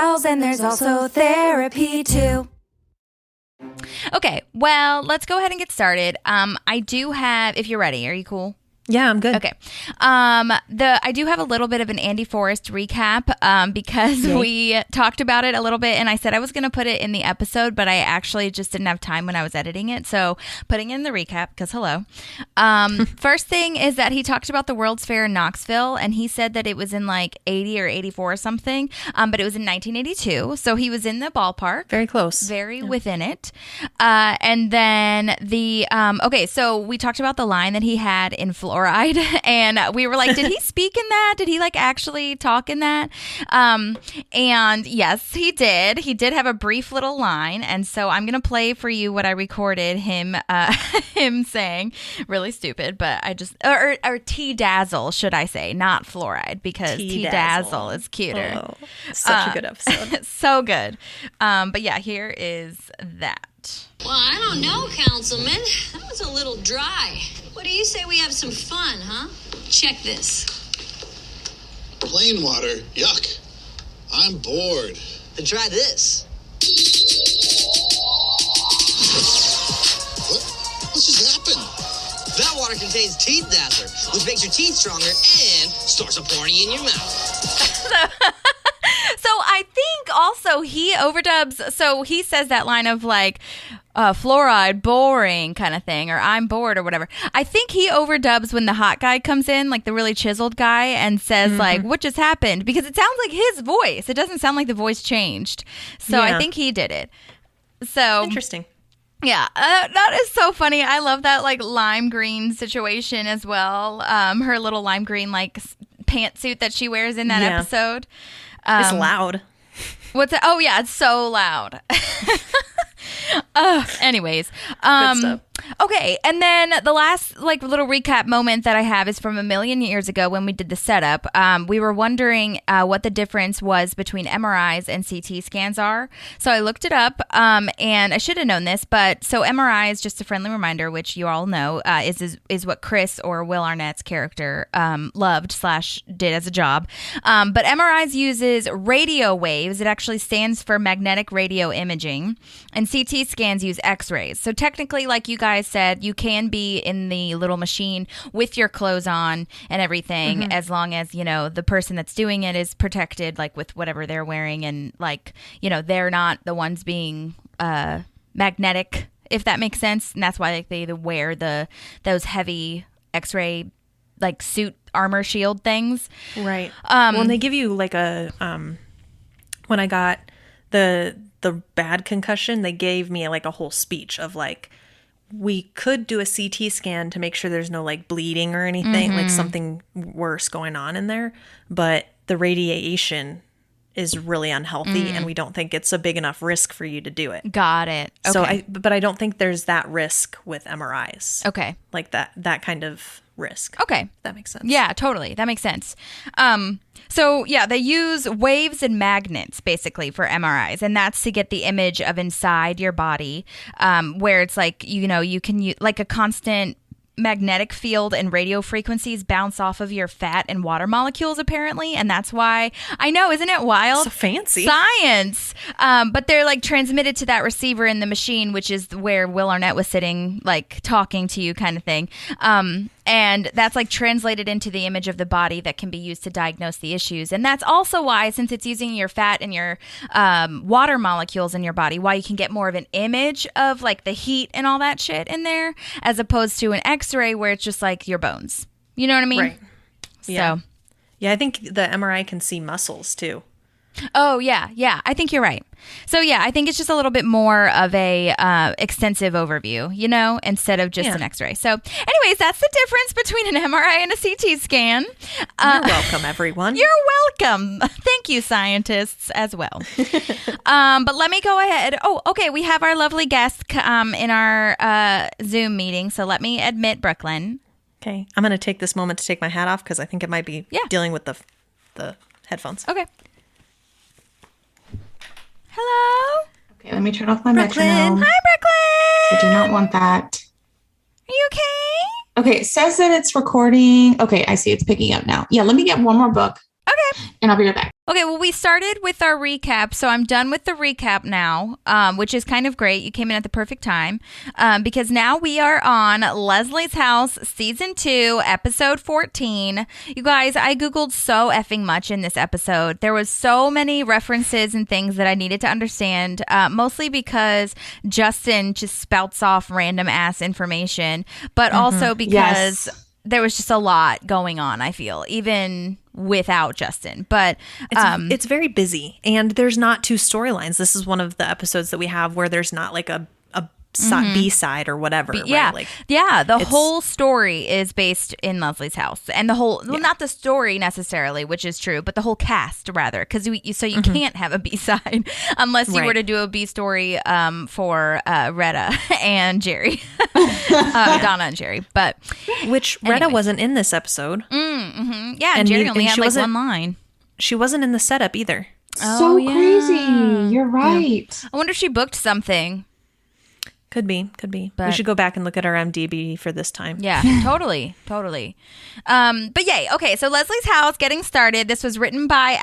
pals, and there's also therapy too. Okay, well, let's go ahead and get started. I do have, if you're ready, are you cool? Yeah, I'm good. Okay. I do have a little bit of an Andy Forrest recap because we talked about it a little bit, and I said I was going to put it in the episode, but I actually just didn't have time when I was editing it. So putting in the recap, because hello. First thing is that he talked about the World's Fair in Knoxville, and he said that it was in like 80 or 84 or something, but it was in 1982. So he was in the ballpark. Very close. Very within it. And then so we talked about the line that he had in fluoride, and we were like, did he speak in that? Did he like actually talk in that? And yes, he did. He did have a brief little line, and so I'm gonna play for you what I recorded him saying. Really stupid, but I just or T-dazzle, should I say, not fluoride, because T-dazzle is cuter. Oh, such a good episode. So good. But yeah, here is that. Well, I don't know, Councilman. That was a little dry. What do you say we have some fun, huh? Check this. Plain water? Yuck. I'm bored. Then try this. What just happened? That water contains Teeth Dazzler, which makes your teeth stronger and starts a party in your mouth. So I think also he overdubs. So he says that line of like, fluoride, boring kind of thing, or I'm bored or whatever. I think he overdubs when the hot guy comes in, like the really chiseled guy, and says like, what just happened? Because it sounds like his voice. It doesn't sound like the voice changed. So I think he did it. So interesting. Yeah, that is so funny. I love that like lime green situation as well. Her little lime green like pantsuit that she wears in that episode. It's loud. What's it? Oh yeah, it's so loud. Anyways, Good stuff. Okay, and then the last like little recap moment that I have is from a million years ago when we did the setup. We were wondering what the difference was between MRIs and CT scans are. So I looked it up, and I should have known this, but so MRIs, just a friendly reminder, which you all know, is what Chris or Will Arnett's character loved/did as a job. But MRIs uses radio waves. It actually stands for magnetic radio imaging, and CT scans use X-rays. So technically, like you guys said, you can be in the little machine with your clothes on and everything, as long as, you know, the person that's doing it is protected, like with whatever they're wearing, and like, you know, they're not the ones being magnetic, if that makes sense. And that's why like they wear those heavy X-ray like suit armor shield things. Right. Well, and they give you like a when I got the bad concussion, they gave me like a whole speech of like, we could do a CT scan to make sure there's no like bleeding or anything, like something worse going on in there. But the radiation is really unhealthy, and we don't think it's a big enough risk for you to do it. Got it. Okay. So but I don't think there's that risk with MRIs. Okay. Like that kind of risk. Okay. That makes sense. Yeah, totally. That makes sense. So yeah, they use waves and magnets basically for MRIs, and that's to get the image of inside your body, where it's like, you know, you can use like a constant magnetic field and radio frequencies bounce off of your fat and water molecules apparently, and that's why, I know, isn't it wild? So fancy Science. But they're like transmitted to that receiver in the machine, which is where Will Arnett was sitting, like talking to you kind of thing. And that's like translated into the image of the body that can be used to diagnose the issues. And that's also why, since it's using your fat and your water molecules in your body, why you can get more of an image of like the heat and all that shit in there, as opposed to an X-ray where it's just like your bones. You know what I mean? Right. So. Yeah, I think the MRI can see muscles too. Oh, yeah. Yeah, I think you're right. So, yeah, I think it's just a little bit more of a extensive overview, you know, instead of just an X-ray. So, anyways, that's the difference between an MRI and a CT scan. You're welcome, everyone. You're welcome. Thank you, scientists, as well. But let me go ahead. Oh, okay. We have our lovely guest in our Zoom meeting. So let me admit Brooklyn. Okay. I'm going to take this moment to take my hat off because I think it might be dealing with the headphones. Okay. Hello? Okay, let me turn off my Brooklyn. metronome. Hi, Brooklyn. I do not want that. Are you okay? Okay, it says that it's recording. Okay, I see it's picking up now. Yeah, let me get one more book. And I'll be right back. Okay, well, we started with our recap, so I'm done with the recap now, which is kind of great. You came in at the perfect time, because now we are on Leslie's House, Season 2, Episode 14. You guys, I Googled so effing much in this episode. There was so many references and things that I needed to understand, mostly because Justin just spouts off random-ass information, but also because there was just a lot going on, I feel, even without Justin. But it's very busy, and there's not two storylines. This is one of the episodes that we have where there's not like a B-side or whatever. Yeah. Right? Like, the whole story is based in Leslie's house, and the whole, well, not the story necessarily, which is true, but the whole cast rather, because you can't have a B-side unless you were to do a B story for Retta and Jerry, Donna and Jerry. But which Retta wasn't in this episode. Yeah, and Jerry only had like one line. She wasn't in the setup either. So crazy. You're right. Yeah. I wonder if she booked something. Could be. But we should go back and look at our MDB for this time. Yeah, totally. But yay. Okay, so Leslie's House getting started. This was written by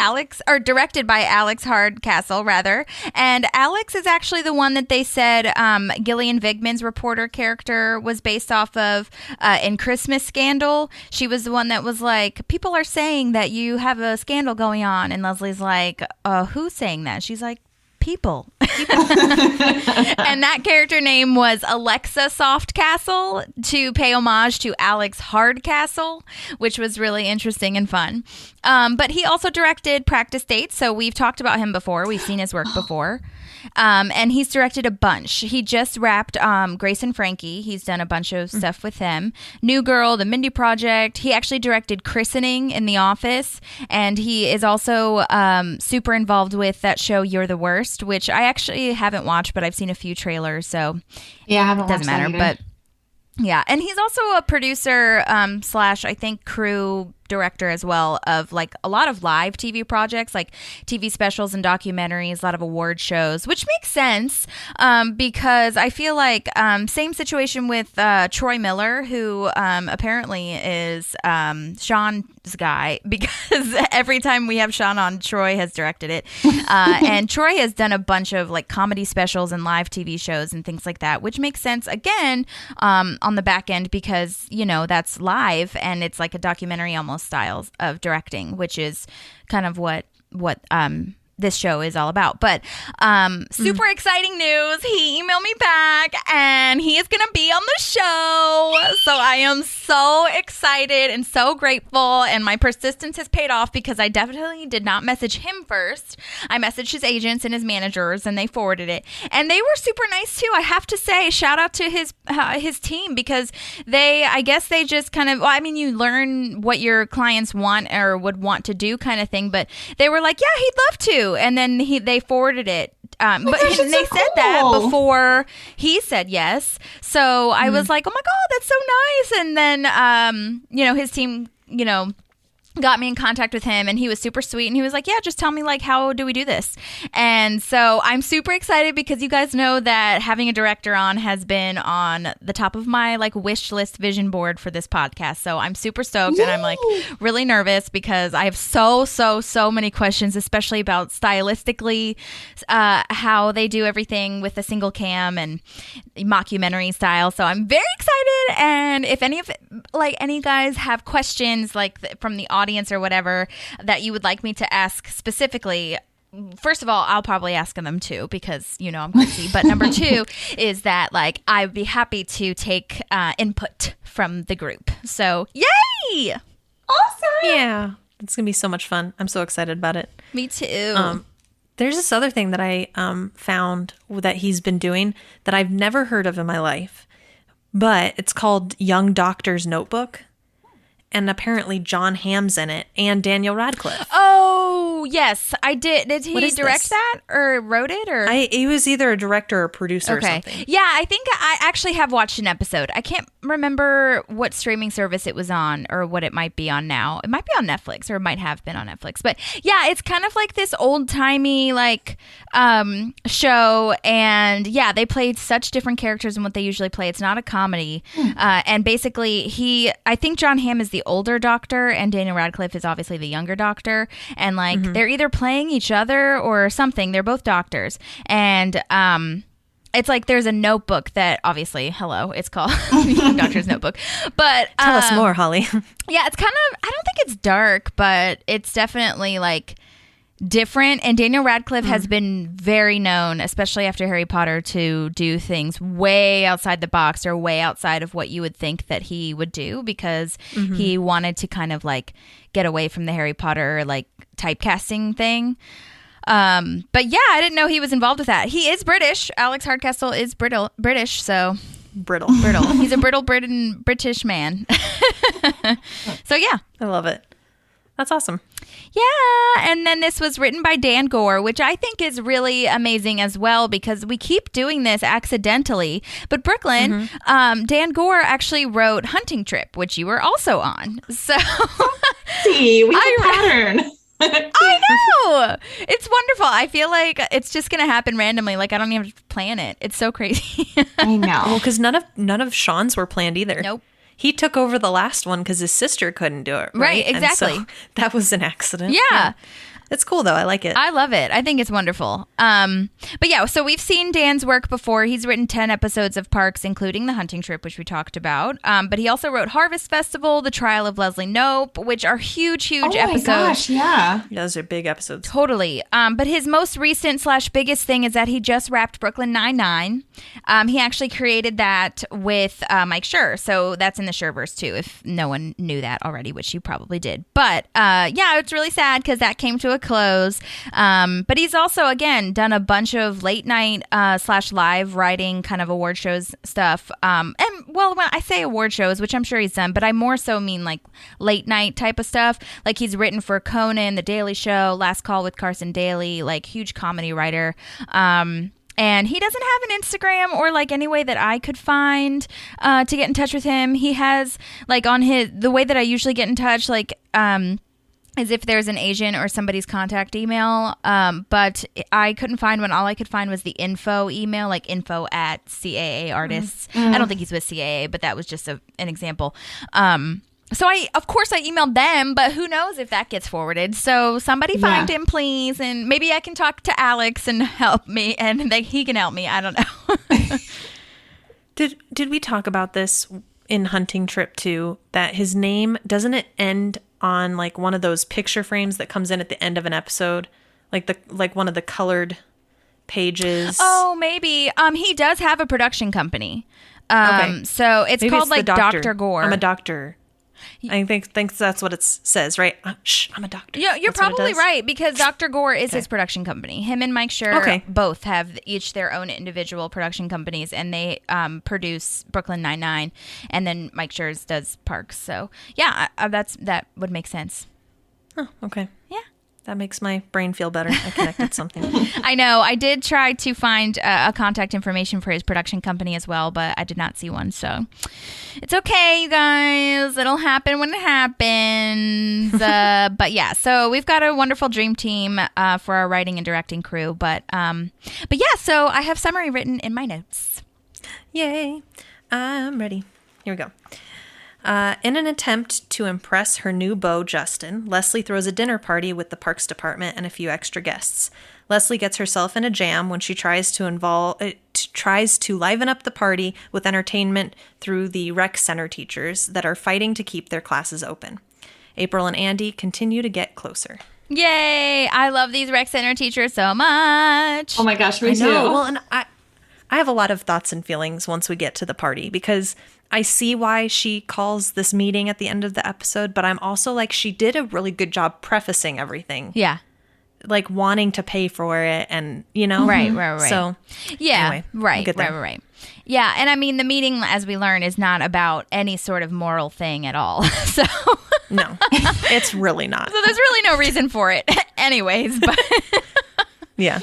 directed by Alex Hardcastle, rather. And Alex is actually the one that they said Gillian Vigman's reporter character was based off of in Christmas Scandal. She was the one that was like, people are saying that you have a scandal going on. And Leslie's like, who's saying that? She's like, people. And that character name was Alexa Softcastle, to pay homage to Alex Hardcastle, which was really interesting and fun. But he also directed Practice Dates, so we've talked about him before. We've seen his work before. And he's directed a bunch. He just wrapped Grace and Frankie. He's done a bunch of stuff with them. New Girl, The Mindy Project. He actually directed Christening in The Office. And he is also super involved with that show You're the Worst, which I actually haven't watched, but I've seen a few trailers, so yeah, I haven't it doesn't matter. But yeah, and he's also a producer slash, I think, crew director as well of like a lot of live TV projects, like TV specials and documentaries, a lot of award shows, which makes sense because I feel like same situation with Troy Miller, who apparently is Sean's guy, because every time we have Sean on, Troy has directed it. And Troy has done a bunch of like comedy specials and live TV shows and things like that, which makes sense again on the back end because, you know, that's live and it's like a documentary almost styles of directing, which is kind of what this show is all about. But super exciting news. He emailed me back and he is going to be on the show. So I am so excited and so grateful. And my persistence has paid off because I definitely did not message him first. I messaged his agents and his managers and they forwarded it. And they were super nice too. I have to say, shout out to his team because I guess they just kind of, well, I mean, you learn what your clients want or would want to do kind of thing. But they were like, yeah, he'd love to. And then they forwarded it. But they said that before he said yes. So I was like, oh my God, that's so nice. And then, his team, got me in contact with him and he was super sweet and he was like, yeah, just tell me like, how do we do this? And so I'm super excited because you guys know that having a director on has been on the top of my like wish list vision board for this podcast. So I'm super stoked. Yay! And I'm like really nervous because I have so many questions, especially about stylistically, how they do everything with a single cam and mockumentary style. So I'm very excited. And if any guys have questions like from the audience or whatever that you would like me to ask specifically, first of all, I'll probably ask them too because, I'm crazy. But number two is that like I'd be happy to take input from the group. So yay! Awesome! Yeah, it's going to be so much fun. I'm so excited about it. Me too. There's this other thing that I found that he's been doing that I've never heard of in my life, but it's called Young Doctor's Notebook. And apparently John Hamm's in it and Daniel Radcliffe. Oh, yes. I did. Did he direct that or wrote it? Or he was either a director or a producer or something. Yeah, I think I actually have watched an episode. I can't remember what streaming service it was on or what it might be on now. It might be on Netflix or it might have been on Netflix. But yeah, it's kind of like this old-timey like show. And yeah, they played such different characters than what they usually play. It's not a comedy. And basically I think John Hamm is the the older Doctor and Daniel Radcliffe is obviously the younger Doctor. And like they're either playing each other or something. They're both doctors. And it's like there's a notebook that obviously, it's called The Young Doctor's Notebook. But Tell us more, Holly. Yeah, it's kind of, I don't think it's dark, but it's definitely like different. And Daniel Radcliffe has been very known, especially after Harry Potter, to do things way outside the box or way outside of what you would think that he would do, because he wanted to kind of like get away from the Harry Potter like typecasting thing. But yeah, I didn't know he was involved with that. He is British. Alex Hardcastle is British, so Brittle. He's a brittle British man. So yeah, I love it. That's awesome. Yeah, and then this was written by Dan Gore, which I think is really amazing as well, because we keep doing this accidentally. But Brooklyn, Dan Gore actually wrote Hunting Trip, which you were also on. So See, we have a pattern. I know. It's wonderful. I feel like it's just going to happen randomly. Like I don't even have to plan it. It's so crazy. I know. Well, because none of Sean's were planned either. Nope. He took over the last one because his sister couldn't do it. Right, And exactly. so that was an accident. Yeah. It's cool, though. I like it. I love it. I think it's wonderful. But yeah, so we've seen Dan's work before. He's written 10 episodes of Parks, including The Hunting Trip, which we talked about. But he also wrote Harvest Festival, The Trial of Leslie Knope, which are huge episodes. Oh my gosh, yeah. Those are big episodes. Totally. But his most recent / biggest thing is that he just wrapped Brooklyn Nine-Nine. He actually created that with Mike Schur. So that's in the Schurverse too, if no one knew that already, which you probably did. But yeah, it's really sad because that came to a close. But he's also, again, done a bunch of late night / live writing kind of award shows stuff. And well, when I say award shows, which I'm sure he's done, but I more so mean like late night type of stuff. Like he's written for Conan, The Daily Show, Last Call with Carson Daly, like huge comedy writer. And he doesn't have an Instagram or like any way that I could find to get in touch with him. He has like on the way that I usually get in touch, like as if there's an agent or somebody's contact email. But I couldn't find one. All I could find was the info email, like info at CAA artists. I don't think he's with CAA, but that was just an example. So of course I emailed them, but who knows if that gets forwarded. So somebody find him, please. And maybe I can talk to Alex and help me, and he can help me. I don't know. Did we talk about this in Hunting Trip too? That his name, doesn't it end on like one of those picture frames that comes in at the end of an episode? Like one of the colored pages. Oh, maybe. He does have a production company. Okay. So it's Maybe called the like Dr. Gore. I'm a doctor. I think that's what it says, right? Shh, I'm a doctor. Yeah, you're That's what it probably does? right, because Dr. Gore is his production company. Him and Mike Schur both have each their own individual production companies, and they produce Brooklyn Nine-Nine, and then Mike Schur's does Parks. So yeah, that would make sense. Oh, okay. Yeah. That makes my brain feel better. I connected something. I know. I did try to find a contact information for his production company as well, but I did not see one. So it's okay, you guys. It'll happen when it happens. But yeah, so we've got a wonderful dream team for our writing and directing crew. But yeah, so I have summary written in my notes. Yay. I'm ready. Here we go. In an attempt to impress her new beau, Justin, Leslie throws a dinner party with the Parks Department and a few extra guests. Leslie gets herself in a jam when she tries to liven up the party with entertainment through the rec center teachers that are fighting to keep their classes open. April and Andy continue to get closer. Yay! I love these rec center teachers so much. Oh my gosh, me too. Well, and I have a lot of thoughts and feelings once we get to the party, because I see why she calls this meeting at the end of the episode, but I'm also like, she did a really good job prefacing everything. Yeah. Like wanting to pay for it and, you know. Right. So, yeah, anyway, right. Yeah, and I mean, the meeting, as we learn, is not about any sort of moral thing at all. So no, it's really not. So there's really no reason for it anyways. But yeah.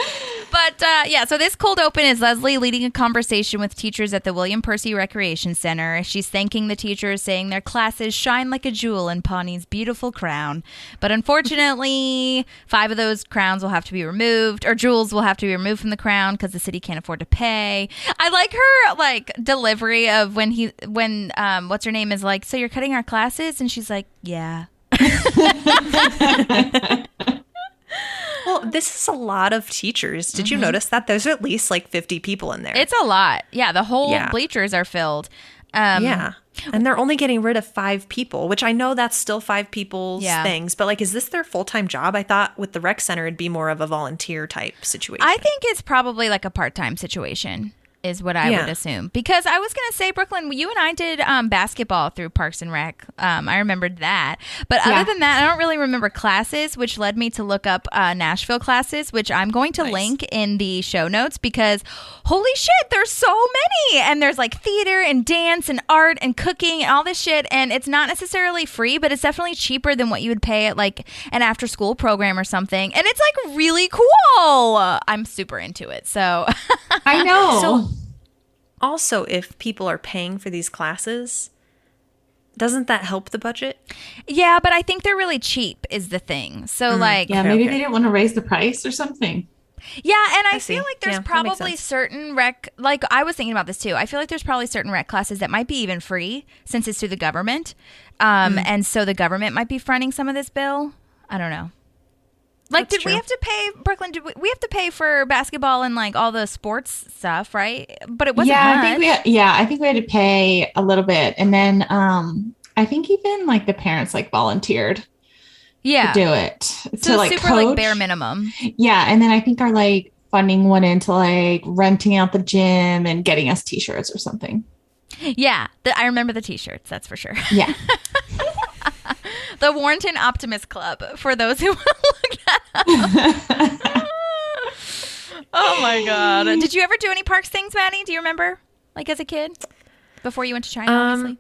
But But so this cold open is Leslie leading a conversation with teachers at the William Percy Recreation Center. She's thanking the teachers, saying their classes shine like a jewel in Pawnee's beautiful crown. But unfortunately, 5 of those crowns will have to be removed, or jewels will have to be removed from the crown because the city can't afford to pay. I like her delivery of when what's her name is like, so you're cutting our classes, and she's like, yeah. Well, this is a lot of teachers. Did you notice that? There's at least 50 people in there. It's a lot. Yeah, the whole bleachers are filled. Yeah. And they're only getting rid of 5 people, which I know that's still 5 people's things. But is this their full-time job? I thought with the rec center, it'd be more of a volunteer type situation. I think it's probably a part-time situation is what I would assume. Because I was going to say, Brooklyn, you and I did basketball through Parks and Rec. I remembered that. But other than that, I don't really remember classes, which led me to look up Nashville classes, which I'm going to link in the show notes because holy shit, there's so many. And there's theater and dance and art and cooking and all this shit. And it's not necessarily free, but it's definitely cheaper than what you would pay at an after school program or something. And it's really cool. I'm super into it. So I know. Also, if people are paying for these classes, doesn't that help the budget? Yeah, but I think they're really cheap is the thing. So maybe they didn't want to raise the price or something. Yeah, and I feel there's probably certain rec, I was thinking about this too. I feel there's probably certain rec classes that might be even free since it's through the government. And so the government might be fronting some of this bill. I don't know. Did we have to pay, Brooklyn, we have to pay for basketball and all the sports stuff, right? But it wasn't much. I think we had to pay a little bit. And then I think even the parents volunteered to do it. So to super coach. bare minimum. Yeah. And then I think our funding went into renting out the gym and getting us t-shirts or something. Yeah. I remember the t-shirts. That's for sure. Yeah. The Warrenton Optimist Club, for those who want to look that up. Oh, my God. Did you ever do any parks things, Maddie? Do you remember, as a kid? Before you went to China, obviously?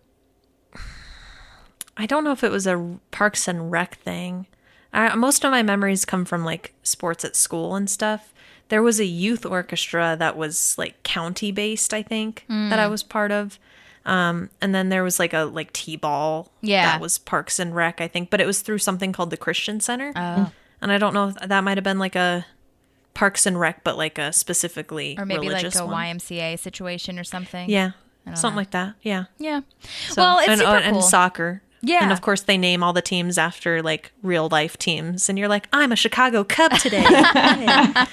I don't know if it was a Parks and Rec thing. Most of my memories come from, sports at school and stuff. There was a youth orchestra that was, county-based, I think, that I was part of. And then there was a T-ball that was Parks and Rec, I think, but it was through something called the Christian Center. Oh. And I don't know if that might have been a Parks and Rec, but a specifically or maybe religious a one. YMCA situation or something. Yeah, something like that. Yeah. Yeah. So, well, it's super cool. And soccer. Yeah. And of course they name all the teams after real life teams. And you're I'm a Chicago Cub today. Yeah,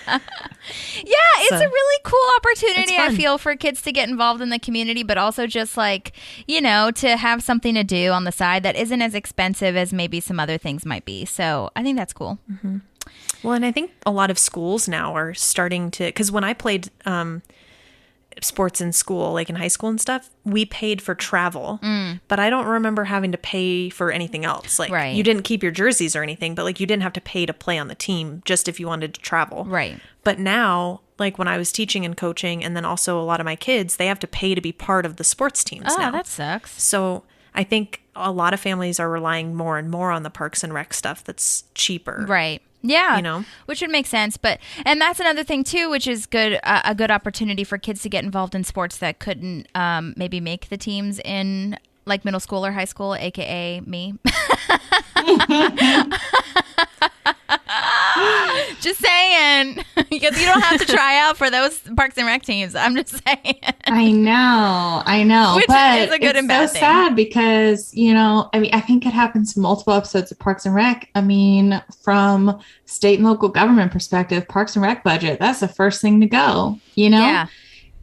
it's a really cool opportunity, I feel, for kids to get involved in the community, but also just to have something to do on the side that isn't as expensive as maybe some other things might be. So I think that's cool. Mm-hmm. Well, and I think a lot of schools now are starting to, because when I played sports in school, in high school and stuff, we paid for travel, but I don't remember having to pay for anything else. You didn't keep your jerseys or anything, but you didn't have to pay to play on the team just if you wanted to travel. Right. But now, when I was teaching and coaching, and then also a lot of my kids, they have to pay to be part of the sports teams now. Oh, that sucks. So I think a lot of families are relying more and more on the Parks and Rec stuff that's cheaper. Right. Yeah, which would make sense. And that's another thing, too, which is good, a good opportunity for kids to get involved in sports that couldn't maybe make the teams in middle school or high school, a.k.a. me. Just saying. Because you don't have to try out for those Parks and Rec teams. I'm just saying. I know. Which but is a good and bad thing. It's so sad because, I think it happens in multiple episodes of Parks and Rec. From state and local government perspective, Parks and Rec budget, that's the first thing to go, Yeah.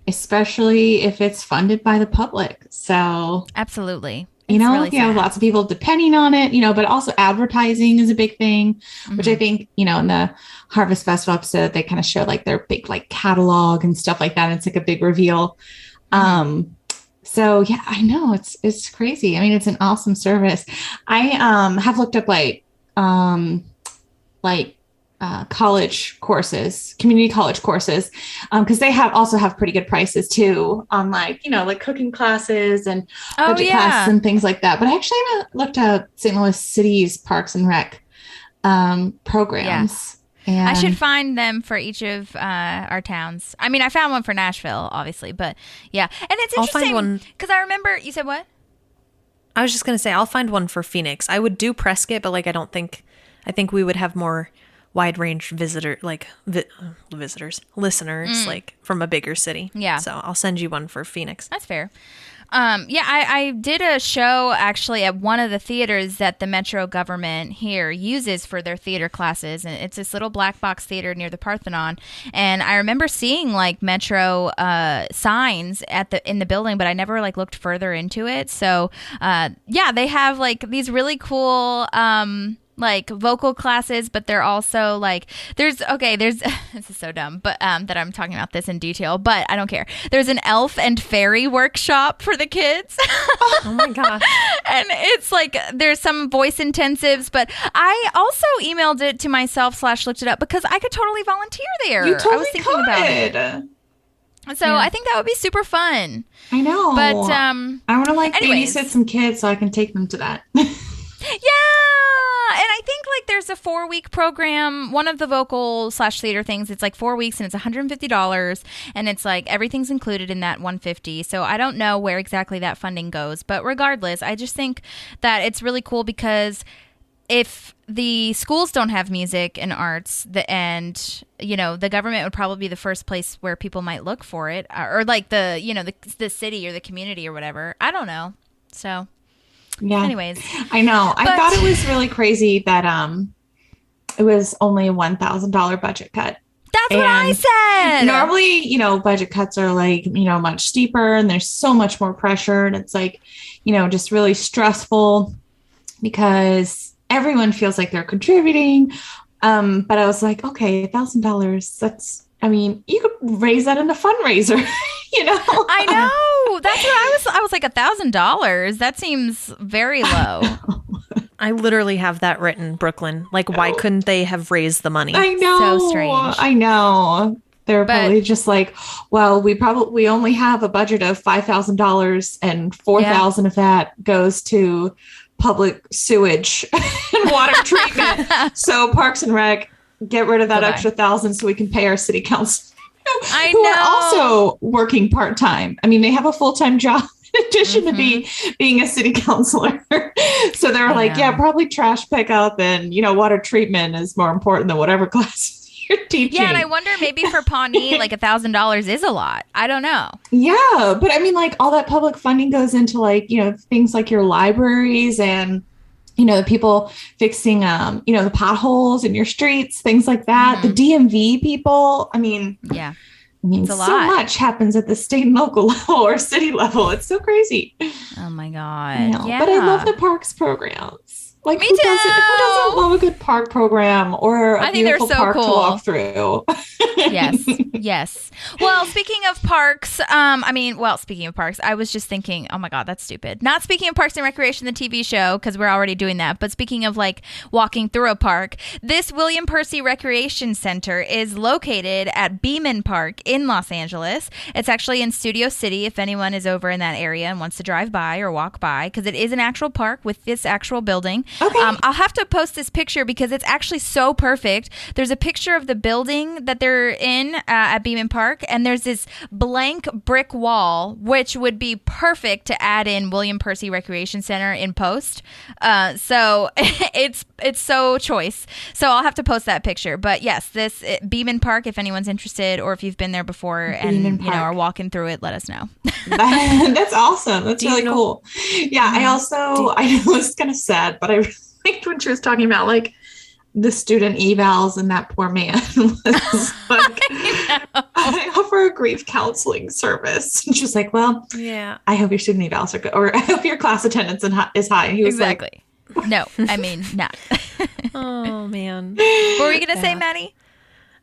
Especially if it's funded by the public. So absolutely. Really you have lots of people depending on it, but also advertising is a big thing, which I think, in the Harvest Festival episode, they kind of show their big catalog and stuff like that. And it's a big reveal. So yeah, I know it's crazy. It's an awesome service. I have looked up college courses, community college courses, because they also have pretty good prices too on cooking classes and budget classes and things like that. But I actually haven't looked at St. Louis City's Parks and Rec programs. And I should find them for each of our towns. I mean, I found one for Nashville, obviously, but yeah. And it's I'll find interesting one. because I remember you said what? I was just going to say, I'll find one for Phoenix. I would do Prescott, but like, I think we would have more wide range listeners, like from a bigger city. Yeah. So I'll send you one for Phoenix. That's fair. I did a show actually at one of the theaters that the Metro government here uses for their theater classes. And it's this little black box theater near the Parthenon. And I remember seeing like Metro signs in the building, but I never like looked further into it. So they have like these really cool like vocal classes, but they're also like there's this is so dumb, but that I'm talking about this in detail, but I don't care. There's an elf and fairy workshop for the kids. Oh my gosh. And it's like there's some voice intensives, but I also emailed it to myself / looked it up because I could totally volunteer there. You totally I was thinking about it. So I think that would be super fun. I know. But I want to anyways. babysit some kids so I can take them to that. Yeah, and I think like there's a 4-week program. One of the vocal / theater things, it's like 4 weeks and it's $150, and it's like everything's included in that $150. So I don't know where exactly that funding goes, but regardless, I just think that it's really cool because if the schools don't have music and arts, the government would probably be the first place where people might look for it, or like the city or the community or whatever. I don't know. So. Yeah. Anyways, I know. I thought it was really crazy that it was only a $1,000 budget cut. That's what I said. Normally, budget cuts are like, much steeper and there's so much more pressure. And it's like, just really stressful because everyone feels like they're contributing. But I was like, okay, $1,000. You could raise that in a fundraiser, I know. That's what I was like $1,000. That seems very low. I literally have that written, Brooklyn. Like, why couldn't they have raised the money? I know. So strange. I know. They're probably just like, well, we only have a budget of $5,000 and $4,000 of that goes to public sewage and water treatment. So Parks and Rec, get rid of that extra $1,000 so we can pay our city council. Who are also working part-time. They have a full-time job in addition to being a city councilor. So they were like, yeah, probably trash pickup and, water treatment is more important than whatever class you're teaching. Yeah, and I wonder maybe for Pawnee, like $1,000 is a lot. I don't know. Yeah, but like all that public funding goes into like, things like your libraries and the people fixing, the potholes in your streets, things like that. The DMV people. Yeah. So much happens at the state and local level or city level. It's so crazy. Oh my God. Yeah. But I love the parks programs. Like, Me who too. doesn't love a good park program or a beautiful park to walk through? Yes. Well, speaking of parks, I was just thinking, oh my God, that's stupid. Not speaking of Parks and Recreation, the TV show, because we're already doing that. But speaking of like walking through a park, this William Percy Recreation Center is located at Beeman Park in Los Angeles. It's actually in Studio City if anyone is over in that area and wants to drive by or walk by, because it is an actual park with this actual building. Okay. I'll have to post this picture because it's actually so perfect. There's a picture of the building that they're in at Beeman Park, and there's this blank brick wall, which would be perfect to add in William Percy Recreation Center in post. So it's so choice. So I'll have to post that picture. But yes, Beeman Park, if anyone's interested or if you've been there before and are walking through it, let us know. That's awesome. That's really cool. Yeah, I was kind of sad, but I liked when she was talking about like the student evals and that poor man was like, I offer a grief counseling service. And she's like, well, yeah, I hope your student evals are good, or I hope your class attendance is high. And he was like, no, not. Oh man. What were you going to say, Maddie?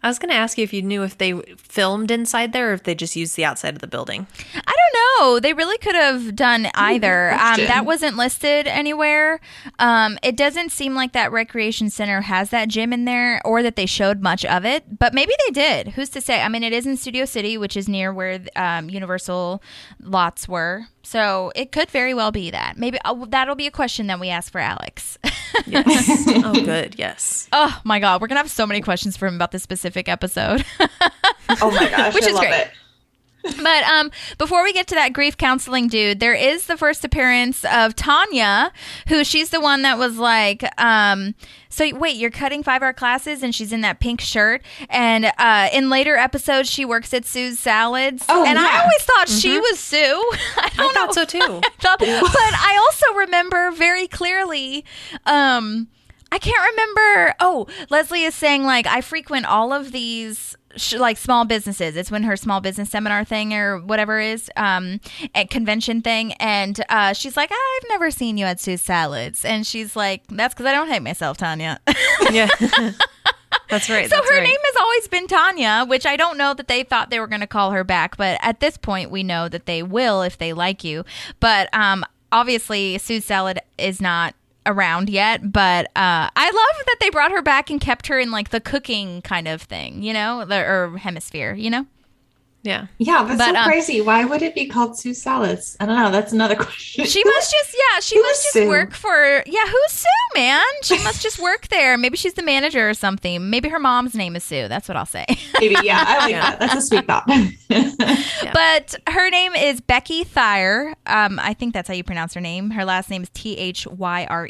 I was going to ask you if you knew if they filmed inside there or if they just used the outside of the building. I don't know. They really could have done either. That wasn't listed anywhere. It doesn't seem like that recreation center has that gym in there or that they showed much of it, but maybe they did. Who's to say? It is in Studio City, which is near where Universal lots were. So it could very well be that. Maybe that'll be a question that we ask for Alex. Yes. Oh, good. Yes. Oh my God. We're going to have so many questions for him about this specific episode. Oh my gosh. Which I is love great. it. But before we get to that grief counseling dude, there is the first appearance of Tanya, who she's the one that was like, so wait, you're cutting 5-hour classes, and she's in that pink shirt. And in later episodes, she works at Sue's Salads. Oh, and yeah. I always thought she was Sue. I thought so too. But I also remember very clearly, I can't remember. Oh, Leslie is saying, like, I frequent all of these like small businesses. It's when her small business seminar thing or whatever is at convention thing, and she's like, I've never seen you at Sue's Salads, and she's like, that's because I don't hate myself, Tanya. Yeah. That's right. So her name has always been Tanya, which I don't know that they thought they were going to call her back, but at this point we know that they will if they like you. But obviously Sue's Salad is not around yet, but I love that they brought her back and kept her in like the cooking kind of thing, you know, or hemisphere, you know. Yeah. Yeah, that's so crazy. Why would it be called Sue Salads? I don't know. That's another question. She must just work for, who's Sue, man? She must just work there. Maybe she's the manager or something. Maybe her mom's name is Sue. That's what I'll say. Maybe, yeah. I like that. That's a sweet thought. Yeah. But her name is Becky Thyre. I think that's how you pronounce her name. Her last name is Thyre.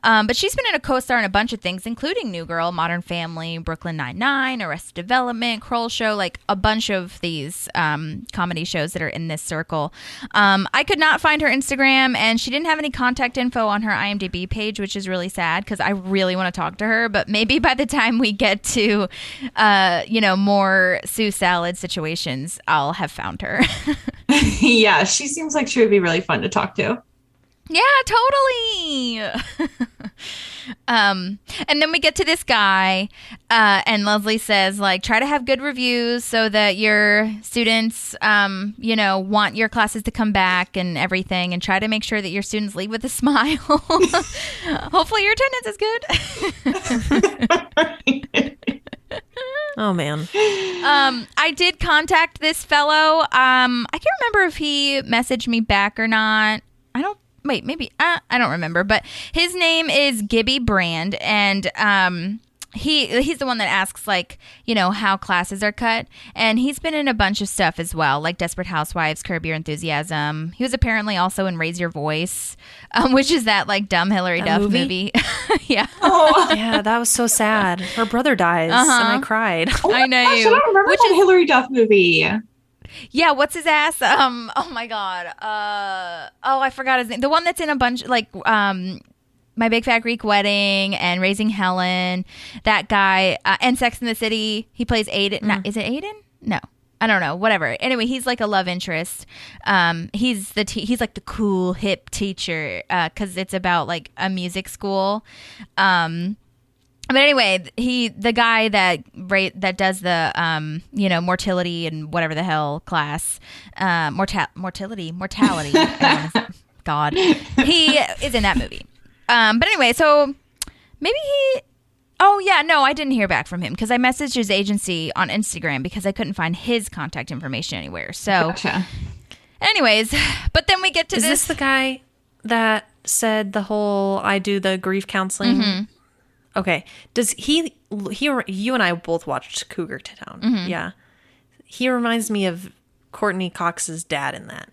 But she's been in a co-star in a bunch of things, including New Girl, Modern Family, Brooklyn Nine-Nine, Arrested Development, Kroll Show, like a bunch of these comedy shows that are in this circle. I could not find her Instagram, and she didn't have any contact info on her IMDb page, which is really sad because I really want to talk to her. But maybe by the time we get to, more Sue Salad situations, I'll have found her. Yeah, she seems like she would be really fun to talk to. Yeah, totally. And then we get to this guy, and Leslie says, like, try to have good reviews so that your students, want your classes to come back and everything, and try to make sure that your students leave with a smile. Hopefully your attendance is good. Oh, man. I did contact this fellow. I can't remember if he messaged me back or not. Maybe I don't remember, but his name is Gibby Brand, and he's the one that asks, like, how classes are cut, and he's been in a bunch of stuff as well, like Desperate Housewives, Curb Your Enthusiasm. He was apparently also in Raise Your Voice, which is that like dumb Hillary Duff movie. Yeah. Oh, yeah, that was so sad. Her brother dies, and I cried. Oh, I know. Gosh, I don't remember that Hillary Duff movie. Yeah, what's his ass? Oh my God. I forgot his name. The one that's in a bunch, like, My Big Fat Greek Wedding and Raising Helen. That guy, and Sex and the City. He plays Aiden. No, is it Aiden? No, I don't know. Whatever. Anyway, he's like a love interest. He's like the cool hip teacher, because it's about like a music school. But anyway, the guy that does the mortality and whatever the hell class, mortality. God, he is in that movie. But anyway, so maybe he. Oh yeah, no, I didn't hear back from him because I messaged his agency on Instagram because I couldn't find his contact information anywhere. So, Gotcha. Anyways, but then we get to Is this the guy that said the whole I do the grief counseling? Mm-hmm. Okay. Does he you and I both watched Cougar Town. Mm-hmm. Yeah. He reminds me of Courtney Cox's dad in that.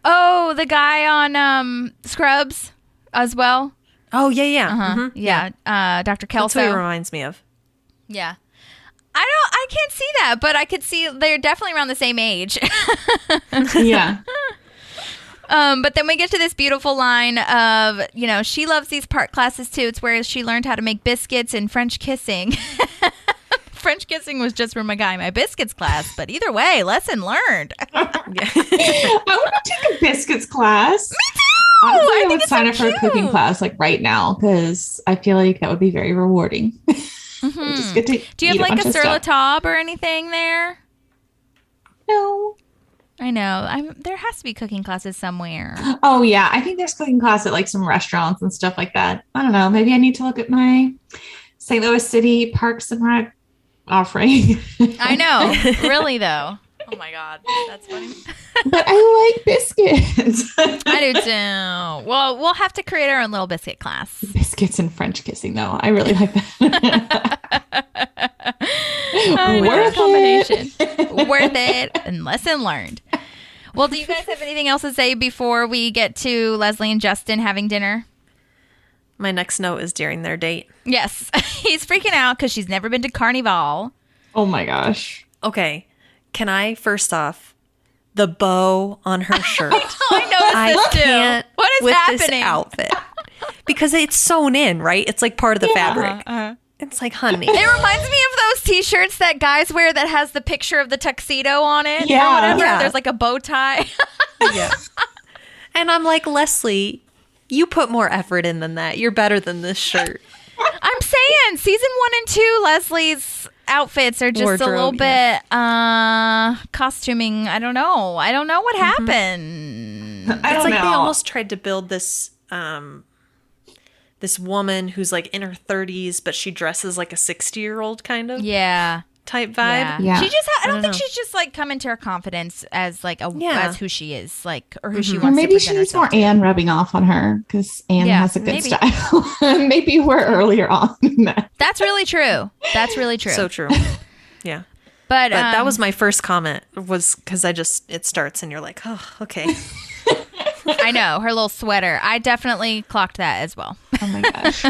Oh, the guy on Scrubs as well. Oh, yeah. Uh-huh. Mm-hmm. Yeah. Dr. Kelso. That's who he reminds me of. Yeah. I can't see that, but I could see they're definitely around the same age. Yeah. But then we get to this beautiful line of, she loves these part classes too. It's where she learned how to make biscuits and French kissing. French kissing was just for my biscuits class. But either way, lesson learned. I want to take a biscuits class. Me too. Honestly, I would it's sign so up for a cooking cute. class like right now because I feel like that would be very rewarding. Mm-hmm. Just get to Do you have eat like bunch a of Sur La stuff. Table or anything there? No. I know. There has to be cooking classes somewhere. Oh yeah, I think there's cooking class at like some restaurants and stuff like that. I don't know. Maybe I need to look at my St. Louis City Parks and Rec offering. I know. Really though. Oh my God, that's funny. But I like biscuits. I do too. Well, we'll have to create our own little biscuit class. Biscuits and French kissing, though. I really like that. Worth combination. Worth it. And lesson learned. Well, do you guys have anything else to say before we get to Leslie and Justin having dinner? My next note is during their date. Yes. He's freaking out because she's never been to Carnival. Oh my gosh. Okay. Can I, first off, the bow on her shirt. I noticed this can't too. What is with happening? this outfit. Because it's sewn in, right? It's like part of the fabric. It's like, honey. It reminds me of those t-shirts that guys wear that has the picture of the tuxedo on it. Yeah. Or whatever. Yeah. There's like a bow tie. Yeah. And I'm like, Leslie, you put more effort in than that. You're better than this shirt. I'm saying season 1 and 2, Leslie's outfits are just Wardrobe, a little bit costuming. I don't know what happened. I don't They know. almost tried to build this this woman who's like in her 30s, but she dresses like a 60-year-old kind of Yeah. type vibe. Yeah. She just I don't think know. she's just like come into her confidence as like Yeah. as who she is, like, or who she Or wants maybe to she present needs herself more to. Anne rubbing off on her because Anne Yeah, has a good maybe. style. Maybe we're earlier on in that. That's really true. That's really true. So true. Yeah. but But that was my first comment, was because it starts and you're like, oh, okay. I know her little sweater. I definitely clocked that as well. Oh my gosh.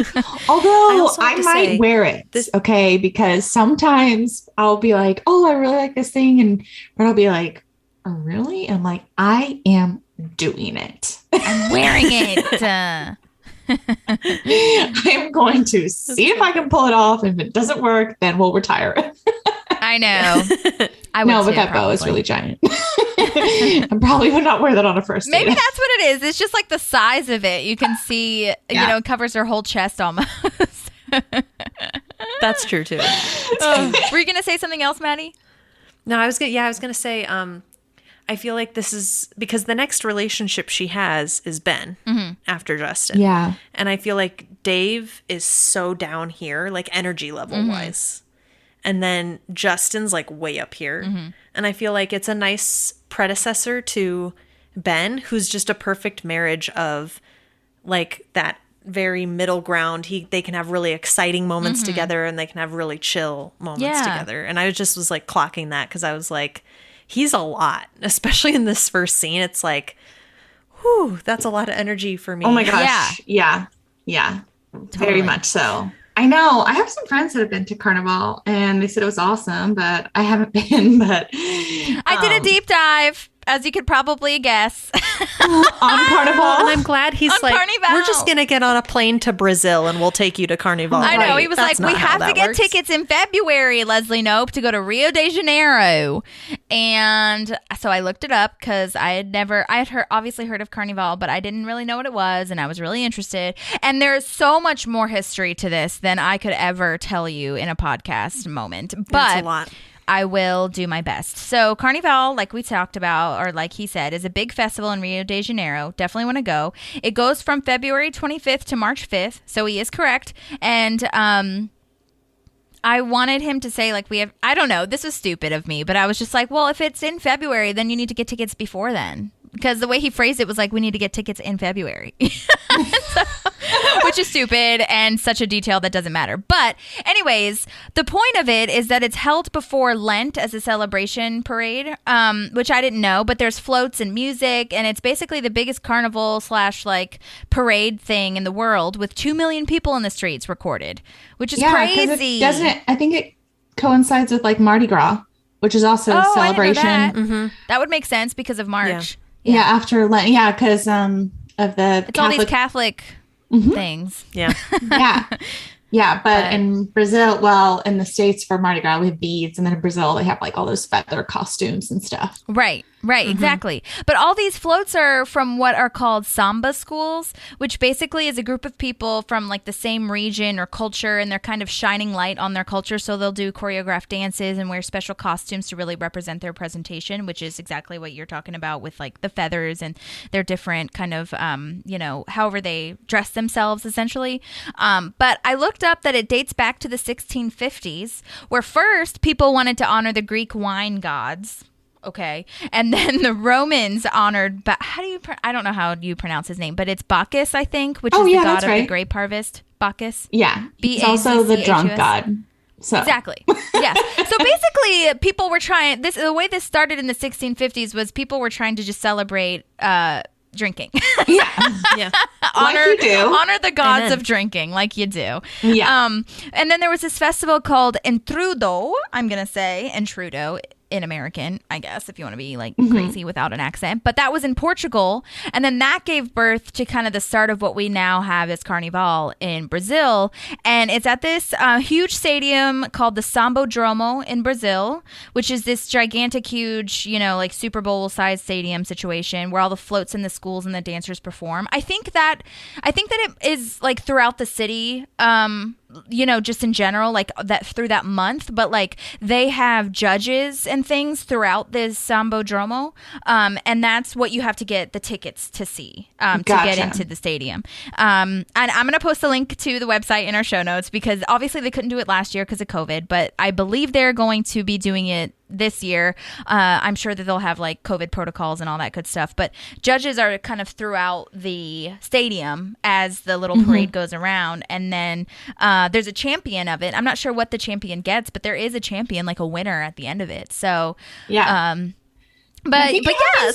Although also have I to might say, wear it, okay, because sometimes I'll be like, oh, I really like this thing. And Brett will be like, oh, really? And I'm like, I am doing it. I'm wearing it. I'm going to see if I can pull it off. If it doesn't work, then we'll retire it. I know. I would No, but too, that bow is probably. really giant. I probably would not wear that on a first Maybe date. that's what it is. It's just like the size of it. You can see, Yeah. it covers her whole chest almost. That's true too. Were you going to say something else, Maddie? No, I was gonna say, I feel like this is because the next relationship she has is Ben after Justin. Yeah. And I feel like Dave is so down here, like energy level wise. And then Justin's like way up here. And I feel like it's a nice predecessor to Ben, who's just a perfect marriage of like that very middle ground. They can have really exciting moments together and they can have really chill moments together. And I just was like clocking that because I was like, he's a lot, especially in this first scene. It's like, whew, that's a lot of energy for me. Oh my gosh. Yeah. Very much so. I know. I have some friends that have been to Carnival and they said it was awesome, but I haven't been. But I did a deep dive, as you could probably guess. on Carnival. And I'm glad he's On like, Carnival. we're just going to get on a plane to Brazil and we'll take you to Carnival. I know. Right. He was That's like, we not how have to that get works. tickets in February, Leslie Knope, to go to Rio de Janeiro. And so I looked it up because I had obviously heard of Carnival, but I didn't really know what it was. And I was really interested. And there's so much more history to this than I could ever tell you in a podcast moment. That's But a lot. I will do my best. So Carnival, like we talked about, or like he said, is a big festival in Rio de Janeiro. Definitely want to go. It goes from February 25th to March 5th. So he is correct. And I wanted him to say, like, I don't know, this was stupid of me, but I was just like, well, if it's in February, then you need to get tickets before then. Because the way he phrased it was like, we need to get tickets in February. Which is stupid and such a detail that doesn't matter. But anyways, the point of it is that it's held before Lent as a celebration parade, which I didn't know. But there's floats and music, and it's basically the biggest carnival / like parade thing in the world with 2 million people in the streets recorded, which is 'cause crazy. I think it coincides with like Mardi Gras, which is also a celebration. I didn't know that. That would make sense because of March. Yeah, after Lent. Yeah, because of the It's all these Catholic things. Yeah. Yeah, but in Brazil, well, in the States for Mardi Gras, we have beads. And then in Brazil, they have like all those feather costumes and stuff. Right, exactly. But all these floats are from what are called samba schools, which basically is a group of people from like the same region or culture, and they're kind of shining light on their culture. So they'll do choreographed dances and wear special costumes to really represent their presentation, which is exactly what you're talking about with like the feathers and their different kind of, however they dress themselves essentially. But I looked up that it dates back to the 1650s, where first people wanted to honor the Greek wine gods. Okay. And then the Romans honored, but I don't know how you pronounce his name, but it's Bacchus, I think, which is the god of the grape harvest. Bacchus. Yeah. He's also the drunk god. So. Exactly. Yes. So basically, people were trying the way this started in the 1650s was people were trying to just celebrate drinking. Yeah. Honor the gods of drinking, like you do. Yeah. And then there was this festival called Intrudo. I'm gonna say Intrudo in American, I guess, if you want to be like crazy without an accent. But that was in Portugal. And then that gave birth to kind of the start of what we now have as Carnival in Brazil. And it's at this huge stadium called the Sambodromo in Brazil, which is this gigantic, huge, like Super Bowl sized stadium situation where all the floats and the schools and the dancers perform. I think that it is like throughout the city, just in general, like that through that month, but like they have judges and things throughout this Sambodromo, and that's what you have to get the tickets to see to get into the stadium. And I'm going to post a link to the website in our show notes because obviously they couldn't do it last year because of COVID, but I believe they're going to be doing it this year. I'm sure that they'll have like COVID protocols and all that good stuff, but judges are kind of throughout the stadium as the little parade goes around, and then there's a champion of it. I'm not sure what the champion gets, but there is a champion, like a winner at the end of it. So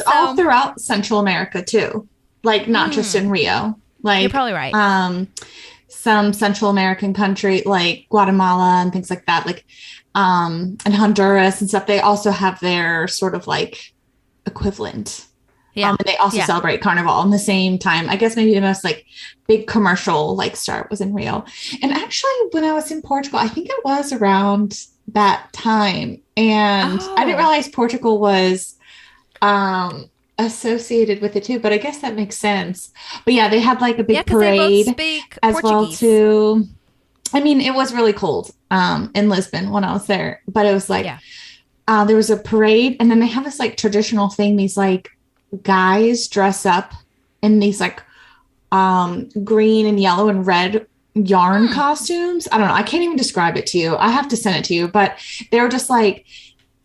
all throughout Central America too, like not just in Rio. Like you're probably right. Some Central American country like Guatemala and things like that, like and Honduras and stuff, they also have their sort of like equivalent. Yeah. And they also celebrate Carnival in the same time. I guess maybe the most like big commercial like start was in Rio. And actually when I was in Portugal, I think it was around that time. And I didn't realize Portugal was associated with it too, but I guess that makes sense. But yeah, they had like a big parade as Portuguese. Well too. I mean, it was really cold in Lisbon when I was there, but it was like there was a parade, and then they have this like traditional thing. These like guys dress up in these like green and yellow and red yarn costumes. I don't know. I can't even describe it to you. I have to send it to you, but they're just like,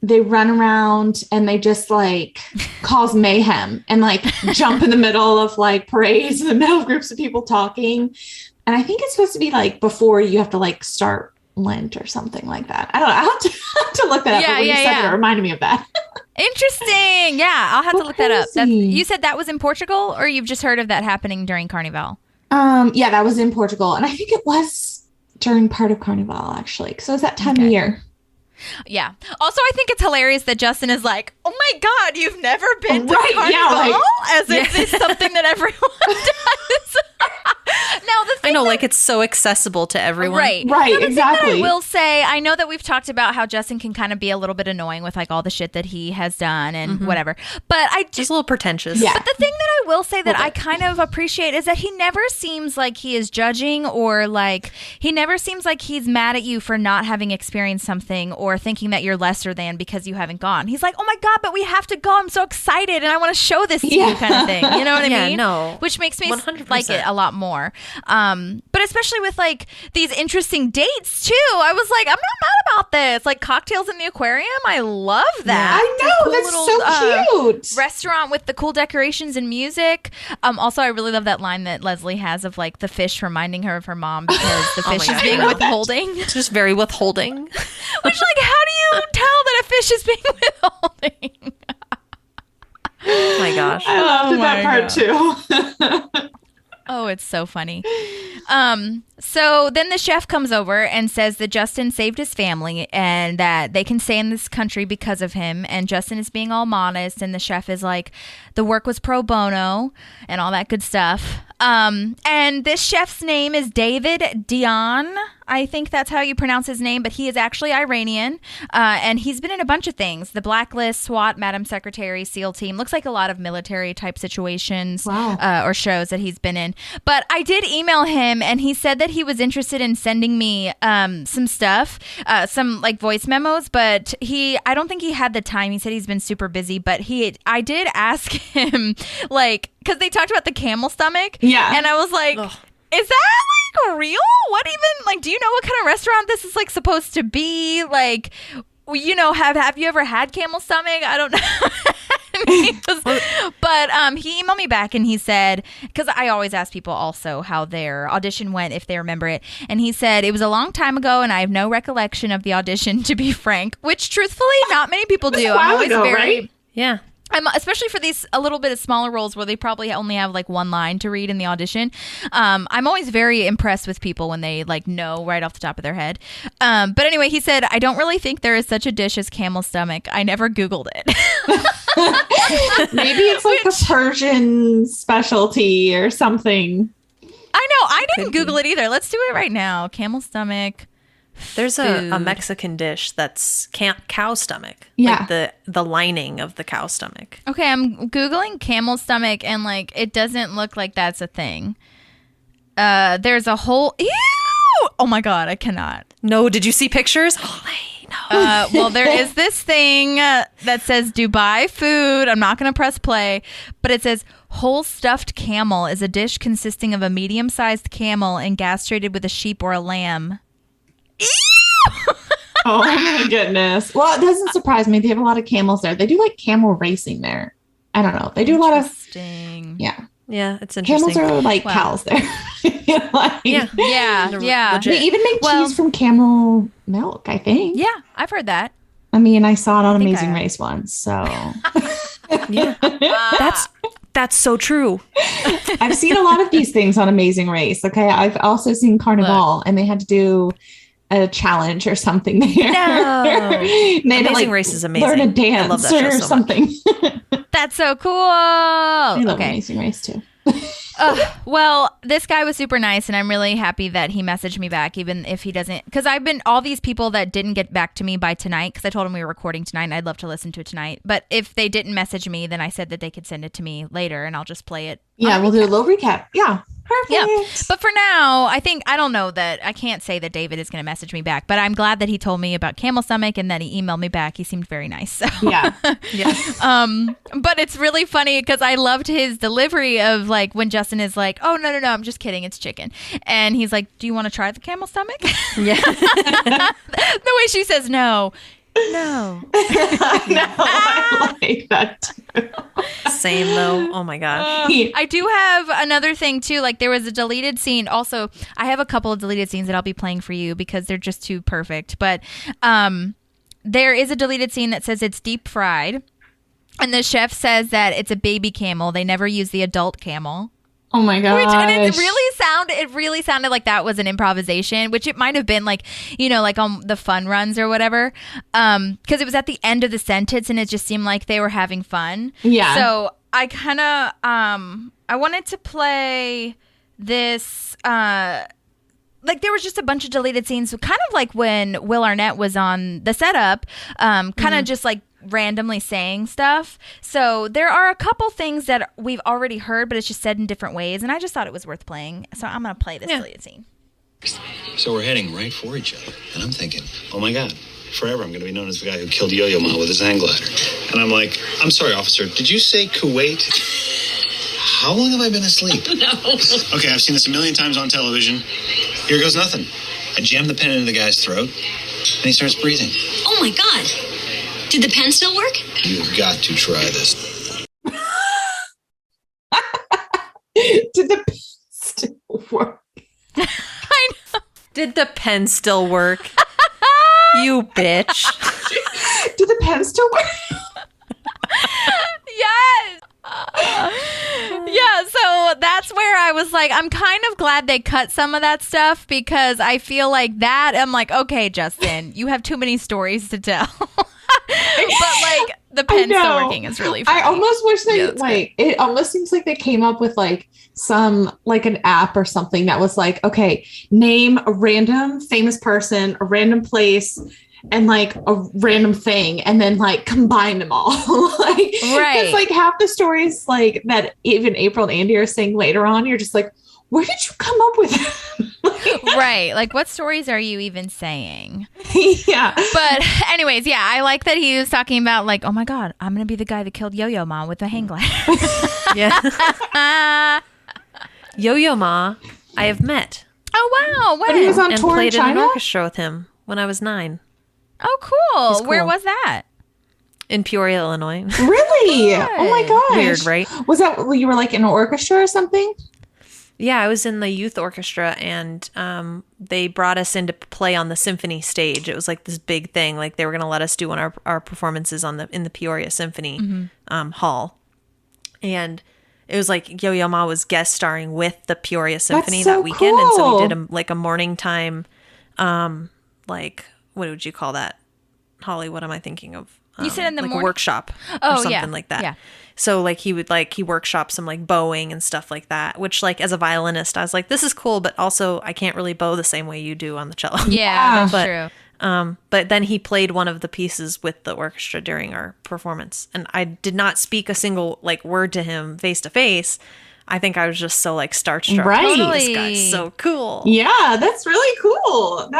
they run around and they just like cause mayhem and like jump in the middle of like parades, in the middle of groups of people talking. And I think it's supposed to be like before you have to like start Lent or something like that. I don't know. I'll have to look that up. But when you said it reminded me of that. Interesting. Yeah, I'll have to look that up. You said that was in Portugal, or you've just heard of that happening during Carnival? Yeah, that was in Portugal. And I think it was during part of Carnival, actually. So it's that time of year. Yeah. Also, I think it's hilarious that Justin is like, "Oh my God, you've never been to Carnival?" Yeah, as if it's something that everyone does. Now, the thing I know, like it's so accessible to everyone. Right, exactly. Thing that I will say, I know that we've talked about how Justin can kind of be a little bit annoying with like all the shit that he has done and whatever, but just a little pretentious. Yeah. But the thing that I will say that I kind of appreciate is that he never seems like he is judging, or like he never seems like he's mad at you for not having experienced something or thinking that you're lesser than because you haven't gone. He's like, "Oh my God, but we have to go. I'm so excited and I want to show this to you," kind of thing. You know what I mean? No. Which makes me 100%. like it a lot more. But especially with like these interesting dates too. I was like, I'm not mad about this. Like cocktails in the aquarium. I love that. I know. Cool, that's so cute. Restaurant with the cool decorations and music. Also, I really love that line that Leslie has of like the fish reminding her of her mom because the fish is being withholding. It's just very withholding. Which, like, how do you tell that a fish is being withholding? Oh my gosh. I loved that part too. Oh, it's so funny. So then the chef comes over and says that Justin saved his family and that they can stay in this country because of him. And Justin is being all modest. And the chef is like, the work was pro bono and all that good stuff. And this chef's name is David Dion. I think that's how you pronounce his name, but he is actually Iranian. And he's been in a bunch of things. The Blacklist, SWAT, Madam Secretary, SEAL Team. Looks like a lot of military type situations or shows that he's been in. But I did email him and he said that he was interested in sending me some stuff, some like voice memos, but I don't think he had the time. He said he's been super busy, but I did ask him, like, because they talked about the camel stomach. Yeah. And I was like, is that like real? What even, like, do you know what kind of restaurant this is like supposed to be? Like, you know, have you ever had camel stomach? I don't know. But he emailed me back and he said, because I always ask people also how their audition went if they remember it, and he said it was a long time ago and I have no recollection of the audition, to be frank, which truthfully not many people do. I'm always right? Yeah. Especially for these a little bit of smaller roles where they probably only have like one line to read in the audition. I'm always very impressed with people when they like know right off the top of their head. But anyway, he said, I don't really think there is such a dish as camel stomach. I never Googled it. Maybe it's like a Persian specialty or something. I know. I didn't Google it either. Let's do it right now. Camel stomach. There's a Mexican dish that's cow stomach. Yeah. Like the lining of the cow stomach. Okay, I'm Googling camel stomach and like it doesn't look like that's a thing. There's a whole... Ew! Oh my God, I cannot. No, did you see pictures? Holy no. Well, there is this thing that says Dubai food. I'm not going to press play, but it says whole stuffed camel is a dish consisting of a medium-sized camel and gastrated with a sheep or a lamb. Oh my goodness. Well, it doesn't surprise me. They have a lot of camels there. They do like camel racing there. I don't know. They do a lot of... Yeah. Yeah, it's interesting. Camels are like cows there. Like, yeah. They even make cheese from camel milk, I think. Yeah, I've heard that. I mean, I saw it on Amazing Race once, so... Yeah. That's so true. I've seen a lot of these things on Amazing Race. Okay. I've also seen Carnival and they had to do a challenge or something there. No. Amazing Race is amazing. Learn a dance I love that show or so something. That's so cool. I love Amazing Race too. Well, this guy was super nice and I'm really happy that he messaged me back, even if he doesn't, because I've been all these people that didn't get back to me by tonight, because I told him we were recording tonight and I'd love to listen to it tonight, but if they didn't message me, then I said that they could send it to me later and I'll just play it. Yeah, we'll do a little recap. Yeah. Perfect. Yeah. But for now, I don't know that I can't say that David is going to message me back, but I'm glad that he told me about camel stomach and that he emailed me back. He seemed very nice. So. Yeah. But it's really funny because I loved his delivery of like when Justin is like, oh, no, I'm just kidding. It's chicken. And he's like, do you want to try the camel stomach? Yeah. The way she says no. No. I like that too. Same though. Oh my gosh. I do have another thing too. Like there was a deleted scene. Also, I have a couple of deleted scenes that I'll be playing for you because they're just too perfect. But there is a deleted scene that says it's deep fried. And the chef says that it's a baby camel. They never use the adult camel. Oh my gosh. And it really sounded like that was an improvisation, which it might have been like, you know, like on the fun runs or whatever. Because it was at the end of the sentence and it just seemed like they were having fun. Yeah. So I kind of, I wanted to play this, like there was just a bunch of deleted scenes, kind of like when Will Arnett was on the setup, kind of just like randomly saying stuff. So there are a couple things that we've already heard, but it's just said in different ways, and I just thought it was worth playing. So I'm going to play this deleted scene. So we're heading right for each other. And I'm thinking, oh my God, forever I'm going to be known as the guy who killed Yo-Yo Ma with his hang glider. And I'm like, I'm sorry, officer, did you say Kuwait? How long have I been asleep? No. Okay, I've seen this a million times on television. Here goes nothing. I jam the pen into the guy's throat, and he starts breathing. Oh my God. Did the pen still work? You've got to try this. Did the pen still work? I know. Did the pen still work? You bitch. Did the pen still work? Yes. Yeah, so that's where I was like, I'm kind of glad they cut some of that stuff because I feel like that, I'm like, okay, Justin, you have too many stories to tell. But like the pen still working is really funny. I almost wish they it almost seems like they came up with like some like an app or something that was like, okay, name a random famous person, a random place, and like a random thing, and then like combine them all. Like, right. It's like half the stories like that even April and Andy are saying later on, you're just like, where did you come up with it? Right. Like, what stories are you even saying? Yeah. But anyways, yeah, I like that he was talking about like, oh my God, I'm going to be the guy that killed Yo-Yo Ma with the hang glider. Yeah. Yo-Yo Ma, I have met. Oh, wow. When? When he was on and tour played in in China? an orchestra with him when I was 9. Oh, cool. Cool. Where was that? In Peoria, Illinois. Really? Oh my gosh. Weird, right? Was that, you were like in an orchestra or something? Yeah, I was in the youth orchestra, and they brought us in to play on the symphony stage. It was like this big thing. Like they were going to let us do one of our performances in the Peoria Symphony Hall. And it was like Yo-Yo Ma was guest starring with the Peoria Symphony that weekend. Cool. And so we did a morning time, like, what would you call that? Holly, what am I thinking of? You said in the like morning? A workshop Oh, or something yeah. like that. Yeah. So like he workshopped some like bowing and stuff like that, which like as a violinist, I was like, this is cool, but also I can't really bow the same way you do on the cello. Yeah, that's But, true. But then he played one of the pieces with the orchestra during our performance, and I did not speak a single like word to him face to face. I think I was just so like starstruck. Right. This guy's so cool. Yeah, that's really cool.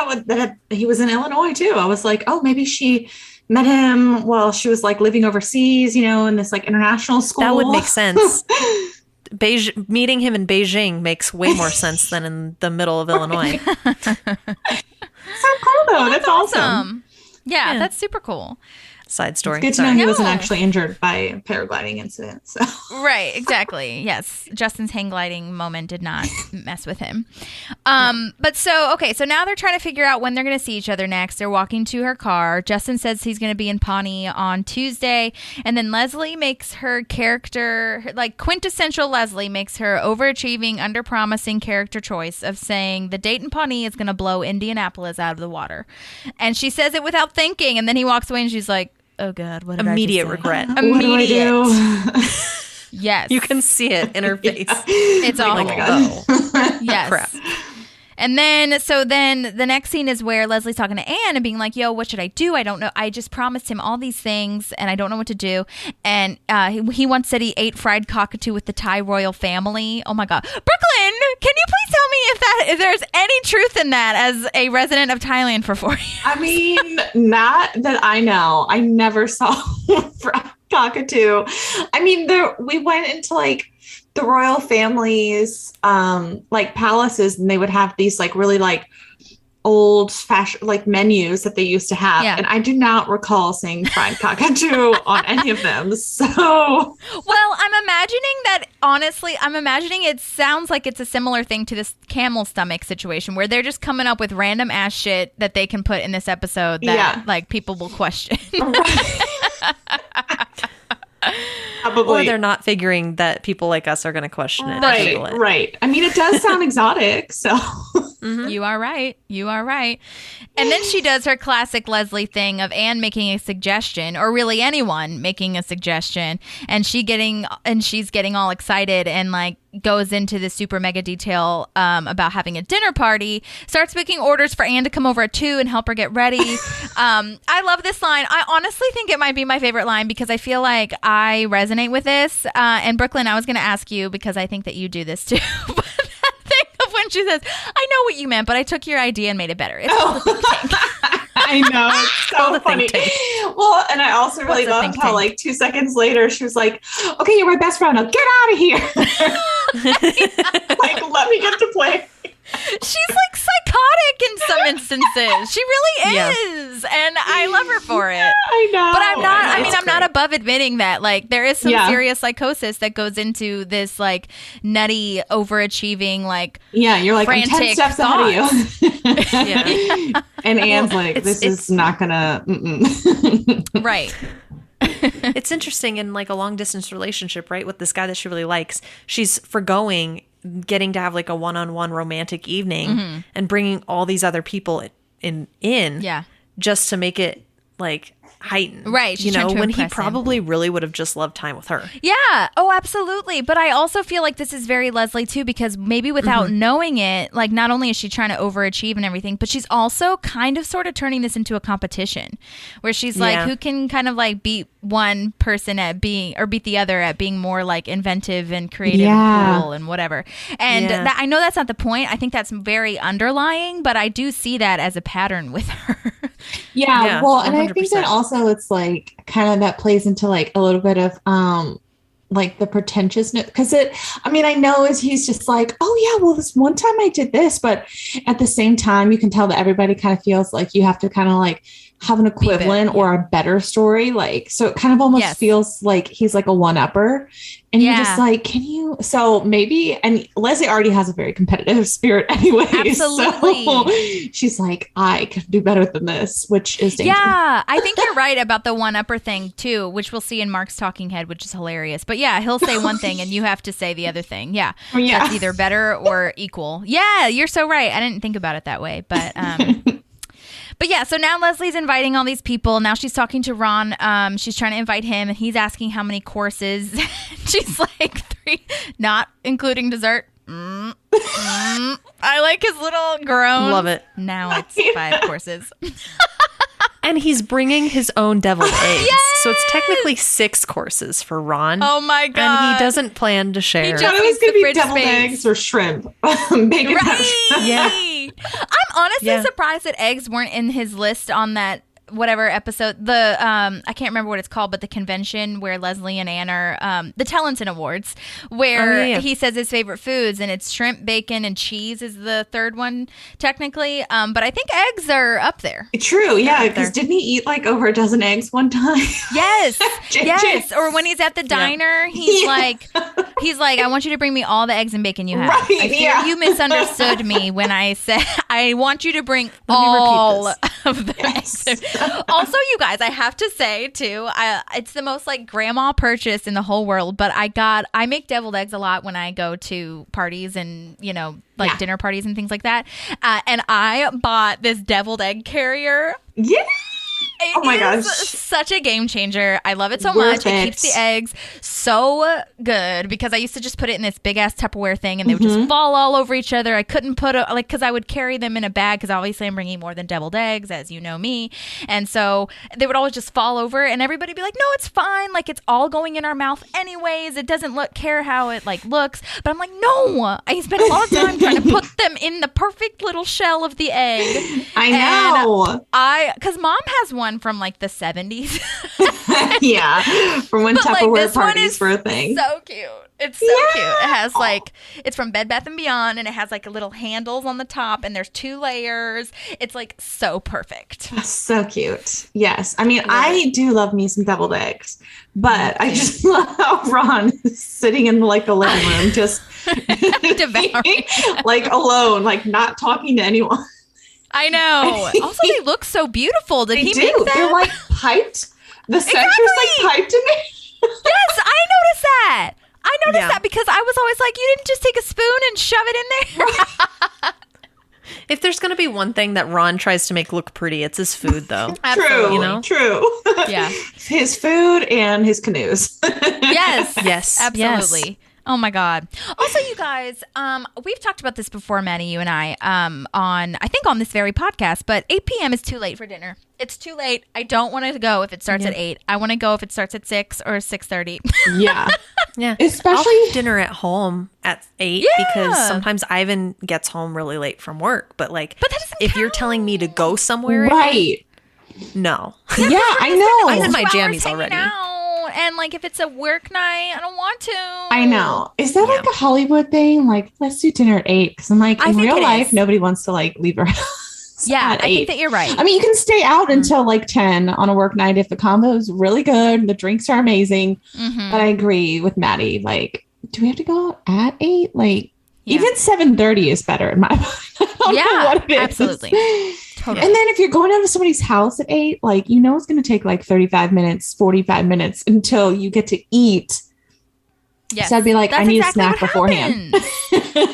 He was in Illinois too. I was like, oh, maybe she met him while she was like living overseas, in this like international school. That would make sense. Meeting him in Beijing makes way more sense than in the middle of Illinois. So cool though. That's awesome. Yeah, that's super cool. Side story. Good to know he wasn't actually injured by a paragliding incident. So. Right, exactly. Yes. Justin's hang gliding moment did not mess with him. But so now they're trying to figure out when they're going to see each other next. They're walking to her car. Justin says he's going to be in Pawnee on Tuesday. And then Leslie makes her character, like quintessential Leslie, makes her overachieving, under-promising character choice of saying the date in Pawnee is going to blow Indianapolis out of the water. And she says it without thinking. And then he walks away and she's like, oh God, what did immediate I just regret. Say? Immediate. What do I do? Yes. You can see it in her face. It's awful. Oh my God. Yes. Crap. And then the next scene is where Leslie's talking to Anne and being like, yo, what should I do? I don't know. I just promised him all these things and I don't know what to do. And he once said he ate fried cockatoo with the Thai royal family. Oh my God. Brooklyn, can you please tell me if there's any truth in that as a resident of Thailand for 4 years? I mean, not that I know. I never saw fried cockatoo. I mean, we went into like the royal families, like palaces, and they would have these like really like old fashioned like menus that they used to have. Yeah. And I do not recall seeing fried cockatoo on any of them. So, well, I'm imagining it sounds like it's a similar thing to this camel stomach situation where they're just coming up with random ass shit that they can put in this episode that like people will question. Probably. Or they're not figuring that people like us are going to question it. Right. I mean, it does sound exotic, so. Mm-hmm. You are right. And then she does her classic Leslie thing of Anne making a suggestion, or really anyone making a suggestion, and she's getting all excited and like goes into the super mega detail about having a dinner party, starts making orders for Anne to come over at 2 and help her get ready. I love this line. I honestly think it might be my favorite line because I feel like I resonate with this. And Brooklyn, I was going to ask you because I think that you do this too. But that thing of when she says, I know what you meant, but I took your idea and made it better. It's called the think tank. I know. It's so funny. Well, and I also really loved how like 2 seconds later, she was like, okay, you're my best friend. Now get out of here. Like, let me get to play. She's like psychotic in some instances. She really is. And I love her for it. I know. But I'm not above admitting that like there is some serious psychosis that goes into this like nutty overachieving like you're like I'm 10 steps thoughts. ahead of you. And Anne's like, this is not gonna right. It's interesting in like a long distance relationship, right? With this guy that she really likes, she's forgoing getting to have like a one-on-one romantic evening and bringing all these other people in just to make it like heightened, right? You know, when he probably really would have just loved time with her. Yeah. Oh, absolutely. But I also feel like this is very Leslie too, because maybe without knowing it, like not only is she trying to overachieve and everything, but she's also kind of sort of turning this into a competition where she's like, who can kind of like beat one person at being, or beat the other at being more like inventive and creative and cool and whatever. And that, I know that's not the point. I think that's very underlying, but I do see that as a pattern with her. Yeah, well, and 100%. I think that also it's like kind of that plays into like a little bit of like the pretentiousness, because I know he's just like, oh yeah, well this one time I did this, but at the same time you can tell that everybody kind of feels like you have to kind of like have an equivalent or a better story. Like, so it kind of almost feels like he's like a one-upper. And you're just like, can you? So maybe, and Leslie already has a very competitive spirit anyway. Absolutely. So she's like, I could do better than this, which is dangerous. Yeah, I think you're right about the one-upper thing too, which we'll see in Mark's talking head, which is hilarious. But yeah, he'll say one thing and you have to say the other thing. Yeah, that's either better or equal. Yeah, you're so right. I didn't think about it that way, but but yeah, so now Leslie's inviting all these people. Now she's talking to Ron. She's trying to invite him, and he's asking how many courses. She's like 3, not including dessert. I like his little groan. Love it. Now it's 5 courses. And he's bringing his own deviled eggs. Yes! So it's technically 6 courses for Ron. Oh my God. And he doesn't plan to share. I thought it was going to be deviled eggs or shrimp. Bacon Yeah. I'm honestly surprised that eggs weren't in his list on that whatever episode, the I can't remember what it's called, but the convention where Leslie and Ann are, the Tellenton Awards, where he says his favorite foods, and it's shrimp, bacon, and cheese is the third one technically. But I think eggs are up there. True, yeah, because didn't he eat like over a dozen eggs one time? Yes, yes. Or when he's at the diner, he's like, I want you to bring me all the eggs and bacon you have. Right, I fear you misunderstood me when I said I want you to bring all of the eggs. Also, you guys, I have to say too, it's the most like grandma purchase in the whole world. But I make deviled eggs a lot when I go to parties and dinner parties and things like that. And I bought this deviled egg carrier. Yeah. Oh my gosh. Such a game changer. I love it so much. It keeps the eggs so good because I used to just put it in this big ass Tupperware thing and they would just fall all over each other. I couldn't put because I would carry them in a bag because obviously I'm bringing more than deviled eggs, as you know me. And so they would always just fall over and everybody would be like, no, it's fine. Like it's all going in our mouth anyways. It doesn't care how it like looks. But I'm like, no, I spent a lot of time trying to put them in the perfect little shell of the egg. I know. Because mom has one from like the 70s. Yeah, from when Tupperware parties were a thing. So cute. It's so cute. It has it's from Bed Bath & Beyond, and it has like a little handles on the top, and there's 2 layers. It's like so perfect. So cute. Yes. I mean, I do love me some deviled eggs, but I just love how Ron is sitting in like the living room, just devouring, like alone, like not talking to anyone. I know. Also, they look so beautiful. Did he make that? They're like piped. The center's like piped in it. Yes, I noticed that. I noticed that because I was always like, you didn't just take a spoon and shove it in there? If there's going to be one thing that Ron tries to make look pretty, it's his food, though. Absolutely. True. Yeah. His food and his canoes. Yes. Absolutely. Yes. Oh my God. Also, you guys, we've talked about this before, Maddie, you and I, on this very podcast, but 8 p.m. is too late for dinner. It's too late. I don't want to go if it starts at 8. I want to go if it starts at 6 or 6:30. Yeah. Yeah. Especially I'll have dinner at home at 8 because sometimes Ivan gets home really late from work. But like, if you're telling me to go somewhere at 8, no. Yeah, I know. I'm in my jammies already. And like if it's a work night, I don't want to. I know. Is that like a Hollywood thing? Like, let's do dinner at 8. Because I'm like, in real life, nobody wants to like leave their house. Yeah, at 8. I think that you're right. I mean, you can stay out until like 10 on a work night if the combo is really good, the drinks are amazing. But I agree with Maddie. Like, do we have to go out at 8? Like, even 7:30 is better in my mind. I don't know what it is. Absolutely. Totally. And then if you're going over to somebody's house at 8, like, it's going to take like 35 minutes, 45 minutes until you get to eat. Yes. So I'd be like, I need a snack beforehand.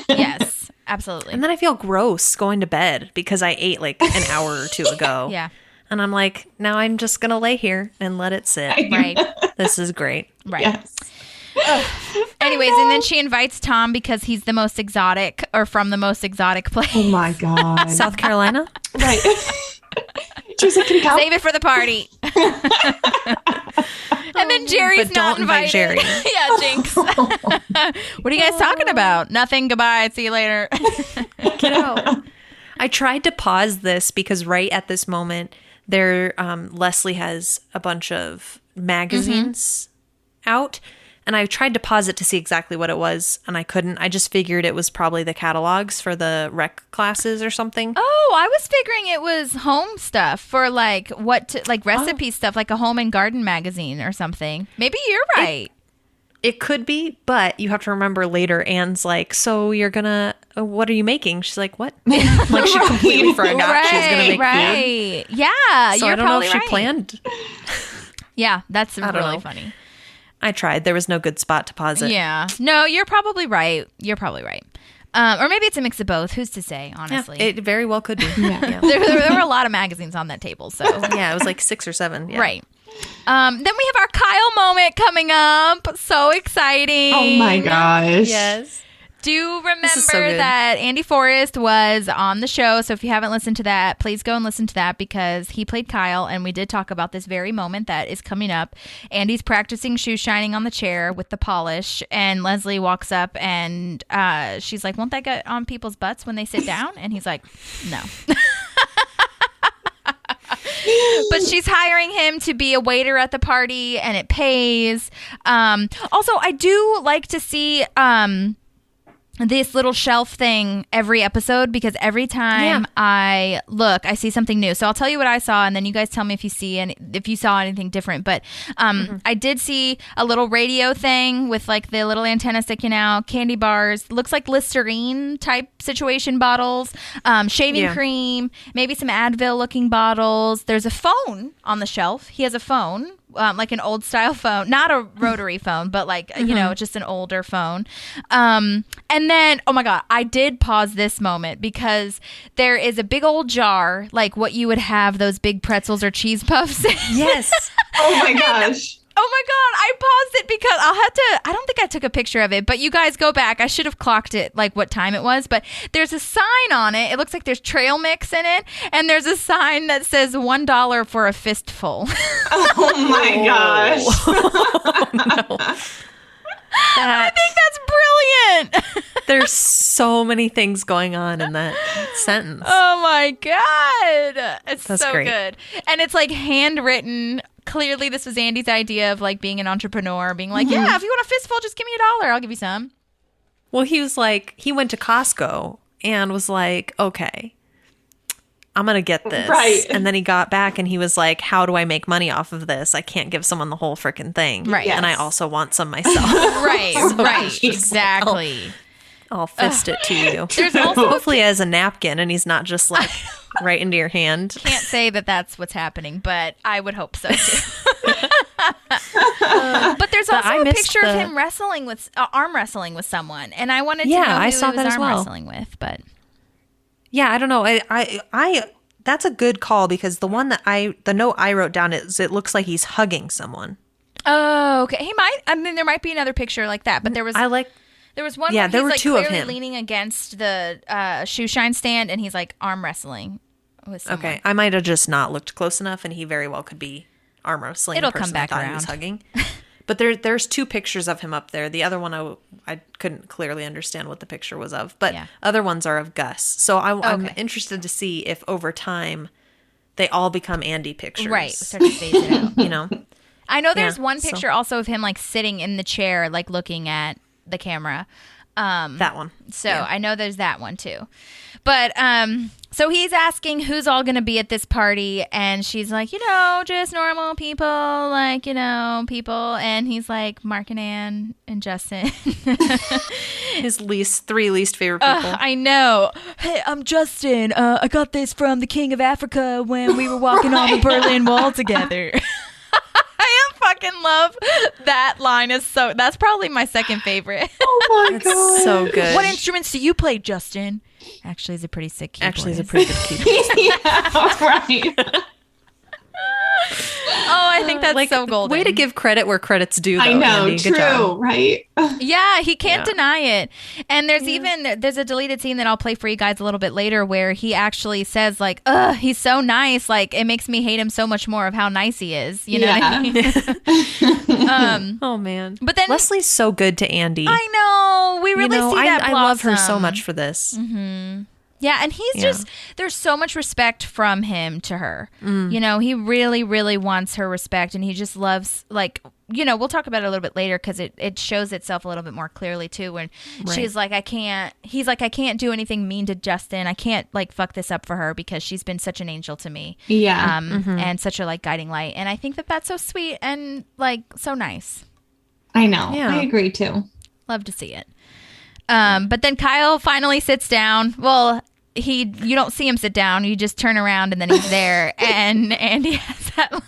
Yes, absolutely. And then I feel gross going to bed because I ate like an hour or 2 ago. Yeah. And I'm like, now I'm just going to lay here and let it sit. Right. This is great. Right. Yes. Anyways, and then she invites Tom because he's the most exotic or from the most exotic place. Oh my God. South Carolina? Right. She's like, save it for the party. And then Jerry's but not don't invite invited. Jerry. Yeah, jinx. What are you guys talking about? Nothing. Goodbye. See you later. Get out. I tried to pause this because right at this moment, Leslie has a bunch of magazines out. And I tried to pause it to see exactly what it was, and I couldn't. I just figured it was probably the catalogs for the rec classes or something. Oh, I was figuring it was home stuff for like recipe stuff, like a home and garden magazine or something. Maybe you're right. It could be, but you have to remember later Anne's like, so you're gonna, what are you making? She's like, what? Like she completely forgot she was gonna make food. Yeah, so you're I don't know if she right. planned. Yeah, that's don't really know. funny. I tried. There was no good spot to pause it. Yeah. No, you're probably right. Or maybe it's a mix of both. Who's to say, honestly? Yeah, it very well could be. Yeah. There were a lot of magazines on that table, so. Yeah, it was like 6 or 7. Yeah. Right. Then we have our Kyle moment coming up. So exciting. Oh my gosh. Yes. Do remember so good. that Andy Forrest was on the show. So if you haven't listened to that, please go and listen to that because he played Kyle. And we did talk about this very moment that is coming up. Andy's practicing shoe shining on the chair with the polish. And Leslie walks up and she's like, won't that get on people's butts when they sit down? And he's like, no. But she's hiring him to be a waiter at the party and it pays. Also, I do like to see this little shelf thing every episode because every time I look, I see something new. So I'll tell you what I saw, and then you guys tell me if you saw anything different. But I did see a little radio thing with like the little antenna sticking out, candy bars, looks like Listerine type situation bottles, shaving cream, maybe some Advil looking bottles. There's a phone on the shelf. He has a phone. Like an old style phone, not a rotary phone, but like, you know, just an older phone. And then, oh my God, I did pause this moment because there is a big old jar, like what you would have those big pretzels or cheese puffs. Yes. Oh my gosh. Oh my God, I paused it because I don't think I took a picture of it, but you guys go back. I should have clocked it, like what time it was, but there's a sign on it. It looks like there's trail mix in it, and there's a sign that says $1 for a fistful. Oh my gosh. Oh, no. I think that's brilliant. There's so many things going on in that sentence. Oh my God. It's That's so great. good. And it's like handwritten. Clearly, this was Andy's idea of like being an entrepreneur, being like, yeah, if you want a fistful, just give me $1. I'll give you some. Well, he was like, he went to Costco and was like, okay, I'm going to get this. Right. And then he got back and he was like, how do I make money off of this? I can't give someone the whole freaking thing. Right. And I Yes. also want some myself. Right, exactly. I'll fist it to you. There's also Hopefully as a napkin and he's not just like right into your hand. can't say that that's what's happening, but I would hope so too. But there's also I a missed picture of the- him wrestling with arm wrestling with someone, and I wanted to Yeah, know who I saw he was that as arm well. wrestling with. But Yeah, I don't know. I that's a good call because the one that the note I wrote down is it looks like he's hugging someone. oh, okay, he might. I mean, there might be another picture like that, but there was there was one. Yeah, where there he's were like two of clearly him. leaning against the shoe shine stand, and he's like arm wrestling with someone. Okay, I might have just not looked close enough, and he very well could be arm wrestling. It'll the person come back I thought he was around. hugging. But there's 2 pictures of him up there. The other one I couldn't clearly understand what the picture was of, but Yeah. other ones are of Gus. So I'm Okay. interested to see if over time they all become Andy pictures. Right, start to phase it out. You know. I know there's Yeah, one so- picture also of him like sitting in the chair, like looking at the camera. That one. So I know there's that one too. But so he's asking who's all going to be at this party, and she's like, just normal people, like, people. And he's like, Mark and Ann and Justin. His 3 least favorite people. I know. Hey, I'm Justin. I got this from the King of Africa when we were walking on the Berlin Wall together. I fucking love that line. That's probably my second favorite. Oh my It's so good. What instruments do you play, Justin? Actually, he's a pretty sick keyboardist. Actually, he's a pretty good keyboard. Yeah, right. Oh, I think that's so golden. Way to give credit where credit's due, though, I know, Andy. Good job. true, right? Yeah, he can't deny it. And there's a deleted scene that I'll play for you guys a little bit later where he actually says like, "Ugh, he's so nice. Like it makes me hate him so much more of how nice he is." You know what I mean? Oh man. But then Leslie's so good to Andy. I know we really see that I love her blossom. so much for this. Yeah, and he's just there's so much respect from him to her. He really, really wants her respect, and he just loves like we'll talk about it a little bit later because it shows itself a little bit more clearly too when she's like, he's like, I can't do anything mean to Justin. I can't like fuck this up for her because she's been such an angel to me. Yeah. And such a like guiding light. And I think that that's so sweet and like so nice. I know. Yeah. I agree too. Love to see it. But then Kyle finally sits down. Well, you don't see him sit down. You just turn around and then he's there. And Andy has that line.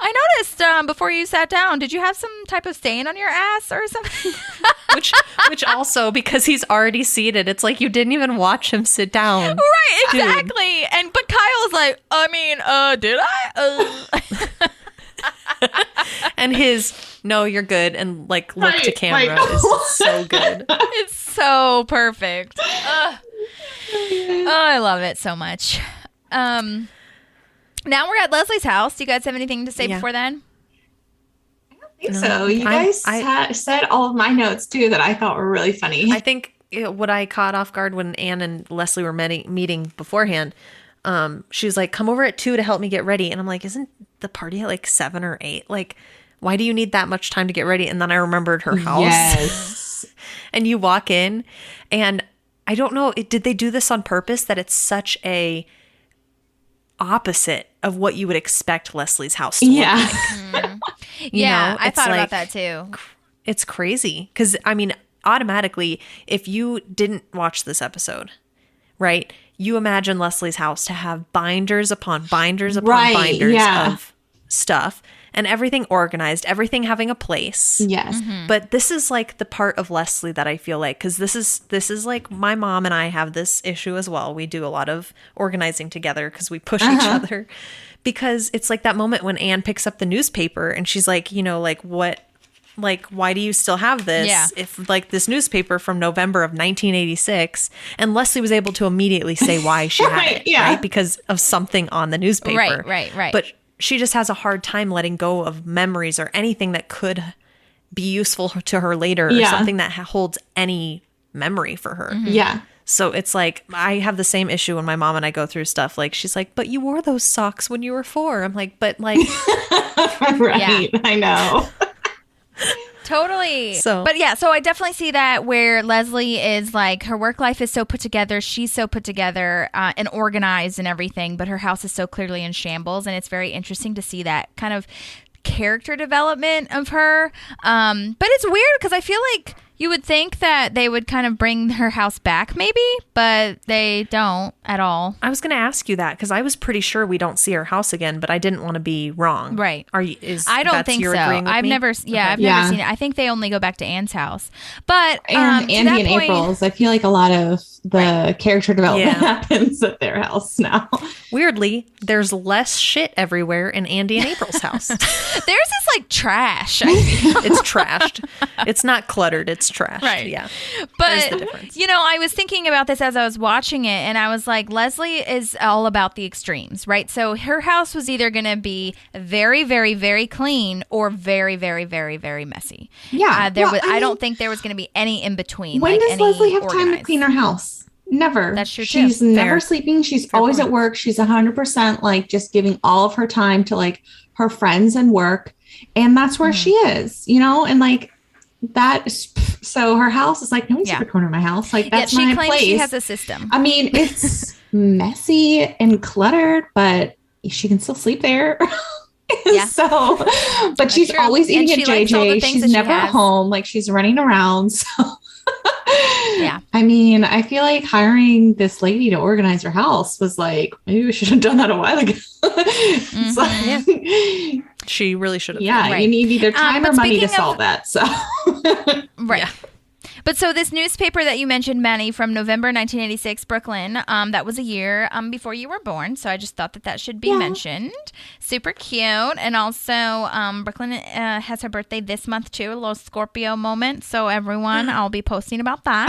I noticed before you sat down, did you have some type of stain on your ass or something? which also, because he's already seated, it's like you didn't even watch him sit down. Right, exactly. But Kyle's like, I mean, did I? And his no, you're good, and like look to camera is so good. It's so perfect. I love it so much. Now we're at Leslie's house. Do you guys have anything to say before then? So you guys said all of my notes too that I thought were really funny. I think what I caught off guard when Anne and Leslie were meeting beforehand, she was like, come over at 2 to help me get ready. And I'm like, isn't the party at like 7 or 8? Like, why do you need that much time to get ready? And then I remembered her house. Yes. And you walk in and I don't know, did they do this on purpose that it's such a opposite of what you would expect Leslie's house to look like? Yeah, I thought about that too. It's crazy because, I mean, automatically, if you didn't watch this episode, right, you imagine Leslie's house to have binders upon binders upon binders of stuff and everything organized, everything having a place. Yes. But this is like the part of Leslie that I feel like, because this is like my mom and I have this issue as well. We do a lot of organizing together because we push each other. Because it's like that moment when Anne picks up the newspaper and she's like, like what, like, why do you still have this? Yeah. If like this newspaper from November of 1986, and Leslie was able to immediately say why she had it, right? Because of something on the newspaper. Right. But she just has a hard time letting go of memories or anything that could be useful to her later or something that holds any memory for her. Yeah. So it's like, I have the same issue when my mom and I go through stuff. Like, she's like, but you wore those socks when you were 4. I'm like, but like. Right. Yeah. I know. Totally. So I definitely see that where Leslie is like, her work life is so put together. She's so put together and organized and everything, but her house is so clearly in shambles. And it's very interesting to see that kind of character development of her. But it's weird because I feel like you would think that they would kind of bring her house back maybe, but they don't at all. I was going to ask you that because I was pretty sure we don't see her house again, but I didn't want to be wrong. Right. I don't think so. I've never seen it. I think they only go back to Anne's house. But and Andy and April's, I feel like a lot of the character development happens at their house now. Weirdly, there's less shit everywhere in Andy and April's house. Theirs is like trash. It's trashed. It's not cluttered. It's trashed. Right. Yeah. But, I was thinking about this as I was watching it, and I was like, Leslie is all about the extremes, right? So her house was either going to be very, very, very clean or very, very, very, very messy. Yeah. I don't think there was going to be any in between. When does Leslie have time to clean her house? Never. That's true. She's never sleeping. She's always at work. She's 100% like just giving all of her time to like her friends and work. And that's where she is, and like that. So her house is like, nobody's ever corner of my house. Like that's my place. She claims she has a system. I mean, it's messy and cluttered, but she can still sleep there. So, but she's always eating at JJ. She's never home. Like she's running around. So I mean, I feel like hiring this lady to organize her house was like, maybe we should have done that a while ago. She really should have. Yeah, you need either time or money to solve that. So right. Yeah. But so this newspaper that you mentioned, Manny, from November 1986, Brooklyn, that was a year before you were born. So I just thought that should be mentioned. Super cute. And also Brooklyn has her birthday this month, too. A little Scorpio moment. So everyone, I'll be posting about that.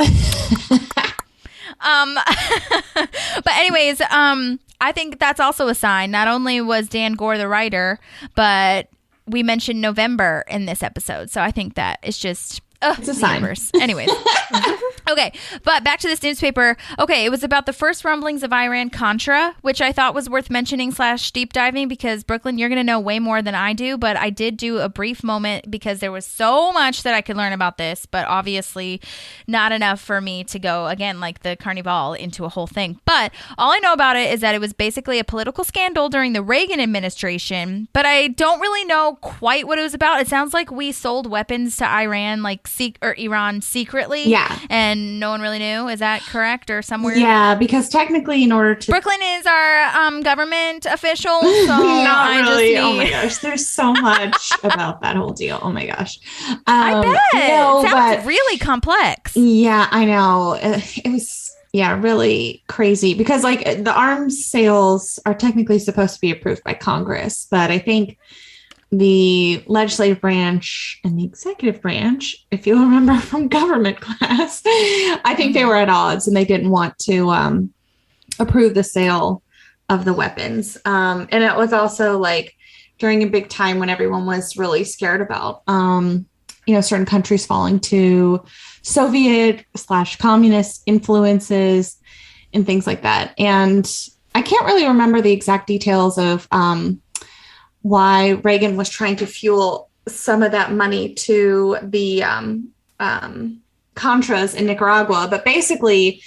But anyways, I think that's also a sign. Not only was Dan Gore the writer, but we mentioned November in this episode. So I think that it's just... it's a sign. Anyways. Okay, but back to this newspaper. Okay, it was about the first rumblings of Iran-Contra, which I thought was worth mentioning / deep diving because, Brooklyn, you're going to know way more than I do, but I did do a brief moment because there was so much that I could learn about this, but obviously not enough for me to go, again, like the Carnival, into a whole thing. But all I know about it is that it was basically a political scandal during the Reagan administration, but I don't really know quite what it was about. It sounds like we sold weapons to Iran, like Iran secretly. Yeah. And no one really knew. Is that correct? Or somewhere? Yeah, because technically in order to... Brooklyn is our government official. So Not really. Oh my gosh. There's so much about that whole deal. Oh my gosh. I bet. No, it sounds really complex. Yeah, I know. It was... Yeah, really crazy because like the arms sales are technically supposed to be approved by Congress, but I think the legislative branch and the executive branch, if you remember from government class, I think they were at odds and they didn't want to approve the sale of the weapons. And it was also like during a big time when everyone was really scared about, certain countries falling to Soviet / communist influences and things like that. And I can't really remember the exact details of why Reagan was trying to fuel some of that money to the Contras in Nicaragua. But basically,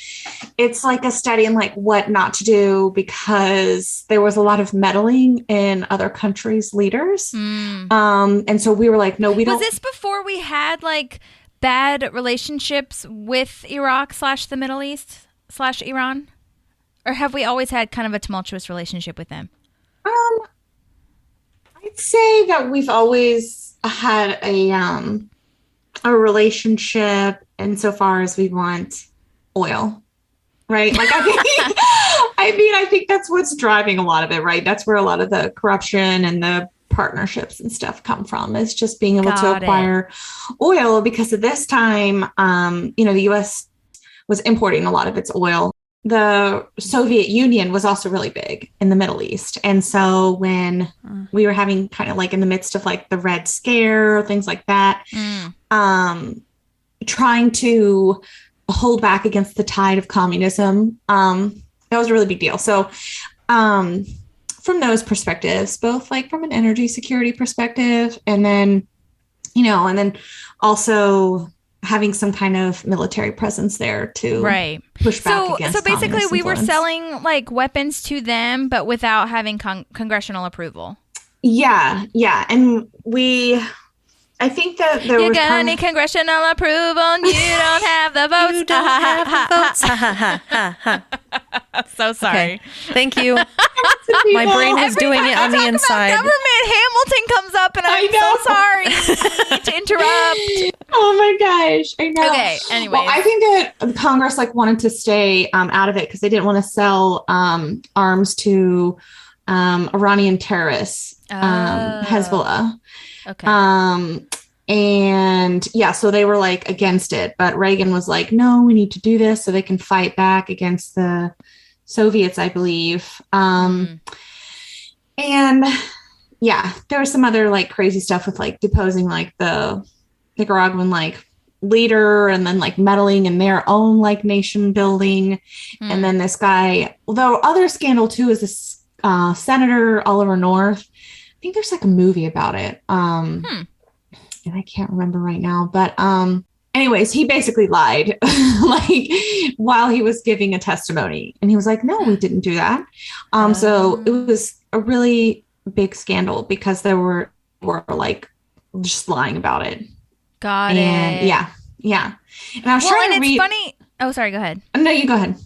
it's like a study in like what not to do because there was a lot of meddling in other countries' leaders. And so we were like, no, we don't. Was this before we had like bad relationships with Iraq / the Middle East / Iran? Or have we always had kind of a tumultuous relationship with them? I'd say that we've always had a relationship insofar as we want oil, right? Like I think that's what's driving a lot of it, right? That's where a lot of the corruption and the partnerships and stuff come from, is just being able to acquire oil because at this time, the U.S. was importing a lot of its oil. The Soviet Union was also really big in the Middle East. And so when we were having kind of like in the midst of like the Red Scare, things like that, trying to hold back against the tide of communism, that was a really big deal. So from those perspectives, both like from an energy security perspective and then also having some kind of military presence there to push back against. So basically we were influence. Selling like weapons to them, but without having congressional approval. Yeah. And I think that there you was got any congressional approval and you don't have the votes. You don't have the votes. So sorry. Okay. Thank you. My brain was doing it on the inside. Government, Hamilton comes up and I'm so sorry to interrupt. Oh my gosh. I know. Okay, anyways. Well, I think that Congress wanted to stay out of it because they didn't want to sell arms to Iranian terrorists, Hezbollah. Okay. And yeah, so they were like against it, but Reagan was like, no, we need to do this so they can fight back against the Soviets, I believe. And yeah, there was some other like crazy stuff with like deposing like the Nicaraguan like leader and then like meddling in their own like nation building. And then this guy, although other scandal too is this Senator Oliver North. I think there's like a movie about it. And I can't remember right now, but anyways, he basically lied like while he was giving a testimony and he was like, no, we didn't do that. So it was a really big scandal because there were like just lying about it. Got it. Yeah. And I was trying to read. It's funny. Oh, sorry. Go ahead. No, you go ahead.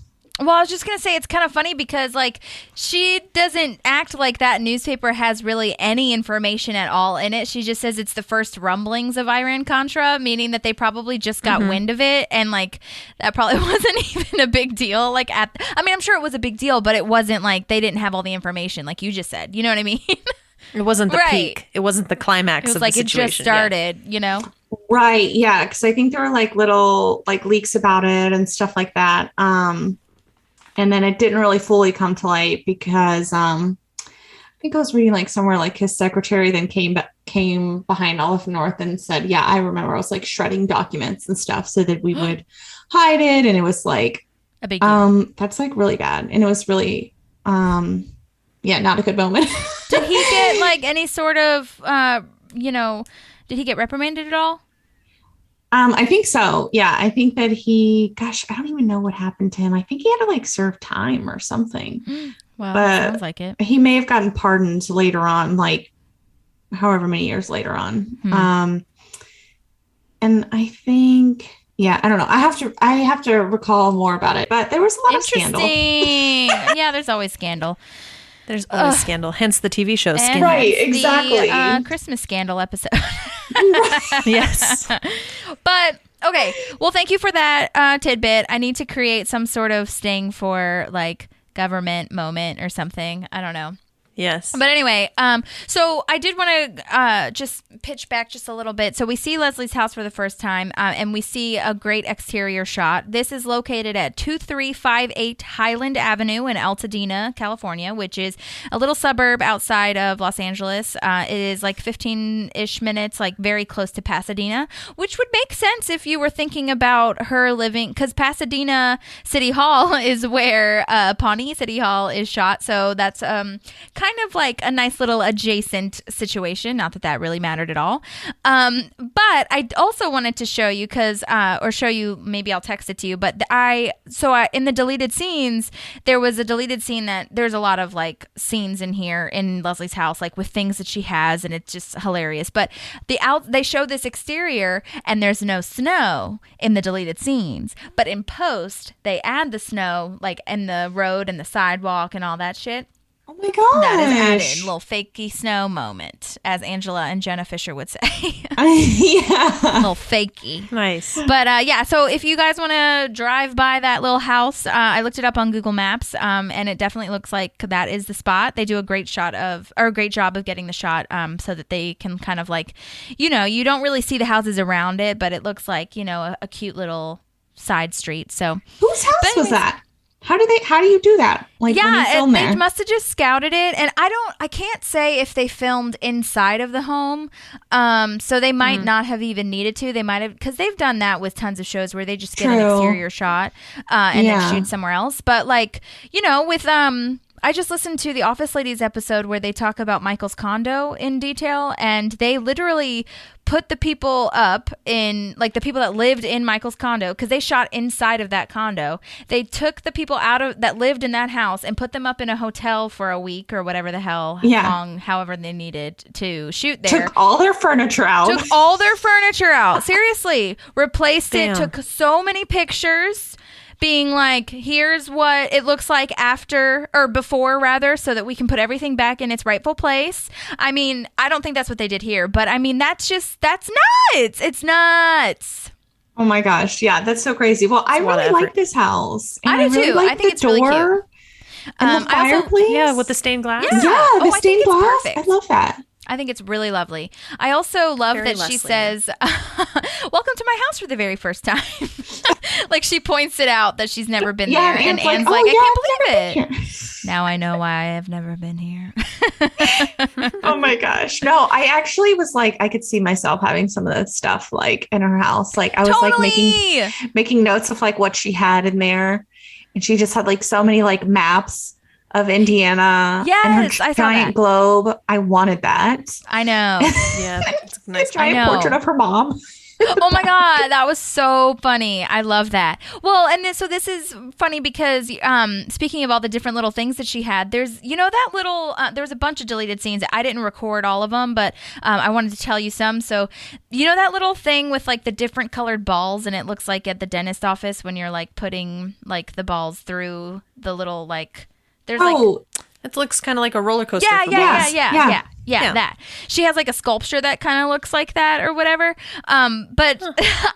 Well, I was just going to say it's kind of funny because, like, she doesn't act like that newspaper has really any information at all in it. She just says it's the first rumblings of Iran-Contra, meaning that they probably just got wind of it. And, like, that probably wasn't even a big deal. Like, I'm sure it was a big deal, but it wasn't like they didn't have all the information, like you just said. You know what I mean? It wasn't the peak. It wasn't the climax of the situation. It just started, you know? Right. Yeah. Because I think there were, like, little, like, leaks about it and stuff like that. And then it didn't really fully come to light because I think I was reading like somewhere like his secretary then came came behind Olive North and said, yeah, I remember I was like shredding documents and stuff so that we would hide it. And it was like, a big deal. That's like really bad. And it was really, not a good moment. Did he get like any sort of, did he get reprimanded at all? I think so. Yeah. I think that I don't even know what happened to him. I think he had to like serve time or something. Well, but sounds like it. He may have gotten pardoned later on, like however many years later on. And I think, I don't know. I have to recall more about it, but there was a lot of scandal. Yeah, there's always scandal. There's always scandal. Hence the TV show Scandal. Right, exactly. The Christmas scandal episode. Yes. But okay. Well, thank you for that tidbit. I need to create some sort of sting for like government moment or something. I don't know. Yes. But anyway, so I did want to just pitch back just a little bit. So we see Leslie's house for the first time, and we see a great exterior shot. This is located at 2358 Highland Avenue in Altadena, California, which is a little suburb outside of Los Angeles. It is like 15-ish minutes, like very close to Pasadena, which would make sense if you were thinking about her living, because Pasadena City Hall is where Pawnee City Hall is shot. So that's kind of like a nice little adjacent situation. Not that really mattered at all. But I also wanted to show you maybe I'll text it to you. But in the deleted scenes, there was a deleted scene that there's a lot of like scenes in here in Leslie's house, like with things that she has, and it's just hilarious. But they show this exterior and there's no snow in the deleted scenes. But in post, they add the snow like in the road and the sidewalk and all that shit. Oh my gosh. That is added. A little fakey snow moment, as Angela and Jenna Fisher would say. A little fakey. Nice. But so if you guys want to drive by that little house, I looked it up on Google Maps, and it definitely looks like that is the spot. They do a great job of getting the shot so that they can kind of like, you don't really see the houses around it, but it looks like, a cute little side street. So whose house was that? How do you do that? Like, they must have just scouted it, and I can't say if they filmed inside of the home. So they might not have even needed to. They might have, because they've done that with tons of shows where they just get an exterior shot and then shoot somewhere else. But like, with I just listened to the Office Ladies episode where they talk about Michael's condo in detail, and they literally put the people up in, like the people that lived in Michael's condo, because they shot inside of that condo. They took the people that lived in that house and put them up in a hotel for a week or whatever the hell long, however they needed to shoot there. Took all their furniture out. Seriously. Replaced it. Took so many pictures, being like, here's what it looks like after or before, rather, so that we can put everything back in its rightful place. I mean, I don't think that's what they did here, but I mean, that's nuts. It's nuts. Oh my gosh. Yeah, that's so crazy. Well, I really like this house. I do too. I think it's really cute. And the fireplace. With the stained glass. Yeah, the stained glass. Perfect. I love that. I think it's really lovely. I also love that she says, welcome to my house for the very first time. Like she points it out that she's never been there. And Anne's like, I can't believe it. Now I know why I have never been here. Oh my gosh. No, I actually was like, I could see myself having some of that stuff like in her house. Like I was like making notes of like what she had in there. And she just had like so many like maps of Indiana. Yes, and her giant globe. I wanted that. I know. Yeah, it's a nice giant portrait of her mom. Oh my God, that was so funny. I love that. Well, and this is funny because speaking of all the different little things that she had, there's that little there was a bunch of deleted scenes. I didn't record all of them, but I wanted to tell you some. So that little thing with like the different colored balls, and it looks like at the dentist office when you're like putting like the balls through the little like. There's it looks kind of like a roller coaster. Yeah. That she has like a sculpture that kind of looks like that or whatever. But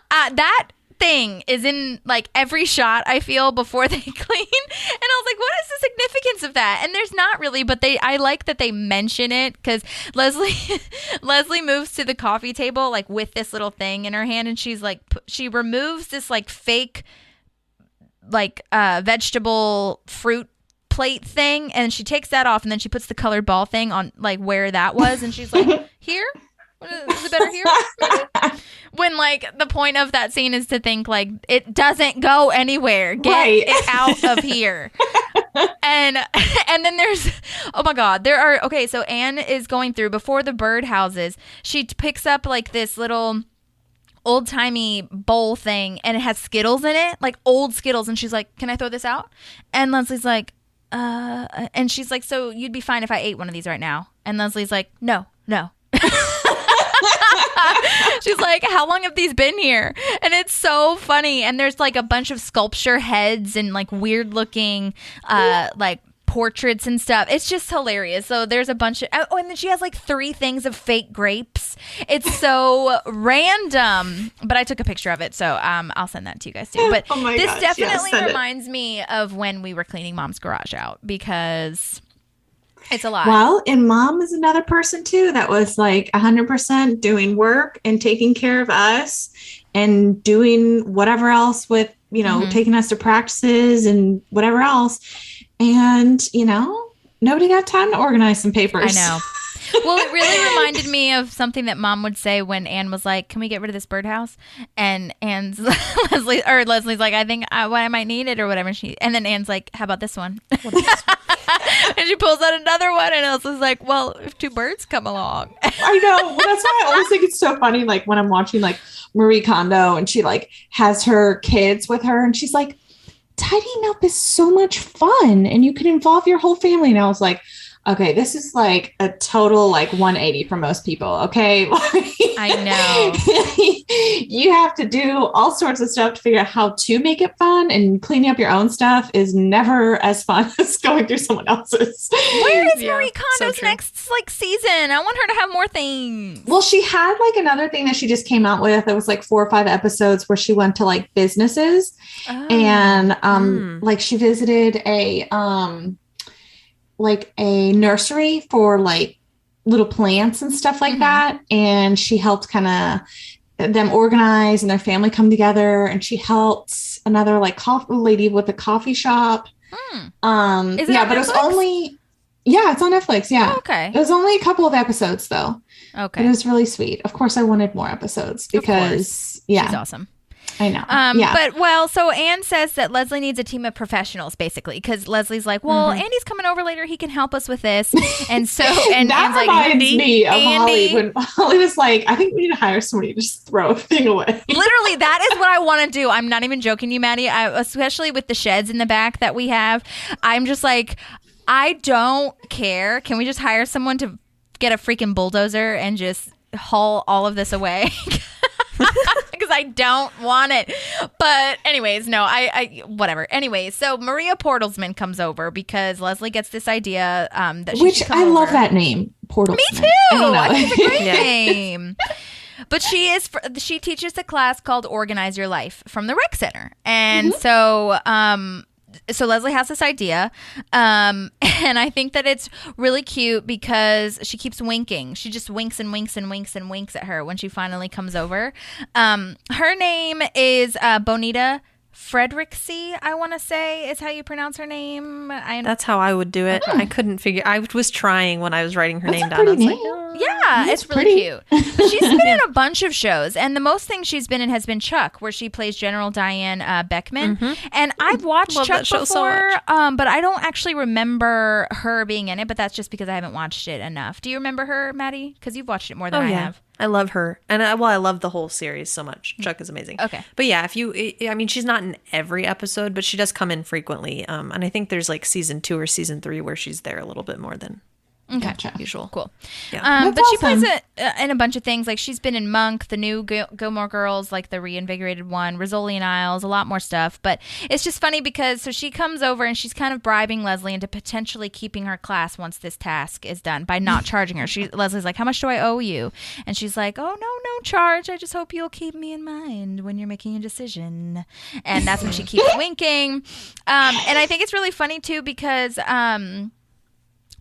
that thing is in like every shot I feel before they clean, and I was like, what is the significance of that? And there's not really, but I like that they mention it because Leslie moves to the coffee table like with this little thing in her hand, and she's like she removes this like fake like vegetable fruit plate thing, and she takes that off, and then she puts the colored ball thing on like where that was, and she's like, here. Is it better here? Maybe? When like the point of that scene is to think like it doesn't go anywhere. Get it out of here. And then there's, oh my God, so Anne is going through before the birdhouses. She picks up like this little old-timey bowl thing and it has Skittles in it, like old Skittles. And she's like, can I throw this out? And Leslie's like, and she's like, so you'd be fine if I ate one of these right now? And Leslie's like, no. She's like, how long have these been here? And it's so funny. And there's like a bunch of sculpture heads and like weird looking like portraits and stuff. It's just hilarious. So there's a bunch of and then she has like 3 things of fake grapes. It's so random, but I took a picture of it, so I'll send that to you guys too. But this definitely reminds me of when we were cleaning Mom's garage out, because it's a lot. Well, and Mom is another person too that was like 100% doing work and taking care of us and doing whatever else with, taking us to practices and whatever else. And, nobody got time to organize some papers. I know. Well, it really reminded me of something that Mom would say when Anne was like, can we get rid of this birdhouse? And Leslie's like, I think I might need it or whatever. And then Anne's like, how about this one? And she pulls out another one and Leslie's like, well, if 2 birds come along. I know. Well, that's why I always think it's so funny. Like when I'm watching like Marie Kondo and she like has her kids with her and she's like, tidying up is so much fun and you can involve your whole family. And I was like, okay, this is like a total like 180 for most people. Okay. I know. You have to do all sorts of stuff to figure out how to make it fun, and cleaning up your own stuff is never as fun as going through someone else's. Where is Marie Kondo's next like season? I want her to have more things. Well, she had like another thing that she just came out with. It was like 4 or 5 episodes where she went to like businesses and like she visited a nursery for like little plants and stuff like that. And she helped kind of them organize and their family come together. And she helped another like lady with a coffee shop. Is it on but Netflix? It was only, it's on Netflix. Yeah. Oh, okay. It was only a couple of episodes though. Okay. But it was really sweet. Of course I wanted more episodes because she's awesome. I know. But so Anne says that Leslie needs a team of professionals, basically, because Leslie's like, well, Andy's coming over later. He can help us with this. And so, and that Anne's reminds like, me of Andy. Holly when Holly was like, I think we need to hire somebody to just throw everything away. Literally, that is what I want to do. I'm not even joking you, Maddie. Especially with the sheds in the back that we have. I'm just like, I don't care. Can we just hire someone to get a freaking bulldozer and just haul all of this away? Because I don't want it. But anyways, no, I whatever. Anyways, so Maria Portalsman comes over because Leslie gets this idea that she should come over. Love that name, Portalsman. Me too. I think it's a great name. But she teaches a class called Organize Your Life from the Rec Center. And so Leslie has this idea, and I think that it's really cute because she keeps winking. She just winks and winks and winks and winks at her when she finally comes over. Her name is Bonita Fredericksee, I want to say is how you pronounce her name. That's how I would do it. I couldn't figure. I was trying when I was writing her name down. I was name. like, yeah, it's really cute. But she's been in a bunch of shows, and the most thing she's been in has been Chuck, where she plays General Diane Beckman. And I've watched Chuck before, but I don't actually remember her being in it. But that's just because I haven't watched it enough. Do you remember her, Maddie? Because you've watched it more than I have. I love her. And I love the whole series so much. Chuck is amazing. Okay. But yeah, she's not in every episode, but she does come in frequently. And I think there's like season 2 or season 3 where she's there a little bit more than usual. Cool. Yeah. But she plays in a bunch of things. Like she's been in Monk, the new Gilmore Girls, like the reinvigorated one, Rizzoli and Isles, a lot more stuff. But it's just funny because so she comes over and she's kind of bribing Leslie into potentially keeping her class once this task is done by not charging her. Leslie's like, how much do I owe you? And she's like, oh, no charge. I just hope you'll keep me in mind when you're making a decision. And that's when she keeps winking. And I think it's really funny too because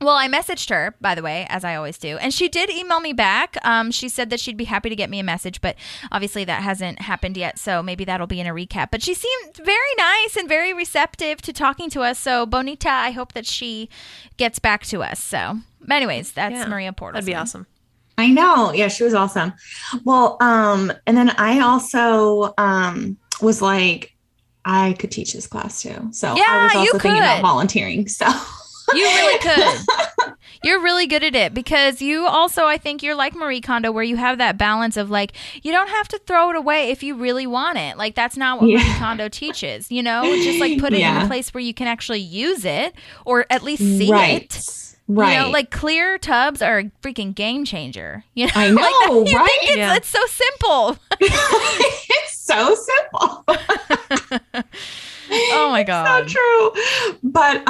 well, I messaged her, by the way, as I always do. And she did email me back. She said that she'd be happy to get me a message, but obviously that hasn't happened yet. So maybe that'll be in a recap. But she seemed very nice and very receptive to talking to us. So Bonita, I hope that she gets back to us. So anyways, that's Maria Portalsman. That'd be awesome. I know. Yeah, she was awesome. Well, and then I also was like, I could teach this class too. So I was also thinking about volunteering. So you really could. You're really good at it because you also, I think you're like Marie Kondo where you have that balance of like, you don't have to throw it away if you really want it. Like that's not what Marie Kondo teaches, you know, just like put it in a place where you can actually use it or at least see it. Right. You know, like clear tubs are a freaking game changer. You know, I know, like right? It's so simple. It's so simple. Oh my God. So true. But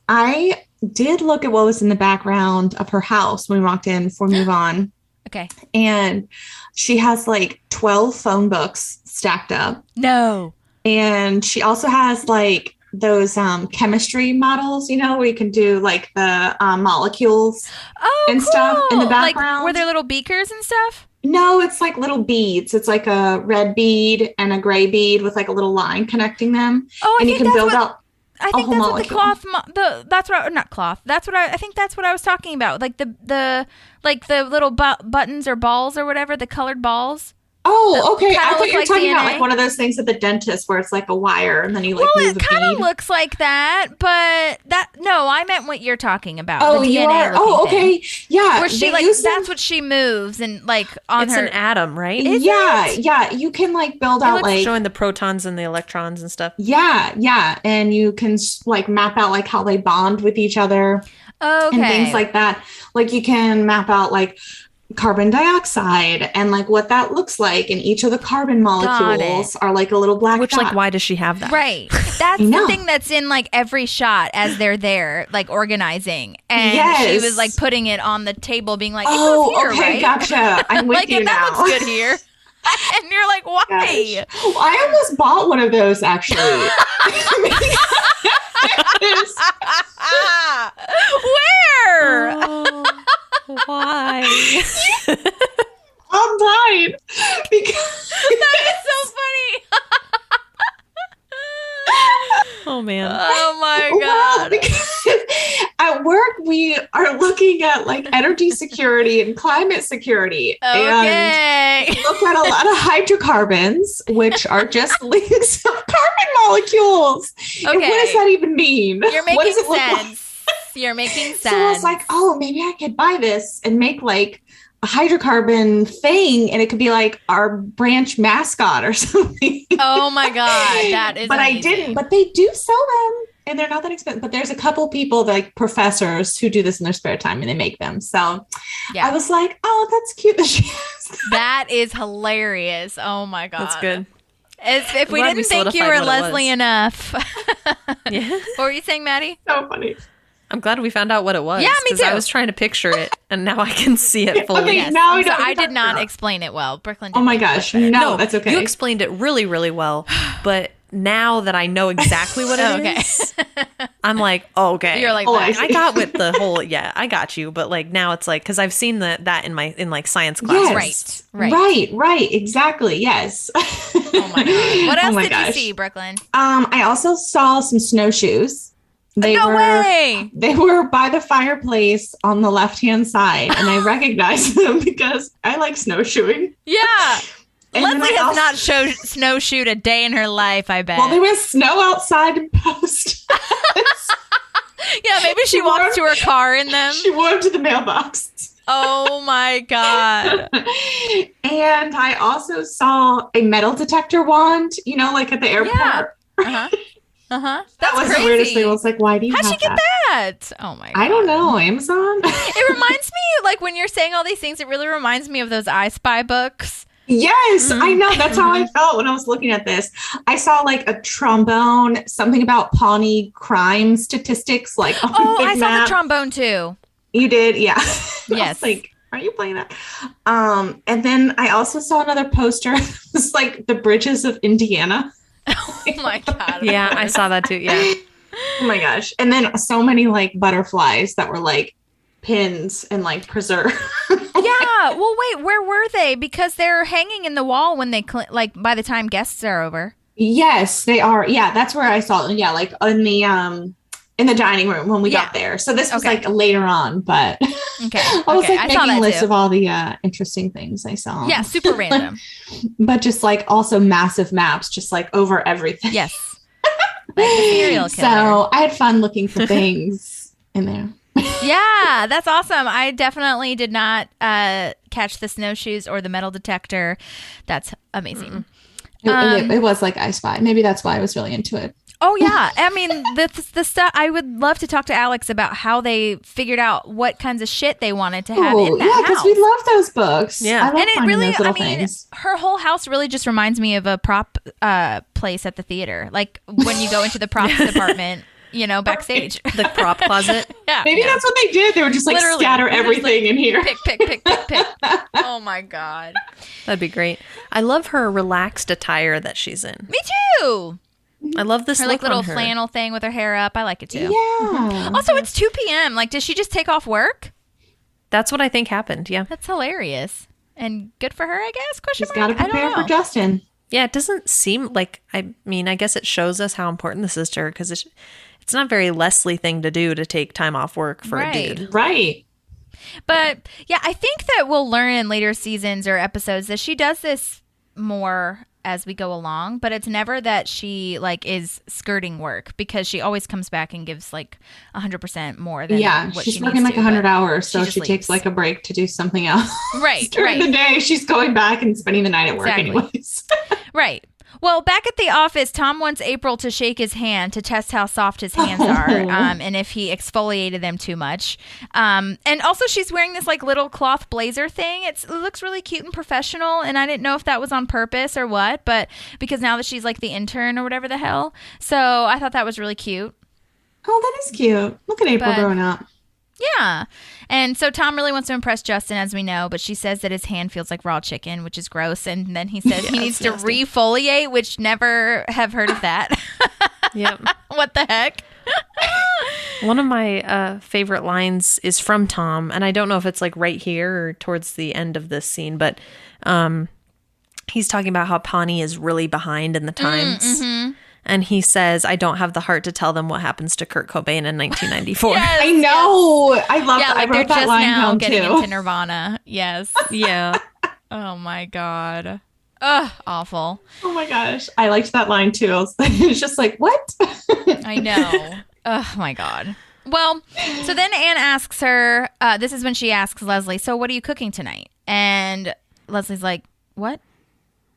I did look at what was in the background of her house when we walked in before we move on. Okay. And she has like 12 phone books stacked up. No. And she also has like those chemistry models, you know, where you can do like the molecules and stuff in the background. Like, were there little beakers and stuff? No, it's like little beads. It's like a red bead and a gray bead with like a little line connecting them. Oh, and you can build out. I think that's what the cloth. That's what not cloth. That's what I think. That's what I was talking about. Like the little buttons or balls or whatever. The colored balls. Oh, okay. I thought you were talking DNA. about like one of those things at the dentist where it's like a wire and then you like move it kind of looks like that, but I meant what you're talking about. Oh, the you DNA are. Oh, okay. Yeah. Where she that's what she moves and like on it's an atom, right? Yeah. You can like build out like showing the protons and the electrons and stuff. Yeah. And you can like map out like how they bond with each other. Okay. And things like that. Like you can map out like carbon dioxide and like what that looks like, and each of the carbon molecules are like a little black dot. Like, why does she have that? Right. That's the thing that's in like every shot as they're there, like organizing. And she was like putting it on the table, being like, it goes here, okay, right? Gotcha. I'm with like, you now. That looks good here. And you're like, why? Gosh. Well, I almost bought one of those actually. Where? Why? I'm dying because that is so funny. Oh man. Oh my God. Well, because at work we are looking at like energy security and climate security. Okay. And we look at a lot of hydrocarbons, which are just links of carbon molecules. Okay. And what does that even mean? You're making sense. You're making sense. So I was like, oh, maybe I could buy this and make like a hydrocarbon thing, and it could be like our branch mascot or something. Oh my God, that is But amazing. I didn't. But they do sell them, and they're not that expensive. But there's a couple people, like professors, who do this in their spare time, and they make them. So I was like, oh, that's cute that she has that is hilarious. Oh my God. That's good. If we didn't think you were Leslie enough. Yeah. What were you saying, Maddie? So funny. I'm glad we found out what it was. Yeah, me too. I was trying to picture it, and now I can see it fully. Okay, Yes. now I So know. I did not explain it well. Brooklyn did. Oh my gosh. No, that's okay. You explained it really, really well, but now that I know exactly what it is, I'm like, okay. You're like, I got with the whole, I got you. But like now it's like, because I've seen that in like science classes. Yes. Right. Exactly. Yes. Oh my God. What else did you see, Brooklyn? I also saw some snowshoes. No way! They were by the fireplace on the left-hand side, and I recognized them because I like snowshoeing. Yeah. And Leslie has not snowshoed a day in her life, I bet. Well, there was snow outside in post. Yeah, maybe she walked to her car in them. She wore them to the mailbox. Oh my God. And I also saw a metal detector wand, you know, like at the airport. Yeah. That's that was crazy. the weirdest thing. I was like, why do you How'd have she get that? Oh my God. I don't know. Amazon? It reminds me, like when you're saying all these things, it really reminds me of those I Spy books. Yes, I know. That's how I felt when I was looking at this. I saw like a trombone, something about Pawnee crime statistics. Like, I saw the trombone too. You did? Yeah. Yes. I was like, are you playing that? And then I also saw another poster. It's like the bridges of Indiana. Oh my God. Yeah, I saw that too. Yeah. Oh my gosh. And then so many like butterflies that were like pins and like preserved. Yeah. Well, wait, where were they? Because they're hanging in the wall when they like by the time guests are over. Yes, they are. Yeah, that's where I saw them. Yeah, like in the dining room when we got there. So this was like later on, but Okay. I was okay. like I saw making that lists too. of all the interesting things I saw. Yeah, super random. But just like also massive maps, just like over everything. Yes. Like a serial killer. So I had fun looking for things in there. Yeah, that's awesome. I definitely did not catch the snowshoes or the metal detector. That's amazing. It was like I Spy. Maybe that's why I was really into it. Oh yeah, I mean the stuff. I would love to talk to Alex about how they figured out what kinds of shit they wanted to have in that yeah, because house. we love those books. Yeah. I love And it finding really, those little I mean, things. her whole house really just reminds me of a prop place at the theater. Like when you go into the props department, backstage. The prop closet. Yeah, Maybe that's what they did. They would just like Literally. scatter everything in here. pick. Oh my god. That'd be great. I love her relaxed attire that she's in. Me too. I love this Her look like little on her. flannel thing with her hair up. I like it too. Yeah. Also, it's 2 p.m. Like, did she just take off work? That's what I think happened. Yeah. That's hilarious. And good for her, I guess. She's got to prepare for Justin. Yeah. It doesn't seem like, I mean, I guess it shows us how important this is to her because it's not a very Leslie thing to do to take time off work for a dude. Right. But yeah, I think that we'll learn in later seasons or episodes that she does this more as we go along, but it's never that she like is skirting work because she always comes back and gives like 100% more than what she's she working needs like to, 100 hours, so just she takes leaves. like a break to do something else. Right, During the day, she's going back and spending the night at work Exactly. anyways. Right. Well, back at the office, Tom wants April to shake his hand to test how soft his hands are and if he exfoliated them too much. And also she's wearing this like little cloth blazer thing. It looks really cute and professional, and I didn't know if that was on purpose or what, but because now that she's like the intern or whatever the hell. So I thought that was really cute. Oh, that is cute. Look at April growing up. Yeah. And so Tom really wants to impress Justin, as we know, but she says that his hand feels like raw chicken, which is gross. And then he says he needs to refoliate, which never have heard of that. Yep. What the heck? One of my favorite lines is from Tom, and I don't know if it's like right here or towards the end of this scene, but he's talking about how Pawnee is really behind in the times. And he says, I don't have the heart to tell them what happens to Kurt Cobain in 1994. Yes, I know. I love that. like I they're wrote that just line now down getting too. into Nirvana. Yes. Yeah. Oh my God. Ugh, awful. Oh my gosh. I liked that line too. It's just like, what? I know. Oh my God. Well, so then Anne asks her, this is when she asks Leslie, so what are you cooking tonight? And Leslie's like, what?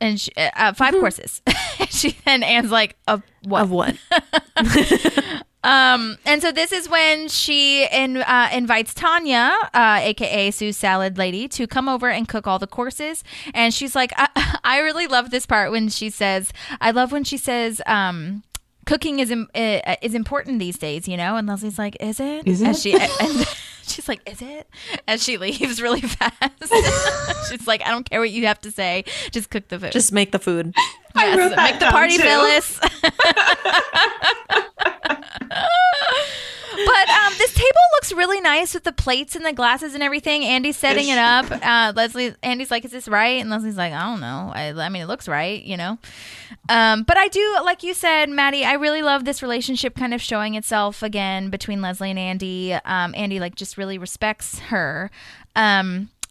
And she, 5 courses. And Anne's like, of what? Of what? And so this is when she invites Tanya, aka Sue's salad lady, to come over and cook all the courses. And she's like, I really love this part when she says, I love when she says, cooking is important these days, And Leslie's like, is it? Is it? And she's like, is it? And she leaves really fast. She's like, I don't care what you have to say. Just cook the food. Just make the food. I wrote that Make the down party, too. Phyllis. But this table looks really nice with the plates and the glasses and everything. Andy's setting it up. Andy's like, is this right? And Leslie's like, I don't know. I mean, it looks right, But I do, like you said, Maddie, I really love this relationship kind of showing itself again between Leslie and Andy. Andy, like, just really respects her.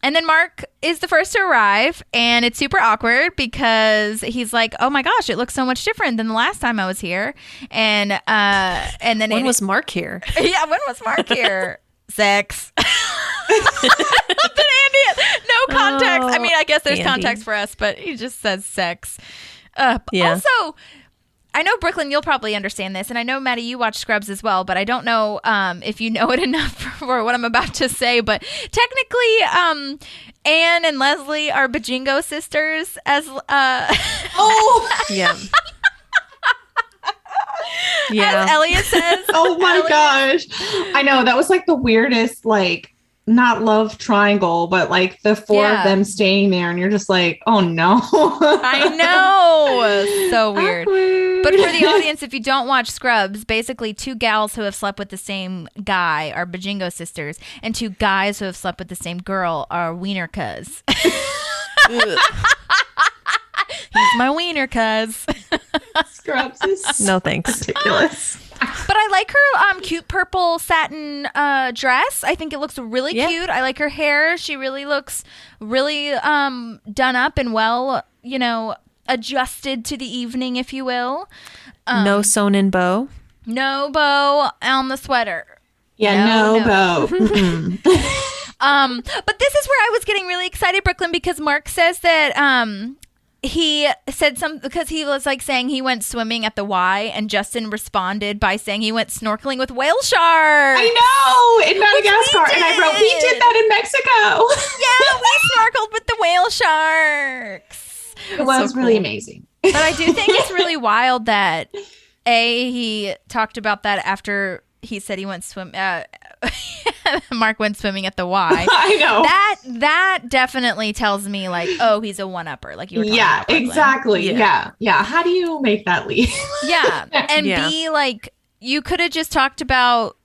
And then Mark is the first to arrive, and it's super awkward because he's like, "Oh my gosh, it looks so much different than the last time I was here." And then When was Mark here? Yeah, when was Mark here? Sex. Then Andy, no context. I mean, I guess there's Andy. context for us, but he just says sex. Yeah. Also, I know, Brooklyn, you'll probably understand this, and I know, Maddie, you watch Scrubs as well, but I don't know if you know it enough for what I'm about to say, but technically, Anne and Leslie are Bajingo sisters as... Oh, Yeah. Yeah. As Elliot says. oh my gosh. I know. That was like the weirdest, like, not love triangle, but like the four of them staying there, and you're just like, oh no. I know. So weird. Awkward. But for the audience, if you don't watch Scrubs, basically 2 gals who have slept with the same guy are Bajingo sisters, and 2 guys who have slept with the same girl are Wiener cuz. He's my wiener cuz. Scrubs is No thanks. ridiculous. But I like her cute purple satin dress. I think it looks really cute. I like her hair. She really looks really done up and well, adjusted to the evening, if you will. No sewn in bow. No bow on the sweater. Yeah, no bow. But this is where I was getting really excited, Brooklyn, because Mark says that he said because he was like saying he went swimming at the Y, and Justin responded by saying he went snorkeling with whale sharks. I know, in Madagascar. And I wrote, we did that in Mexico. Yeah, we snorkeled with the whale sharks. It was really amazing. But I do think it's really wild that he talked about that after he said he went Mark went swimming at the Y. I know. That definitely tells me like, oh, he's a one-upper, like you were talking about, Brooklyn. Exactly. Yeah. How do you make that leap? Yeah. And be like, you could have just talked about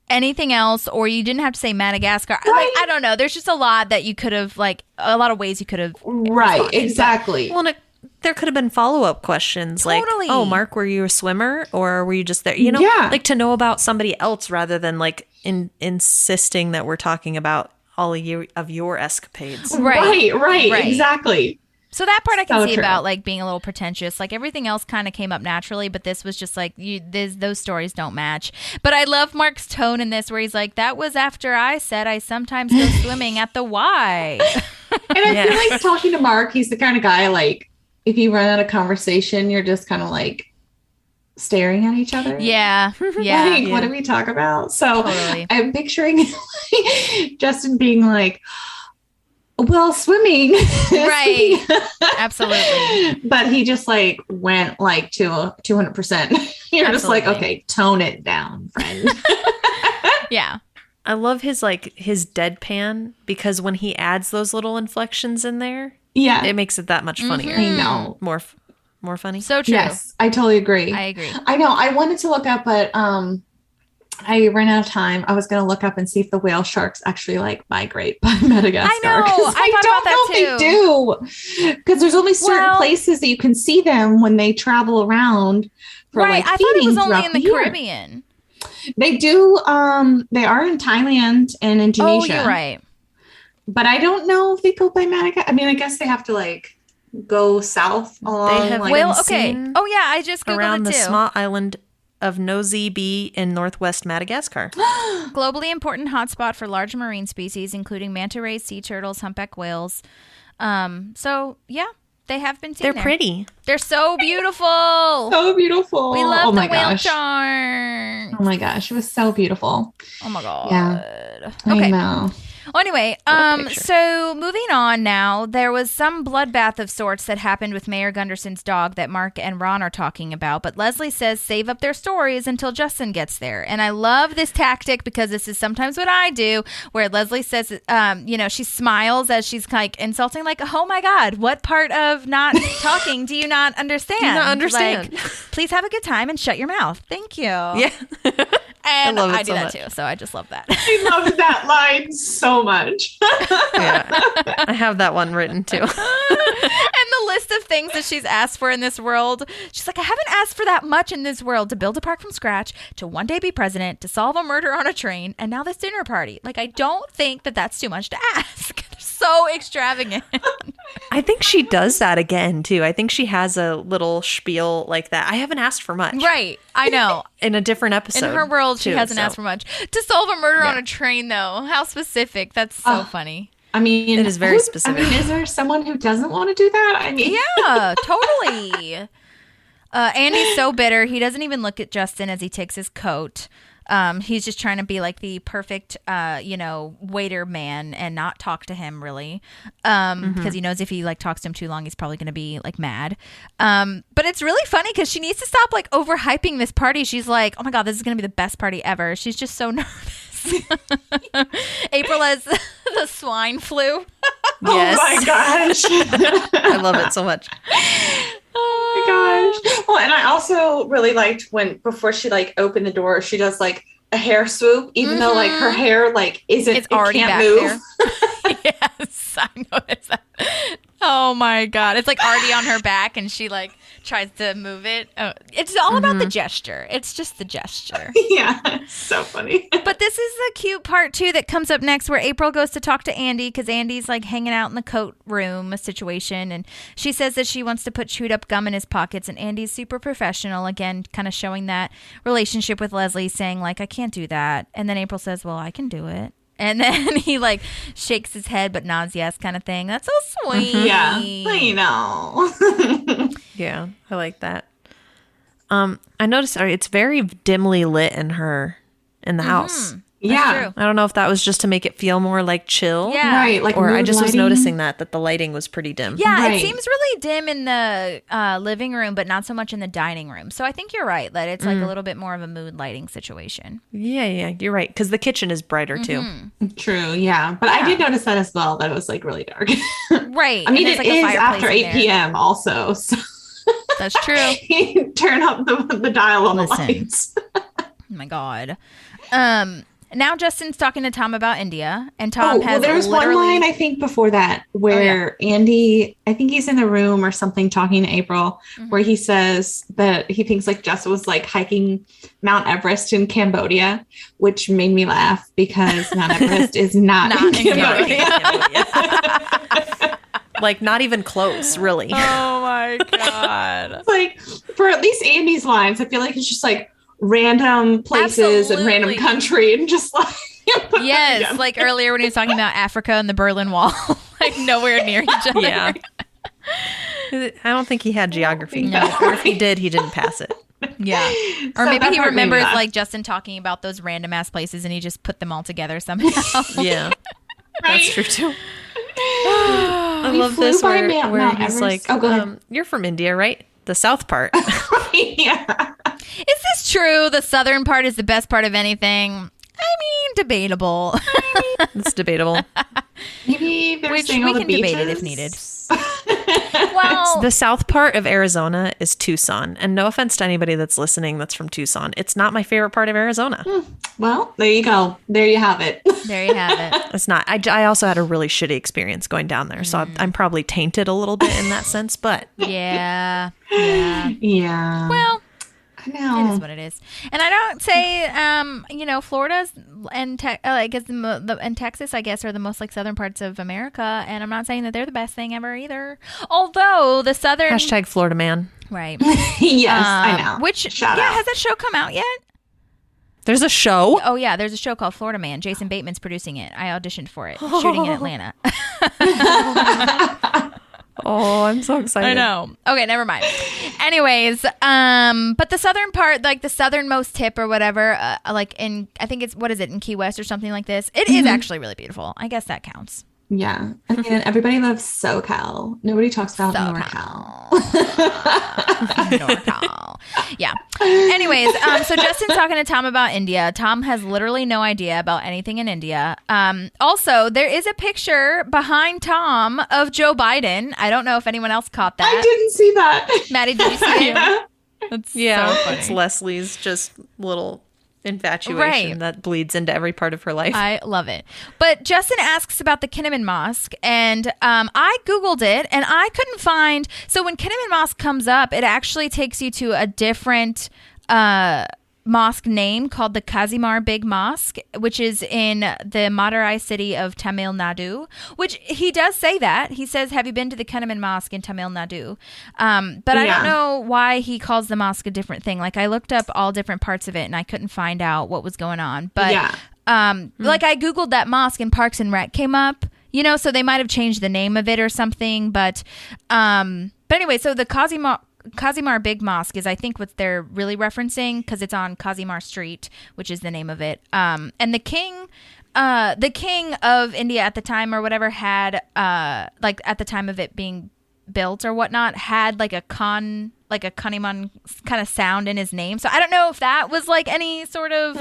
anything else, or you didn't have to say Madagascar. Right. Like, I don't know. There's just a lot that you could have, like, a lot of ways you could have. Right. Exactly. Well, there could have been follow-up questions Totally. like, oh, Mark, were you a swimmer or were you just there? Like to know about somebody else rather than like insisting that we're talking about all of your escapades. Right. Exactly. So that part I can see true. about like being a little pretentious. Like everything else kind of came up naturally, but this was just like those stories don't match. But I love Mark's tone in this, where he's like, "That was after I said I sometimes go swimming at the Y." And I feel like talking to Mark, he's the kind of guy like if you run out of conversation, you're just kind of like staring at each other. Yeah. Like, what do we talk about? So Totally. I'm picturing Justin being like, well, swimming. Right. Absolutely. But he just like went like to 200%. You're just like, okay, tone it down, friend. Yeah. I love his deadpan, because when he adds those little inflections in there, it makes it that much funnier. I know. More funny. So true. Yes, I totally agree. I agree. I know. I wanted to look up, but I ran out of time. I was going to look up and see if the whale sharks actually like migrate by Madagascar. I know. I thought about that too. They do, because there's only certain places that you can see them when they travel around for like I feeding. thought it was only in the year. Caribbean. They do. They are in Thailand and Indonesia. Oh, you're right. But I don't know if they go by Madagascar. I mean, I guess they have to like go south along. They have okay. Oh yeah, I just Googled around it the too. small island of Nosy Be in northwest Madagascar. Globally important hotspot for large marine species, including manta rays, sea turtles, humpback whales. So yeah, they have been seen. They're pretty. They're so beautiful. So beautiful. We love the whale gosh. shark. Oh my gosh, it was so beautiful. Oh my god. Yeah. Okay. I know. Well, anyway, so moving on now, there was some bloodbath of sorts that happened with Mayor Gunderson's dog that Mark and Ron are talking about, but Leslie says save up their stories until Justin gets there. And I love this tactic, because this is sometimes what I do, where Leslie says, she smiles as she's like insulting, like, oh my God, what part of not talking do you not understand? Do you not understand? Like, please have a good time and shut your mouth. Thank you. Yeah. And I love it I do so that much. too, so I just love that. I love that line so much. Yeah. I have that one written too. And the list of things that she's asked for in this world, she's like, I haven't asked for that much in this world: to build a park from scratch, to one day be president, to solve a murder on a train, and now this dinner party. Like, I don't think that that's too much to ask. They're so extravagant. I think she does that again too. I think she has a little spiel like that. I haven't asked for much. Right. I know. In a different episode. In her world, she too, hasn't asked for much. To solve a murder on a train, though. How specific. That's so funny. I mean, it is very specific. I mean, is there someone who doesn't want to do that? I mean, yeah, totally. Andy's so bitter. He doesn't even look at Justin as he takes his coat. He's just trying to be like the perfect, waiter man and not talk to him really. Because he knows if he like talks to him too long, he's probably going to be like mad. But it's really funny because she needs to stop like overhyping this party. She's like, oh my God, this is going to be the best party ever. She's just so nervous. April has the swine flu. Yes. Oh my gosh. I love it so much. Oh my gosh. Well, and I also really liked when before she like opened the door, she does like a hair swoop, even though like her hair like isn't, it's already can't back move. there. Yes, I noticed that. Oh my God. It's like already on her back and she like tries to move it. Oh, it's all about the gesture. It's just the gesture. Yeah. So funny. But this is the cute part too that comes up next where April goes to talk to Andy because Andy's like hanging out in the coat room situation. And she says that she wants to put chewed up gum in his pockets. And Andy's super professional. Again, kind of showing that relationship with Leslie saying like, I can't do that. And then April says, well, I can do it. And then he like shakes his head but nods yes kind of thing. That's so sweet. Yeah, I know. Yeah, I like that. I noticed it's very dimly lit in the house. Yeah. true. I don't know if that was just to make it feel more like chill. Yeah. Right. Like Or I mood just was lighting. noticing that the lighting was pretty dim. Yeah, Right. it seems really dim in the living room, but not so much in the dining room. So I think you're right that it's like a little bit more of a mood lighting situation. Yeah, you're right. Because the kitchen is brighter too. True. Yeah. But I did notice that as well, that it was like really dark. Right. I mean, and it there's, like, a is fireplace after in 8 there. p.m. also. So That's true. turn up the dial on Listen. the lights. Oh my God. Now Justin's talking to Tom about India, and Tom has there was literally... one line I think before that where Andy, I think he's in the room or something talking to April, where he says that he thinks like Justin was like hiking Mount Everest in Cambodia, which made me laugh because Mount Everest is not in Cambodia. Like not even close, really. Oh my God. It's like for at least Andy's lines, I feel like it's just like random places and random Absolutely. country and just like Yes, like earlier when he was talking about Africa and the Berlin Wall, like nowhere near each other. Yeah. I don't think he had geography. No. Or if he did, he didn't pass it. Yeah. Or So maybe that he part made me remembers laugh. like Justin talking about those random ass places and he just put them all together somehow. Yeah. Right? That's true too. I love flew this by where Mount he's Everest. like, Oh, go ahead. you're from India, right? The south part. Yeah. Is this true? The southern part is the best part of anything? I mean, debatable. It's debatable. Maybe they're Which saying we all the can debate it if beaches. needed. Well, The south part of Arizona is Tucson. And no offense to anybody that's listening that's from Tucson. It's not my favorite part of Arizona. Well, there you go. There you have it. there you have it. It's not. I also had a really shitty experience going down there. So I'm probably tainted a little bit in that sense. But Yeah. Yeah. Yeah. Well, I it know. is what it is. And I don't say, Florida's and I guess and Texas, I guess, are the most like southern parts of America. And I'm not saying that they're the best thing ever either. Although the southern hashtag Florida man. right, Yes, I know. which Shout out. has that show come out yet? There's a show. Oh yeah, there's a show called Florida Man. Jason Bateman's producing it. I auditioned for it, shooting in Atlanta. Oh, I'm so excited. I know. Okay, never mind. Anyways, but the southern part, like the southernmost tip or whatever, like in, I think it's, what is it, in Key West or something like this. It is actually really beautiful. I guess that counts. Yeah. I mean, everybody loves SoCal. Nobody talks about SoCal. NorCal. NorCal. Yeah. Anyways, so Justin's talking to Tom about India. Tom has literally no idea about anything in India. Also, there is a picture behind Tom of Joe Biden. I don't know if anyone else caught that. I didn't see that. Maddie, did you see it? Yeah. That's Yeah, so funny. it's Leslie's just little infatuation Right. that bleeds into every part of her life. I love it. But Justin asks about the Kinnaman Mosque, and I Googled it, and I couldn't find... So when Kinnaman Mosque comes up, it actually takes you to a different mosque name called the Kazimar Big Mosque, which is in the Madurai city of Tamil Nadu, which he does say that. He says, have you been to the Kinnaman Mosque in Tamil Nadu? But I don't know why he calls the mosque a different thing. Like I looked up all different parts of it and I couldn't find out what was going on. But like I Googled that mosque and Parks and Rec came up, so they might have changed the name of it or something. But anyway, so the Kazimar Big Mosque is, I think, what they're really referencing because it's on Kazimar Street, which is the name of it. And the king of India at the time or whatever had, like at the time of it being built or whatnot, had like a Kaniman kind of sound in his name. So I don't know if that was like any sort of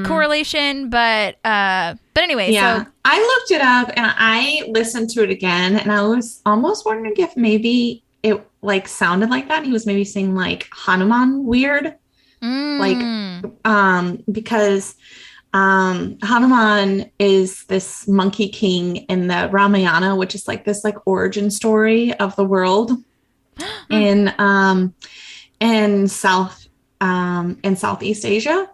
correlation, but anyway. Yeah. So I looked it up and I listened to it again and I was almost wondering if maybe it like sounded like that. He was maybe saying like Hanuman weird, like because Hanuman is this monkey king in the Ramayana, which is like this like origin story of the world in Southeast Asia.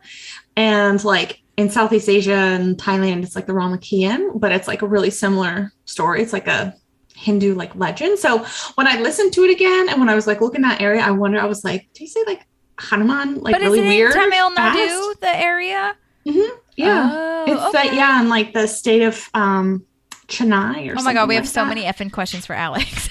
And like in Southeast Asia and Thailand, it's like the Ramakian, but it's like a really similar story. It's like a Hindu like legend. So when I listened to it again and when I was like looking at that area, I was like, do you say like Hanuman like but really weird? But is it in Tamil Nadu, the area? Mm-hmm. Yeah. Oh, it's okay. that, yeah, in like the state of Chennai or Oh my God, we like have so that. many effing questions for Alex.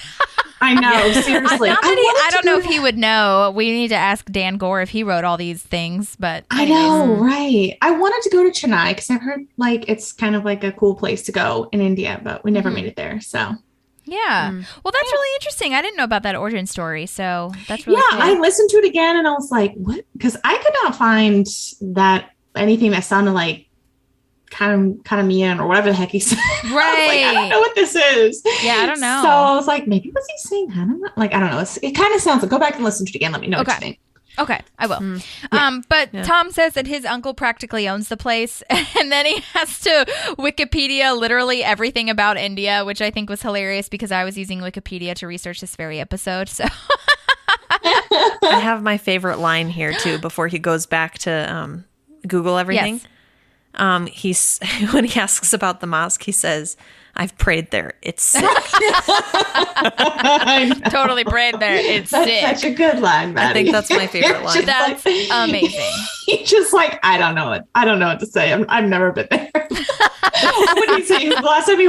I know, seriously. I don't know if he would know. We need to ask Dan Gore if he wrote all these things, but I know, right? I wanted to go to Chennai because I've heard like it's kind of like a cool place to go in India, but we never made it there. So yeah. Well, that's really interesting. I didn't know about that origin story, so that's really cool. I listened to it again and I was like, what? Because I could not find that anything that sounded like kind of Mian or whatever the heck he said. Right. I don't know what this is. Yeah, I don't know. So I was like, maybe was he saying Hanuman? Like, I don't know. It kind of sounds like, go back and listen to it again. Let me know what you think. Okay, I will. But Tom says that his uncle practically owns the place, and then he has to Wikipedia literally everything about India, which I think was hilarious because I was using Wikipedia to research this very episode. So I have my favorite line here too before he goes back to Google everything. Yes. He's when he asks about the mosque, he says, "I've prayed there. It's sick." Totally prayed there. It's That's sick. such a good line, Maddie. I think that's my favorite line. That's amazing. He's just like, I don't know what to say. I've never been there. What did he say? The last time he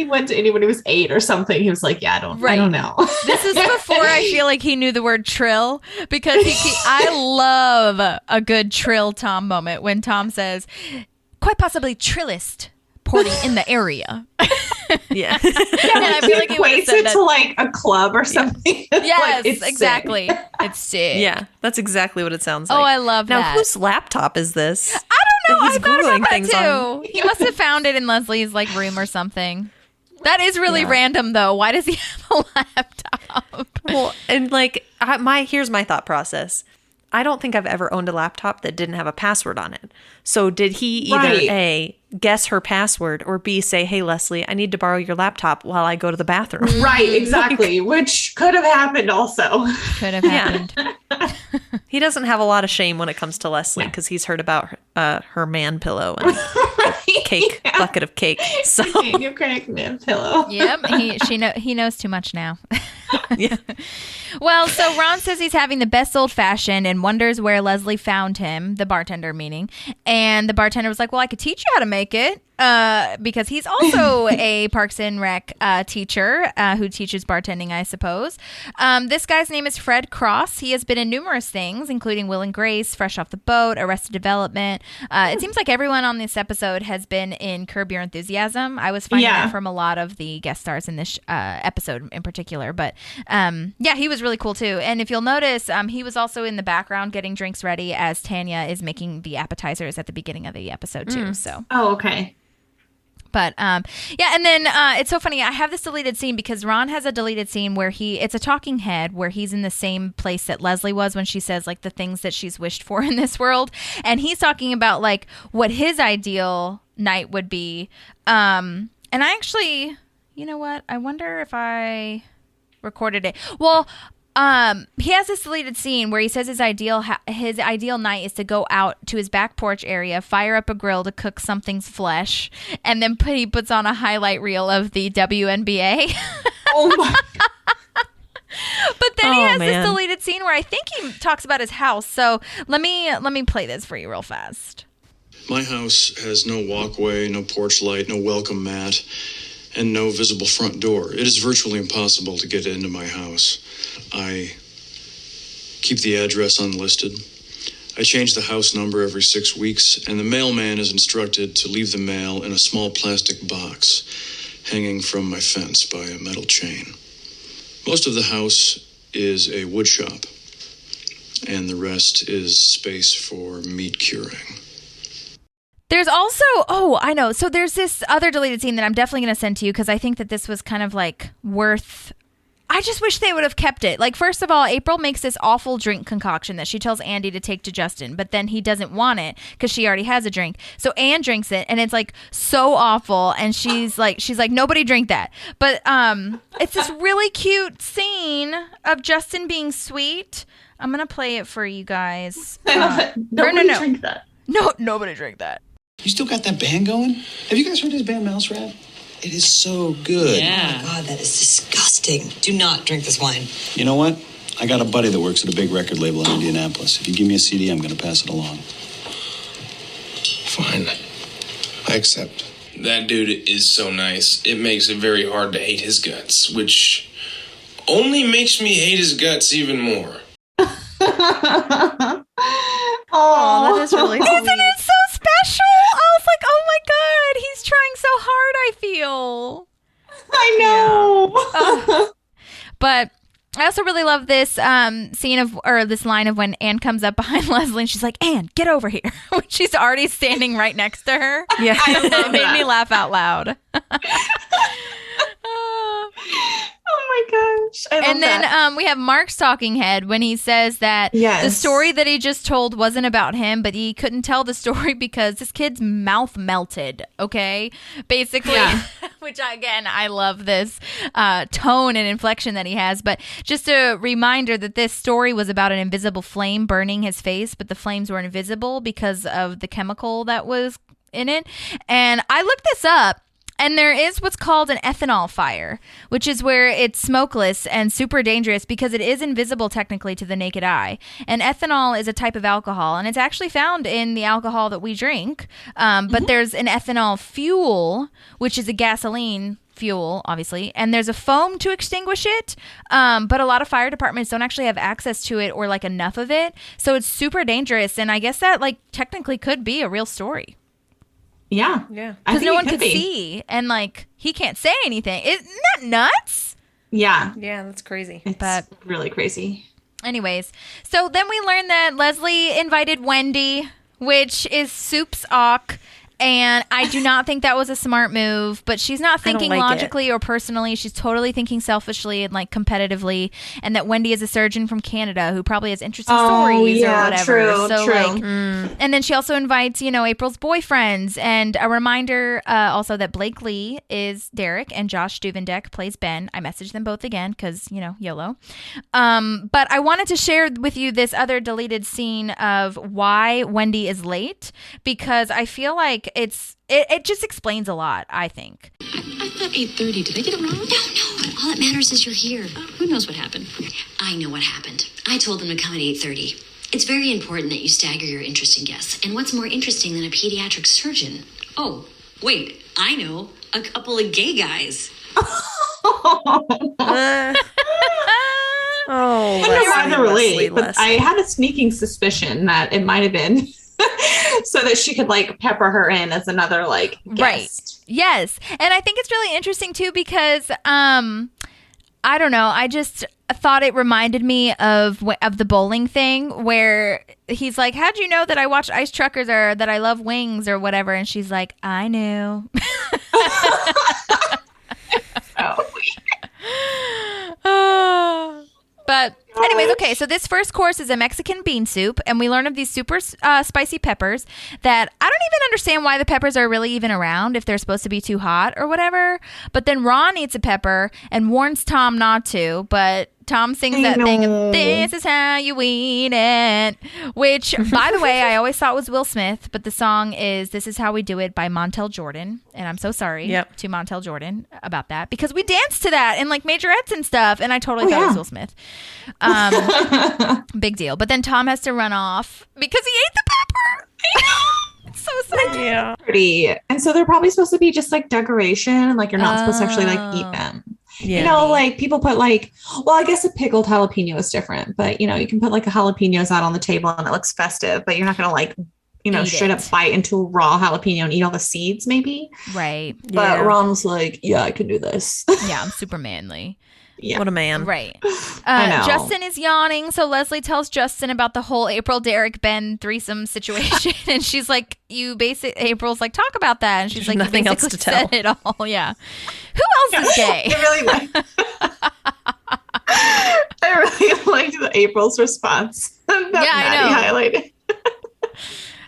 went to India when he was 8 or something. He was like, yeah, I don't know. This is before I feel like he knew the word trill because I love a good trill Tom moment when Tom says, quite possibly trillist party in the area. Yeah. And I feel like he would have equates said it that. to like a club or something. Yes, Like, it's exactly. sick. It's sick. Yeah, that's exactly what it sounds like. Oh, I love now, that. whose laptop is this? I don't know. He's I thought Googling about that things too. on. He must have found it in Leslie's like room or something. That is really random, though. Why does he have a laptop? Well, and like here's my thought process. I don't think I've ever owned a laptop that didn't have a password on it. So did he either A, guess her password, or B, say, "Hey, Leslie, I need to borrow your laptop while I go to the bathroom"? Right, exactly. Which could have happened also. Could have happened. He doesn't have a lot of shame when it comes to Leslie because he's heard about her man pillow and cake, bucket of cake. So Your crack man pillow. Yep. He knows too much now. yeah. Well, so Ron says he's having the best old fashioned and wonders where Leslie found him, the bartender meaning. And the bartender was like, well, I could teach you how to make it. Because he's also a Parks and Rec teacher who teaches bartending, I suppose. This guy's name is Fred Cross. He has been in numerous things, including Will and Grace, Fresh Off the Boat, Arrested Development. It seems like everyone on this episode has been in Curb Your Enthusiasm. I was finding that from a lot of the guest stars in this episode in particular. But he was really cool too. And if you'll notice, he was also in the background getting drinks ready as Tanya is making the appetizers at the beginning of the episode too. So. Oh, okay. But and then it's so funny. I have this deleted scene because Ron has a deleted scene where it's a talking head where he's in the same place that Leslie was when she says like the things that she's wished for in this world, and he's talking about like what his ideal night would be. And I actually, you know what? I wonder if I recorded it. Well. He has this deleted scene where he says his ideal night is to go out to his back porch area, fire up a grill to cook something's flesh, and then he puts on a highlight reel of the WNBA. Oh my God. But then he has this deleted scene where I think he talks about his house. So let me play this for you real fast. My house has no walkway, no porch light, no welcome mat, and no visible front door. It is virtually impossible to get into my house. I keep the address unlisted. I change the house number every 6 weeks, and the mailman is instructed to leave the mail in a small plastic box hanging from my fence by a metal chain. Most of the house is a wood shop, and the rest is space for meat curing. There's also, I know. So there's this other deleted scene that I'm definitely going to send to you because I think that this was kind of like worth I just wish they would have kept it. Like, first of all, April makes this awful drink concoction that she tells Andy to take to Justin, but then he doesn't want it because she already has a drink. So Anne drinks it, and it's like so awful. And she's like, nobody drink that. But it's this really cute scene of Justin being sweet. I'm gonna play it for you guys. Nobody drink that. No, nobody drink that. You still got that band going? Have you guys heard his band Mouse Rat? It is so good. Yeah. Oh my God, that is disgusting. Do not drink this wine. You know what? I got a buddy that works at a big record label in Indianapolis. If you give me a CD, I'm going to pass it along. Fine. I accept. That dude is so nice. It makes it very hard to hate his guts, which only makes me hate his guts even more. Oh, that is really sweet. Isn't it so special? I was like, oh my God, he's trying so hard, I feel. I know. But I also really love this this line of when Anne comes up behind Leslie and she's like, Anne, get over here. When she's already standing right next to her. Yeah. It made me laugh out loud. Oh my gosh. I love And then that. we have Mark's talking head when he says that Yes. the story that he just told wasn't about him, but he couldn't tell the story because this kid's mouth melted, okay? Basically, Yeah. which again, I love this tone and inflection that he has. But just a reminder that this story was about an invisible flame burning his face, but the flames were invisible because of the chemical that was in it. And I looked this up. And there is what's called an ethanol fire, which is where it's smokeless and super dangerous because it is invisible technically to the naked eye. And ethanol is a type of alcohol, and it's actually found in the alcohol that we drink. But there's an ethanol fuel, which is a gasoline fuel, obviously, and there's a foam to extinguish it. But a lot of fire departments don't actually have access to it or like enough of it. So it's super dangerous. And I guess that like technically could be a real story. Yeah. Yeah. I Because think no it one could could be. see, and like he can't say anything. Isn't that nuts? Yeah. Yeah, that's crazy. It's But- really crazy. Anyways, so then we learned that Leslie invited Wendy, which is Soup's Ock. And I do not think that was a smart move, but she's not thinking like it. logically or personally. She's totally thinking selfishly and like competitively. And that Wendy is a surgeon from Canada who probably has interesting stories or whatever. True, so true. like, and then she also invites, April's boyfriends. And a reminder also that Blake Lee is Derek and Josh Duvendeck plays Ben. I messaged them both again because, YOLO. But I wanted to share with you this other deleted scene of why Wendy is late because I feel like it just explains a lot, I think. I thought 8:30. Did I get it wrong? No. All that matters is you're here. Who knows what happened? I know what happened. I told them to come at 8:30. It's very important that you stagger your interesting guests. And what's more interesting than a pediatric surgeon? Oh, wait. I know. A couple of gay guys. Oh, I don't know why Leslie, they're relate, but Leslie. I had a sneaking suspicion that it might have been so that she could like pepper her in as another like guest. Right. Yes. And I think it's really interesting too because I don't know, I just thought it reminded me of the bowling thing where he's like, how'd you know that I watch Ice Truckers or that I love Wings or whatever? And she's like, I knew. But anyways, okay, so this first course is a Mexican bean soup, and we learn of these super spicy peppers that I don't even understand why the peppers are really even around if they're supposed to be too hot or whatever. But then Ron eats a pepper and warns Tom not to, but Tom sings that thing of, this is how you eat it, which, by the way, I always thought was Will Smith, but the song is This Is How We Do It by Montel Jordan, and I'm so sorry to Montel Jordan about that, because we danced to that in like majorettes and stuff, and I totally thought it was Will Smith. Big deal. But then Tom has to run off because he ate the pepper. I know. It's so sad. Yeah. Pretty. And so they're probably supposed to be just like decoration, like you're not supposed to actually like eat them. Yeah. You know, like people put like, well, I guess a pickled jalapeno is different, but you can put like a jalapenos out on the table and it looks festive, but you're not going to like, straight up bite into a raw jalapeno and eat all the seeds maybe. Right. But Ron was like, yeah, I can do this. Yeah, I'm super manly. Yeah. What a man. Right. I know. Justin is yawning, so Leslie tells Justin about the whole April, Derek, Ben threesome situation, and she's like, April's like, talk about that, and she's like, nothing you else basically to tell. said it all. Yeah. Who else is gay? It really was. I really liked the April's response that Maddie highlighted.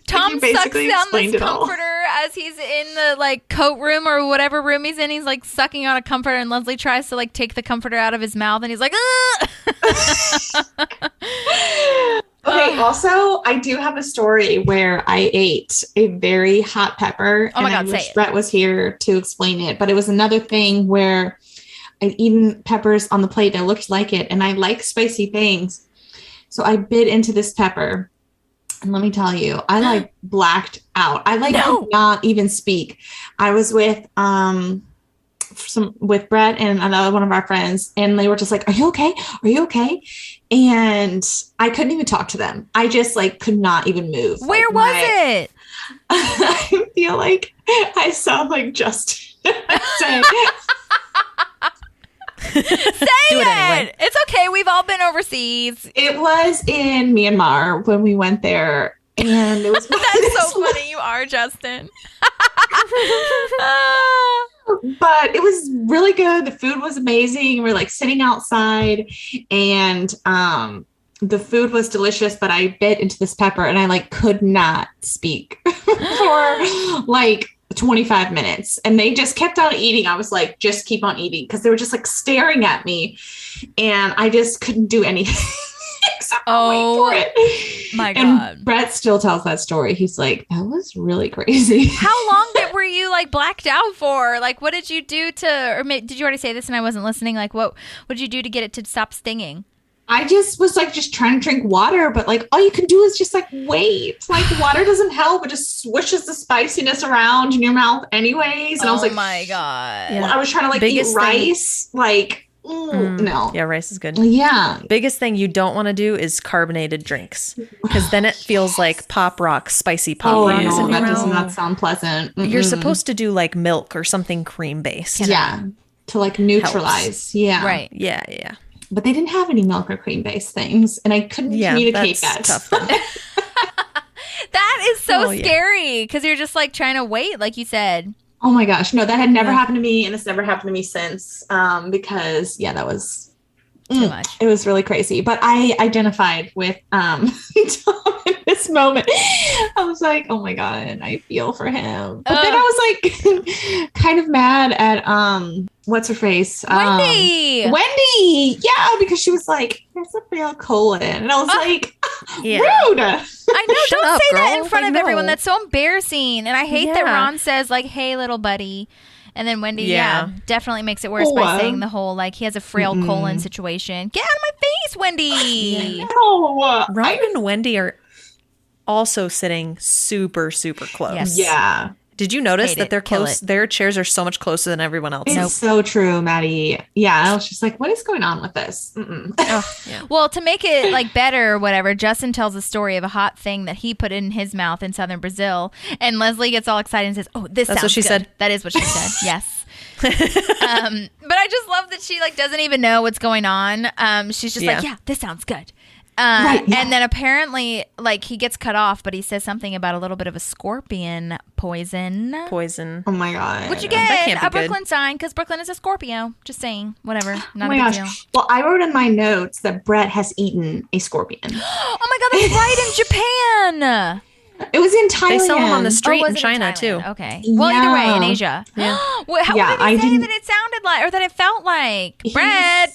Tom sucks basically down explained this it all. comforter as he's in the like coat room or whatever room he's in. He's like sucking on a comforter, and Leslie tries to like take the comforter out of his mouth, and he's like, Okay, also, I do have a story where I ate a very hot pepper. Oh my God, I say wish it. Brett was here to explain it, but it was another thing where I'd eaten peppers on the plate that looked like it, and I like spicy things. So I bit into this pepper. And let me tell you, I like blacked out. I could not even speak. I was with with Brett and another one of our friends, and they were just like, "Are you okay? Are you okay?" And I couldn't even talk to them. I just like could not even move. Where was it? I feel like I sound like Justin. Say it anyway. It's okay. We've all been overseas. It was in Myanmar when we went there, and it was. That's so funny. You are Justin. But it was really good. The food was amazing. We're like sitting outside, and the food was delicious. But I bit into this pepper, and I like could not speak for like 25 minutes, and they just kept on eating. I was like, just keep on eating, because they were just like staring at me, and I just couldn't do anything except wait for it. My God. And Brett still tells that story. He's like, that was really crazy. How long were you like blacked out for? Like, what did you do to, or did you already say this and I wasn't listening? Like, what did you do to get it to stop stinging? I just was like just trying to drink water, but like all you can do is just like wait. Like water doesn't help. It just swishes the spiciness around in your mouth anyways. And I was like, oh my God. Yeah. I was trying to like eat rice. Like, no. Yeah, rice is good. Yeah. Biggest thing you don't want to do is carbonated drinks, because then it feels like pop rocks, spicy pop rocks. No, in your that does mouth. not sound pleasant. You're supposed to do like milk or something cream based. Yeah. To like neutralize. Helps. Yeah. Right. Yeah. But they didn't have any milk or cream based things, and I couldn't communicate that. Tough then. That is so scary, because you're just like trying to wait, like you said. Oh my gosh. No, that had never happened to me, and it's never happened to me since. Because that was too much. It was really crazy. But I identified with Tom in this moment. I was like, oh my God, I feel for him. But then I was like kind of mad at what's her face? Wendy. Yeah, because she was like, there's a real colon. And I was like, rude. I know, don't up, say that girl. in front of No. everyone. That's so embarrassing. And I hate that Ron says like, hey, little buddy. And then Wendy, definitely makes it worse by saying the whole, like, he has a frail colon situation. Get out of my face, Wendy. No. Ron and Wendy are also sitting super, super close. Yes. Yeah. Did you notice Hate that it. they're Kill close? it. Their chairs are so much closer than everyone else. It's so true, Maddie. Yeah. I was just like, what is going on with this? Well, to make it like better or whatever, Justin tells a story of a hot thing that he put in his mouth in southern Brazil, and Leslie gets all excited and says, "Oh, this That's sounds what she good." said. That is what she said. Yes. But I just love that she like doesn't even know what's going on. She's just like, "Yeah, this sounds good." And then apparently, like, he gets cut off, but he says something about a little bit of a scorpion poison. Poison. Oh my God. Which you That get can't be a Brooklyn good. sign, because Brooklyn is a Scorpio. Just saying. Whatever. Not Oh my a big gosh. deal. Well, I wrote in my notes that Brett has eaten a scorpion. Oh my God, that's right, in Japan. It was in Thailand. They sell them on the street was in it China Thailand? too. Okay. Well, either way, in Yeah. Asia. Yeah. What did I he say didn't- that it sounded like, or that it felt like? Brett.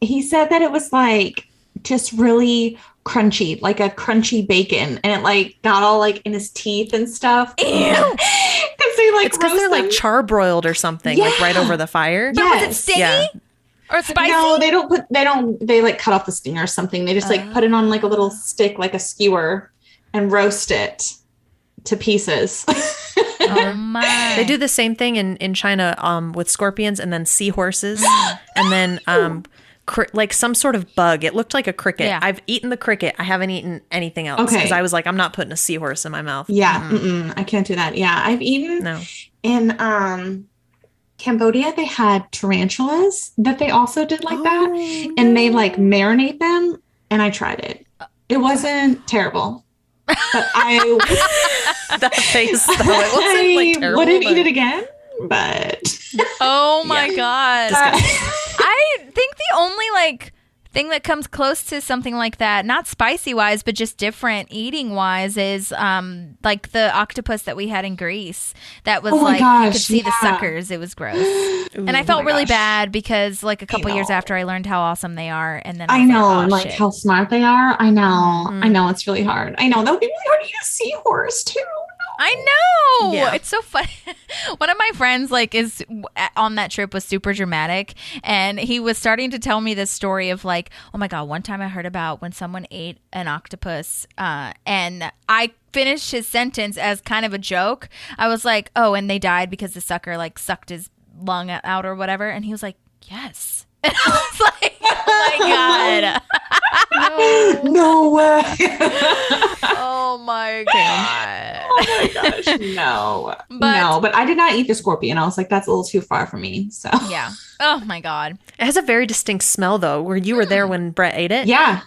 He said that it was like just really crunchy, like a crunchy bacon, and it like got all like in his teeth and stuff. Ew. Because they like It's because they're like charbroiled or something, like right over the fire. But was it Yes. stingy? Yeah. Or spicy? No, they like cut off the sting or something. They just like put it on like a little stick, like a skewer, and roast it to pieces. Oh my. They do the same thing in China with scorpions and then seahorses and then like some sort of bug. It looked like a cricket. Yeah. I've eaten the cricket. I haven't eaten anything else Okay. because I was like, I'm not putting a seahorse in my mouth. Yeah, I can't do that. Yeah, I've eaten No. in Cambodia. They had tarantulas that they also did like that, and they like marinate them. And I tried it. It wasn't terrible, but That face though. It wasn't like I terrible. wouldn't but- eat it again. But Oh my God. I think the only thing that comes close to something like that, not spicy wise, but just different eating wise, is the octopus that we had in Greece. That was you could see the suckers. It was gross. Ooh, and I felt really bad because a couple years after I learned how awesome they are, and then I know, and how smart they are. I know. I know it's really hard. I know that would be really hard to eat a seahorse too. I know. Yeah. It's so funny. One of my friends is on that trip was super dramatic, and he was starting to tell me this story of oh my God, one time I heard about when someone ate an octopus, and I finished his sentence as kind of a joke. I was like, oh, and they died because the sucker sucked his lung out or whatever, and he was like, yes. And I was like, oh my God. No way. Oh my God. Oh my gosh. No. But I did not eat the scorpion. I was like, that's a little too far for me. So yeah. Oh my God. It has a very distinct smell though. Where you were there when Brett ate it? Yeah.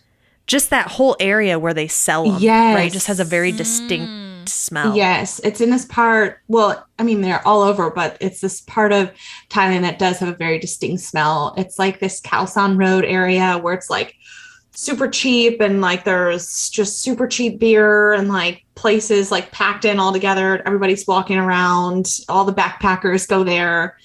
Just that whole area where they sell them. Yes. Right? Just has a very distinct smell. Yes. It's in this part. Well, I mean, they're all over, but it's this part of Thailand that does have a very distinct smell. It's this Khao San Road area where it's super cheap, and there's just super cheap beer and places packed in all together. Everybody's walking around. All the backpackers go there.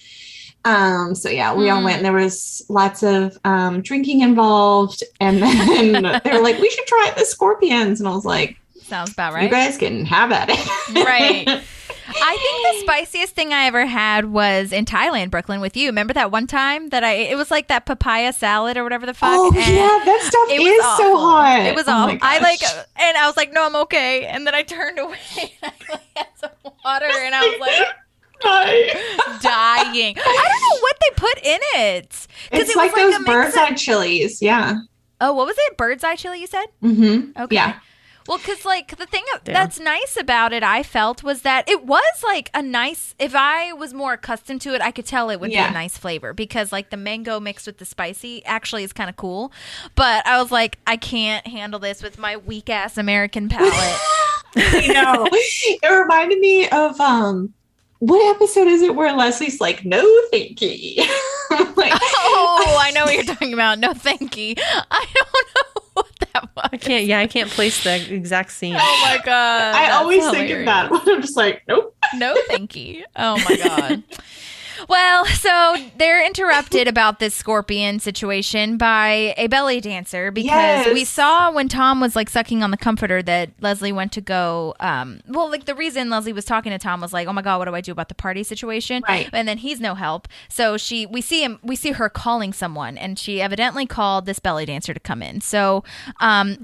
So yeah, we all went, and there was lots of drinking involved, and then they were like, we should try the scorpions, and I was like, sounds about right. You guys can have at it. Right. I think the spiciest thing I ever had was in Thailand, Brooklyn, with you. Remember that one time that it was that papaya salad or whatever the fuck? Oh, yeah, that stuff is awful. So hot. It was awful. And I was like, no, I'm okay. And then I turned away and I had some water, and I was like, dying. I don't know what they put in it. It's like those bird's eye chilies. Yeah. Oh, what was it? Bird's eye chili, you said? Mm-hmm. Okay. Yeah. Well, because the thing that's nice about it, I felt, was that it was a nice, if I was more accustomed to it, I could tell it would be a nice flavor, because the mango mixed with the spicy actually is kind of cool. But I was like, I can't handle this with my weak ass American palate. I know. It reminded me of, what episode is it where Leslie's like, no, thank you. Oh, I know what you're talking about. No, thank you. I don't know what that was. I can't place the exact scene. Oh my God. I always think of that. I'm just like, nope. No, thank you. Oh my God. Well, so they're interrupted about this scorpion situation by a belly dancer, because we saw when Tom was sucking on the comforter that Leslie went to go. The reason Leslie was talking to Tom was oh my God, what do I do about the party situation? Right. And then he's no help. So we see her calling someone, and she evidently called this belly dancer to come in. So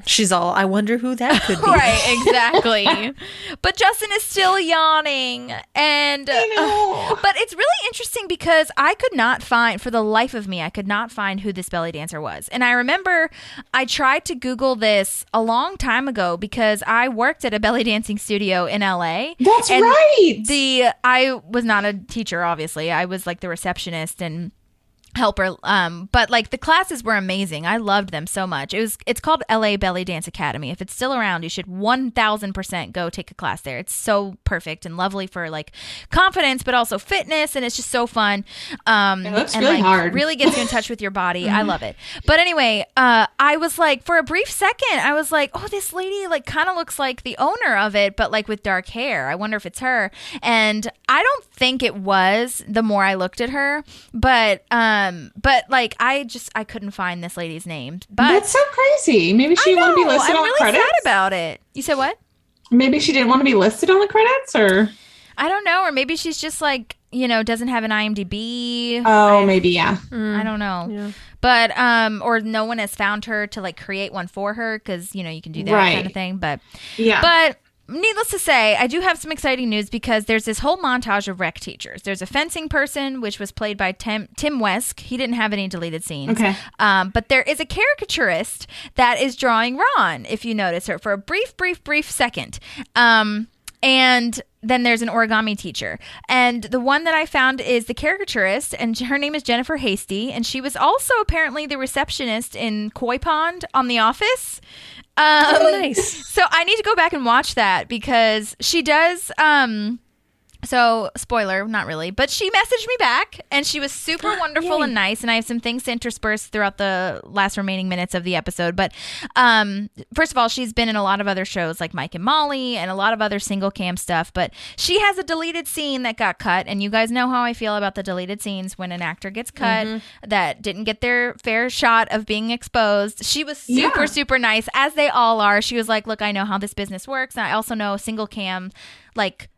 she's all, I wonder who that could be. Right, exactly. But Justin is still yawning, and but it's really interesting because I could not find, for the life of me, who this belly dancer was. And I remember I tried to Google this a long time ago because I worked at a belly dancing studio in LA. That's right. I was not a teacher, obviously. I was the receptionist and helper, but the classes were amazing. I loved them so much. It's called LA Belly Dance Academy. If it's still around, you should 1000% go take a class there. It's so perfect and lovely for confidence, but also fitness, and it's just so fun. It looks really hard. Really gets you in touch with your body. I love it. But anyway, I was for a brief second, I was like, oh, this lady kind of looks like the owner of it, but with dark hair. I wonder if it's her. And I don't think it was, the more I looked at her, but I couldn't find this lady's name. But that's so crazy. Maybe she didn't want to be listed on the credits. I'm really sad about it. You said what? Maybe she didn't want to be listed on the credits, or I don't know, or maybe she's just doesn't have an IMDb. Oh, maybe, yeah. I don't know. Yeah. But or no one has found her to create one for her, because you can do that kind of thing. But yeah. But needless to say, I do have some exciting news, because there's this whole montage of rec teachers. There's a fencing person, which was played by Tim Wesk. He didn't have any deleted scenes. Okay. But there is a caricaturist that is drawing Ron, if you notice her, for a brief second. And then there's an origami teacher. And the one that I found is the caricaturist, and her name is Jennifer Hasty. And she was also apparently the receptionist in Koi Pond on The Office. Nice. So I need to go back and watch that, because she does So, spoiler, not really, but she messaged me back, and she was super wonderful and nice, and I have some things to intersperse throughout the last remaining minutes of the episode. But first of all, she's been in a lot of other shows like Mike and Molly and a lot of other single cam stuff, but she has a deleted scene that got cut, and you guys know how I feel about the deleted scenes when an actor gets cut that didn't get their fair shot of being exposed. She was super, super nice, as they all are. She was like, look, I know how this business works, and I also know single cam, like,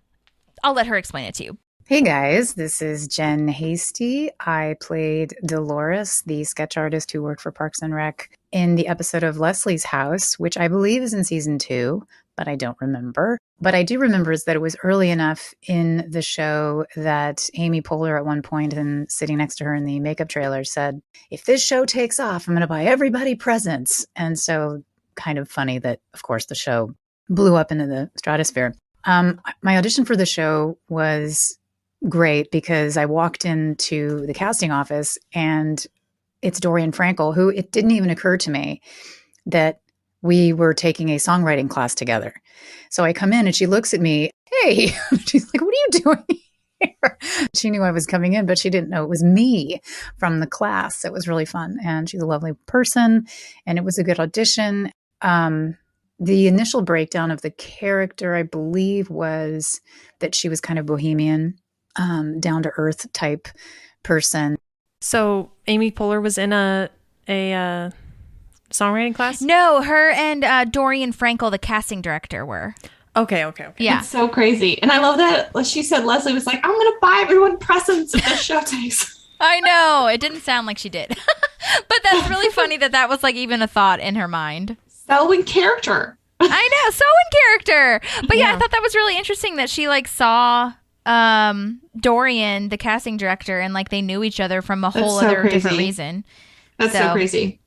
I'll let her explain it to you. Hey guys, this is Jen Hasty. I played Dolores, the sketch artist who worked for Parks and Rec, in the episode of Leslie's House, which I believe is in season 2, but I don't remember. But I do remember is that it was early enough in the show that Amy Poehler at one point, and sitting next to her in the makeup trailer, said, if this show takes off, I'm going to buy everybody presents. And so kind of funny that, of course, the show blew up into the stratosphere. My audition for the show was great because I walked into the casting office and it's Dorian Frankel, who it didn't even occur to me that we were taking a songwriting class together. So I come in and she looks at me, hey, she's like, what are you doing here? She knew I was coming in, but she didn't know it was me from the class. It was really fun. And she's a lovely person and it was a good audition. The initial breakdown of the character, I believe, was that she was kind of bohemian, down-to-earth type person. So Amy Poehler was in a songwriting class? No, her and Dorian Frankel, the casting director, were. Okay. Yeah. It's so crazy. And I love that she said Leslie was like, I'm going to buy everyone presents if this show takes. I know. It didn't sound like she did. But that's really funny that was like even a thought in her mind. So in character. I know, so in character. But yeah, I thought that was really interesting that she like saw Dorian, the casting director, and like they knew each other from a whole other different reason. That's so crazy.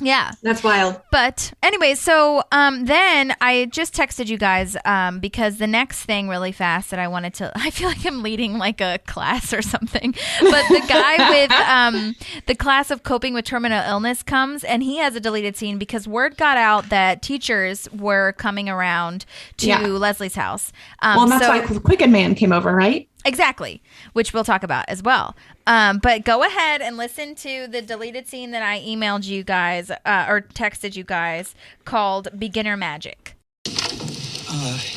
Yeah. That's wild. But anyway, so then I just texted you guys because the next thing really fast that I wanted to, I feel like I'm leading like a class or something, but the guy with the class of coping with terminal illness comes and he has a deleted scene because word got out that teachers were coming around to Leslie's house. Well, and that's why the Quicken Man came over, right? Exactly, which we'll talk about as well. But go ahead and listen to the deleted scene that I emailed you guys or texted you guys called Beginner Magic.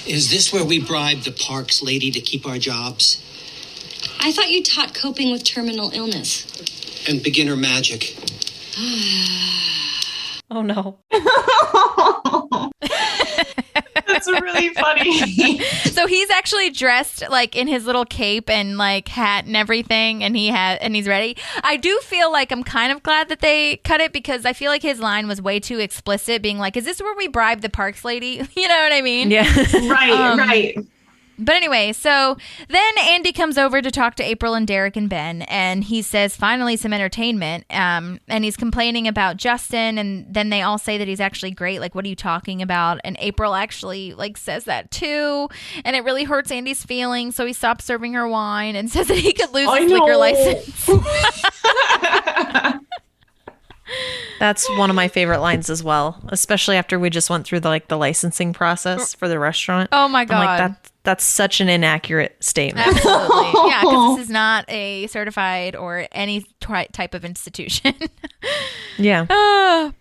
Is this where we bribe the parks lady to keep our jobs? I thought you taught coping with terminal illness. And beginner magic. Oh, no. That's really funny. So he's actually dressed like in his little cape and like hat and everything, and he's ready. I do feel like I'm kind of glad that they cut it because I feel like his line was way too explicit, being like, "Is this where we bribe the parks lady?" You know what I mean? Yeah. Right. But anyway, so then Andy comes over to talk to April and Derek and Ben, and he says, finally, some entertainment. And he's complaining about Justin, and then they all say that he's actually great. Like, what are you talking about? And April actually, like, says that too. And it really hurts Andy's feelings, so he stops serving her wine and says that he could lose his liquor license. That's one of my favorite lines as well, especially after we just went through the licensing process for the restaurant. Oh, my God. I'm like, that's such an inaccurate statement. Absolutely. Yeah, because this is not a certified or any type of institution. Yeah.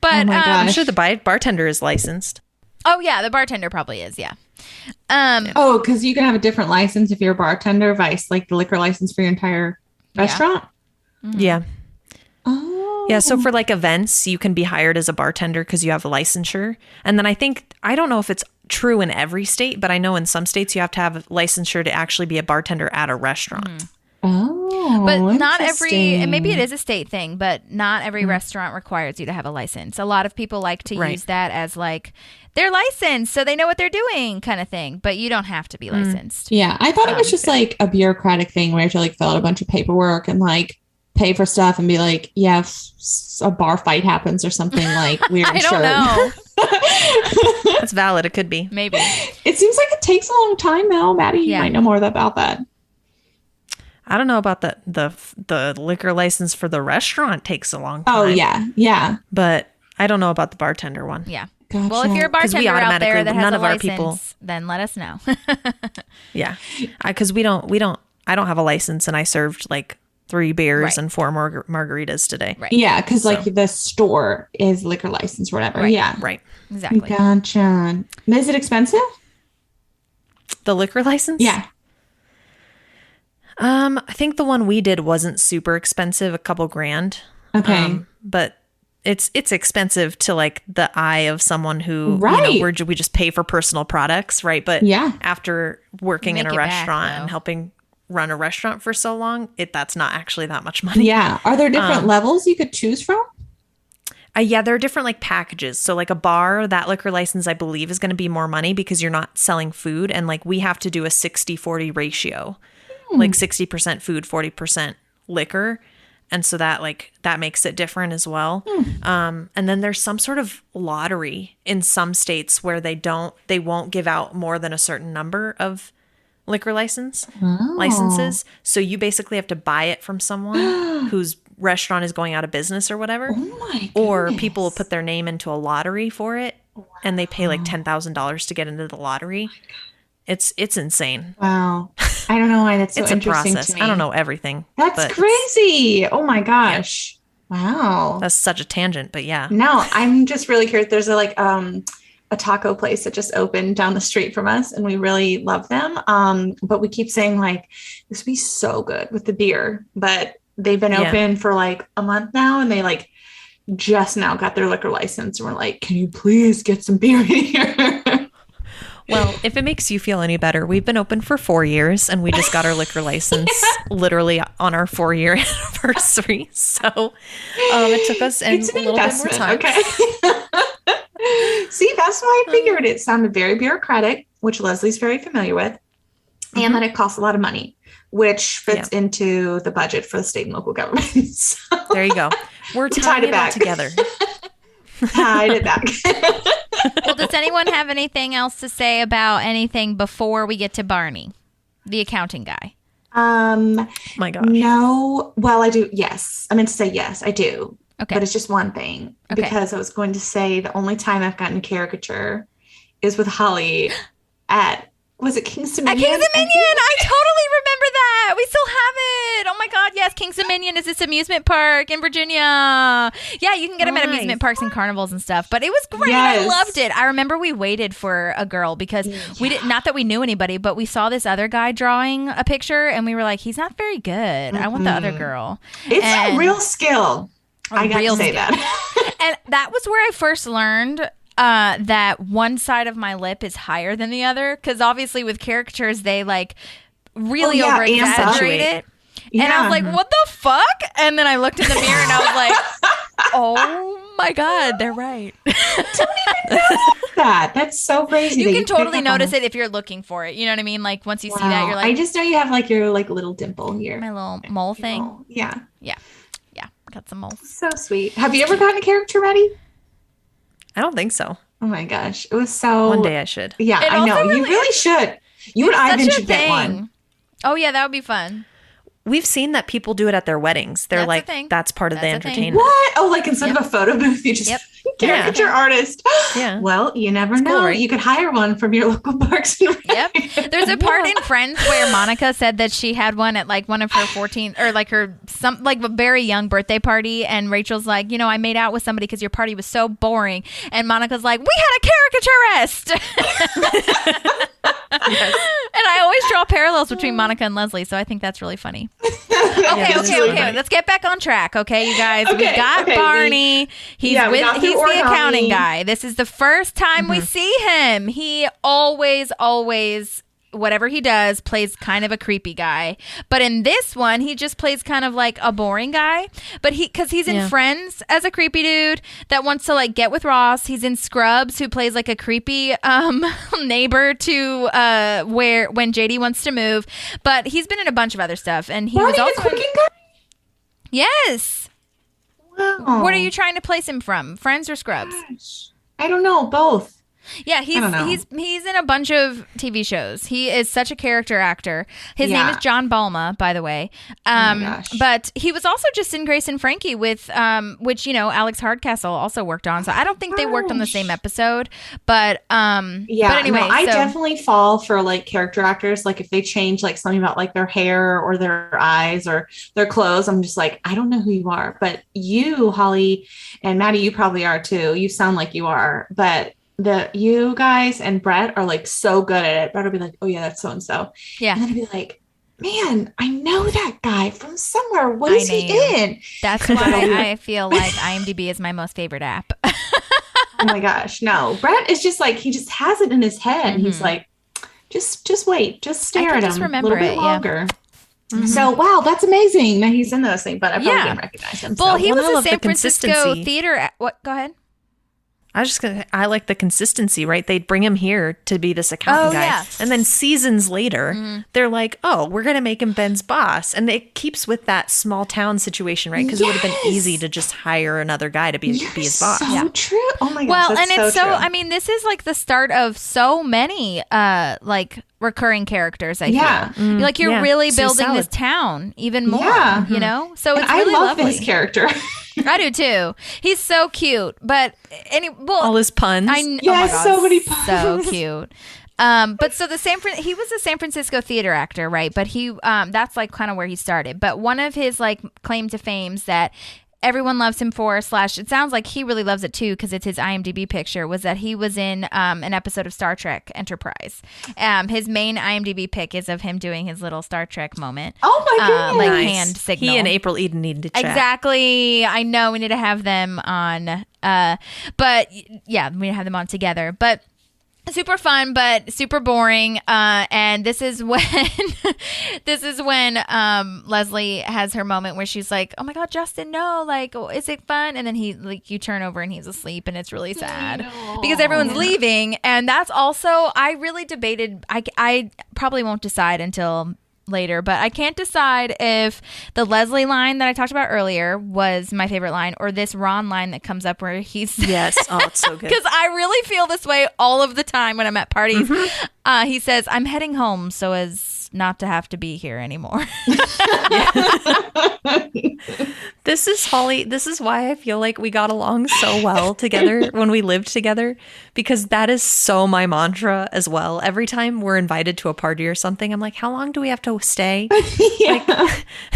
But I'm sure the bartender is licensed. Oh, yeah, the bartender probably is, yeah. Oh, because you can have a different license if you're a bartender, vice like the liquor license for your entire restaurant? Mm-hmm. Yeah. Oh. Yeah, so for like events, you can be hired as a bartender because you have a licensure. And then I don't know if it's true in every state, but I know in some states you have to have a licensure to actually be a bartender at a restaurant. Mm-hmm. Oh, but not every, and maybe it is a state thing, but not every restaurant requires you to have a license. A lot of people like to use that as like, they're licensed, so they know what they're doing kind of thing, but you don't have to be licensed. Yeah, I thought it was just like a bureaucratic thing where you have to like fill out a bunch of paperwork and like pay for stuff and be like, yeah, if a bar fight happens or something, like we're I don't know. That's valid. It could be. Maybe. It seems like it takes a long time though. Maddie, you might know more about that. I don't know about the liquor license for the restaurant takes a long time. Oh, yeah. Yeah. But I don't know about the bartender one. Yeah. Gotcha. Well, if you're a 'Cause we bartender out there automatically- that has none a of our license, people- then let us know. Yeah. Because I don't have a license, and I served like 3 beers Right. and 4 margaritas today. Right. Yeah, because like the store is liquor license or whatever. Right. Yeah. Right. Exactly. Gotcha. Is it expensive? The liquor license? Yeah. I think the one we did wasn't super expensive, a couple grand. Okay. But it's expensive to like the eye of someone who, Right. we just pay for personal products, right? But Yeah. after working in Make a it back, restaurant though. and helping run a restaurant for so long, that's not actually that much money. Yeah. Are there different levels you could choose from? Yeah, there are different like packages. So like a bar, that liquor license, I believe, is going to be more money because you're not selling food. And like we have to do a 60-40 ratio, like 60% food, 40% liquor. And so that makes it different as well. And then there's some sort of lottery in some states where they won't give out more than a certain number of liquor licenses. So you basically have to buy it from someone whose restaurant is going out of business or whatever. Or people will put their name into a lottery for it, and they pay like $10,000 to get into the lottery. It's insane. Wow. I don't know why that's so It's a interesting process. to me. I don't know everything. That's but crazy. Oh my gosh. Wow. That's such a tangent, but yeah. No, I'm just really curious. There's a taco place that just opened down the street from us, and we really love them. But we keep saying like this would be so good with the beer, but they've been open for like a month now, and they like just now got their liquor license, and we're like, can you please get some beer in here? Well, if it makes you feel any better, we've been open for 4 years, and we just got our liquor license literally on our 4-year anniversary. So it took us a little bit more time. Okay. See, that's why I figured it sounded very bureaucratic, which Leslie's very familiar with, and that it costs a lot of money, which fits into the budget for the state and local governments. So there you go. We're tying it all together. Tied it back. Well, does anyone have anything else to say about anything before we get to Barney, the accounting guy? My gosh. No. Well, I do. Yes. I meant to say yes, I do. Okay. But it's just one thing. Okay. Because I was going to say the only time I've gotten a caricature is with Holly at, was it King's Dominion? At King's Dominion! I totally remember that! We still have it! Oh my god, yes, King's Dominion is this amusement park in Virginia. Yeah, you can get them at amusement parks and carnivals and stuff, but it was great. Yes. I loved it. I remember we waited for a girl because we didn't, not that we knew anybody, but we saw this other guy drawing a picture and we were like, he's not very good. I want the other girl. It's a real skill. I got to say that. And that was where I first learned that one side of my lip is higher than the other, because obviously with caricatures they like really over exaggerate it. And I was like, what the fuck? And then I looked in the mirror and I was like, oh my god, they're right. That's so crazy. You can totally notice it if you're looking for it. You know what I mean? Like once you see that, you're like, I just know you have like your like little dimple here. My little mole thing. Yeah. Got some moles. So sweet. Have you ever gotten a caricature, Madi? I don't think so. Oh my gosh. It was so. One day I should. Yeah, It I know. also You really should. You and Ivan should get one. Oh yeah, that would be fun. We've seen that people do it at their weddings. They're That's a like, thing. that's part of the That's a thing. entertainment. What? Oh, like instead of a photo booth, you just caricature artist. Yeah. Well, you never know. cool, right? You could hire one from your local parks. Yep. There's a part in Friends where Monica said that she had one at like one of her 14 or like her some like a very young birthday party, and Rachel's like, you know, I made out with somebody because your party was so boring, and Monica's like, we had a caricaturist. And I always draw parallels between Monica and Leslie, so I think that's really funny. Okay. Let's get back on track, okay, you guys. We got Barney. He's the accounting guy. This is the first time we see him. He always, whatever he does, plays kind of a creepy guy. But in this one, he just plays kind of like a boring guy. But because he's in Friends as a creepy dude that wants to like get with Ross. He's in Scrubs, who plays like a creepy neighbor to when JD wants to move. But he's been in a bunch of other stuff, and he was also cooking guy. Yes. Wow. What are you trying to place him from? Friends or Scrubs? Gosh. I don't know. Both. Yeah, I don't know. he's in a bunch of TV shows. He is such a character actor. His name is John Balma, by the way. Oh my gosh. But he was also just in Grace and Frankie with which Alex Hardcastle also worked on. So I don't think they worked on the same episode. But yeah, but anyway, no, I definitely fall for like character actors. Like if they change like something about like their hair or their eyes or their clothes, I'm just like, I don't know who you are. But you, Holly and Maddie, you probably are too. You sound like you are, but you guys and Brett are like so good at it. Brett will be like, oh yeah, that's so and so. Yeah. And then I'll be like, man, I know that guy from somewhere. What is he in? That's why I feel like IMDb is my most favorite app. Oh my gosh. No. Brett is just like, he just has it in his head. And he's like, just wait, just stare at him a little bit longer. Yeah. So wow, that's amazing that he's in those things, but I probably didn't recognize him. Well, so. he was a San Francisco theater. What? Go ahead. I like the consistency, right? They'd bring him here to be this accountant guy. Yeah. And then seasons later, they're like, oh, we're going to make him Ben's boss. And it keeps with that small town situation, right? Because it would have been easy to just hire another guy to be his boss. So true. Oh my gosh. Well, and it's so, I mean, this is like the start of so many like recurring characters, I feel. Like you're really building this town even more, So it's really I love lovely. his character. I do too. He's so cute, but all his puns. So many puns. So cute. But so he was a San Francisco theater actor, right? But he that's like kind of where he started. But one of his like claim to fames that everyone loves him for / it sounds like he really loves it too because it's his IMDb picture, was that he was in an episode of Star Trek Enterprise. His main IMDb pic is of him doing his little Star Trek moment. Oh my goodness. Like hand signal. He and April Eden need to chat. Exactly. I know we need to have them on. But yeah, we need to have them on together. But super fun, but super boring. And this is when Leslie has her moment where she's like, "Oh my God, Justin, no! Like, is it fun?" And then you turn over and he's asleep, and it's really sad because everyone's leaving. And that's also, I really debated. I probably won't decide until later, but I can't decide if the Leslie line that I talked about earlier was my favorite line or this Ron line that comes up where he's it's so good because I really feel this way all of the time when I'm at parties. He says, "I'm heading home so as not to have to be here anymore." This is Holly. This is why I feel like we got along so well together when we lived together, because that is so my mantra as well. Every time we're invited to a party or something, I'm like, how long do we have to stay?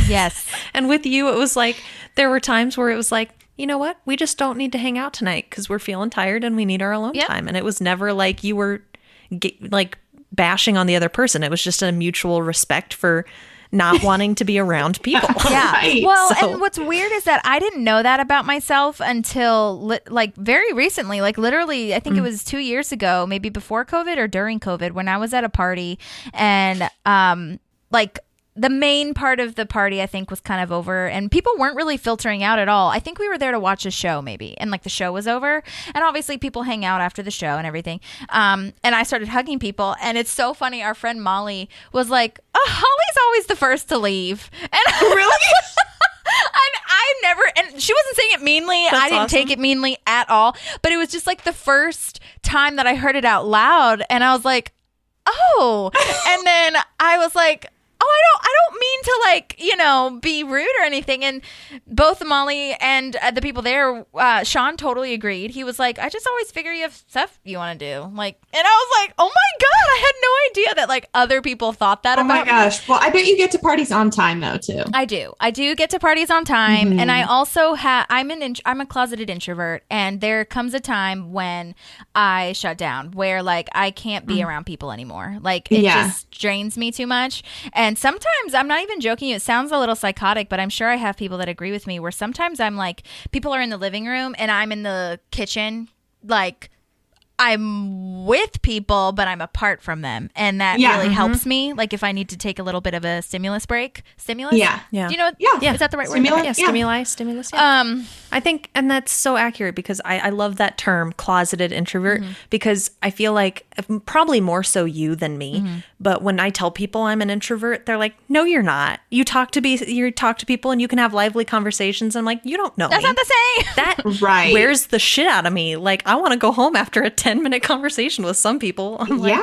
Yes. And with you, it was like, there were times where it was like, you know what? We just don't need to hang out tonight because we're feeling tired and we need our alone time. And it was never like you were like bashing on the other person. It was just a mutual respect for not wanting to be around people. Yeah. Right. Well, and what's weird is that I didn't know that about myself until like very recently, like literally, I think it was 2 years ago, maybe before COVID or during COVID, when I was at a party and like the main part of the party, I think, was kind of over and people weren't really filtering out at all. I think we were there to watch a show maybe. And like the show was over and obviously people hang out after the show and everything. And I started hugging people and it's so funny. Our friend Molly was like, "Oh, Holly's always the first to leave." And really? I never, and she wasn't saying it meanly. I didn't take it meanly at all. But it was just like the first time that I heard it out loud and I was like, oh. And then I was like, oh, I don't mean to like, be rude or anything. And both Molly and the people there, Sean totally agreed. He was like, I just always figure you have stuff you want to do. Like, and I was like, oh my God, I had no idea that like other people thought that about me. Oh my gosh. Well, I bet you get to parties on time though too. I do get to parties on time. And I also I'm a closeted introvert. And there comes a time when I shut down where like I can't be around people anymore. Like it just drains me too much. And sometimes, I'm not even joking, it sounds a little psychotic, but I'm sure I have people that agree with me where sometimes I'm like, people are in the living room and I'm in the kitchen, like I'm with people, but I'm apart from them. And that really helps me. Like if I need to take a little bit of a stimulus break. Stimulus? Yeah. Do you know? Yeah. Is that the right word? Yeah, stimulus. Yeah. I think, and that's so accurate because I love that term, closeted introvert, because I feel like probably more so you than me. But when I tell people I'm an introvert, they're like, no, you're not. You talk to people and you can have lively conversations. I'm like, you don't know That's me. not the same. That wears the shit out of me. Like I want to go home after a 10 10-minute conversation with some people. I'm like,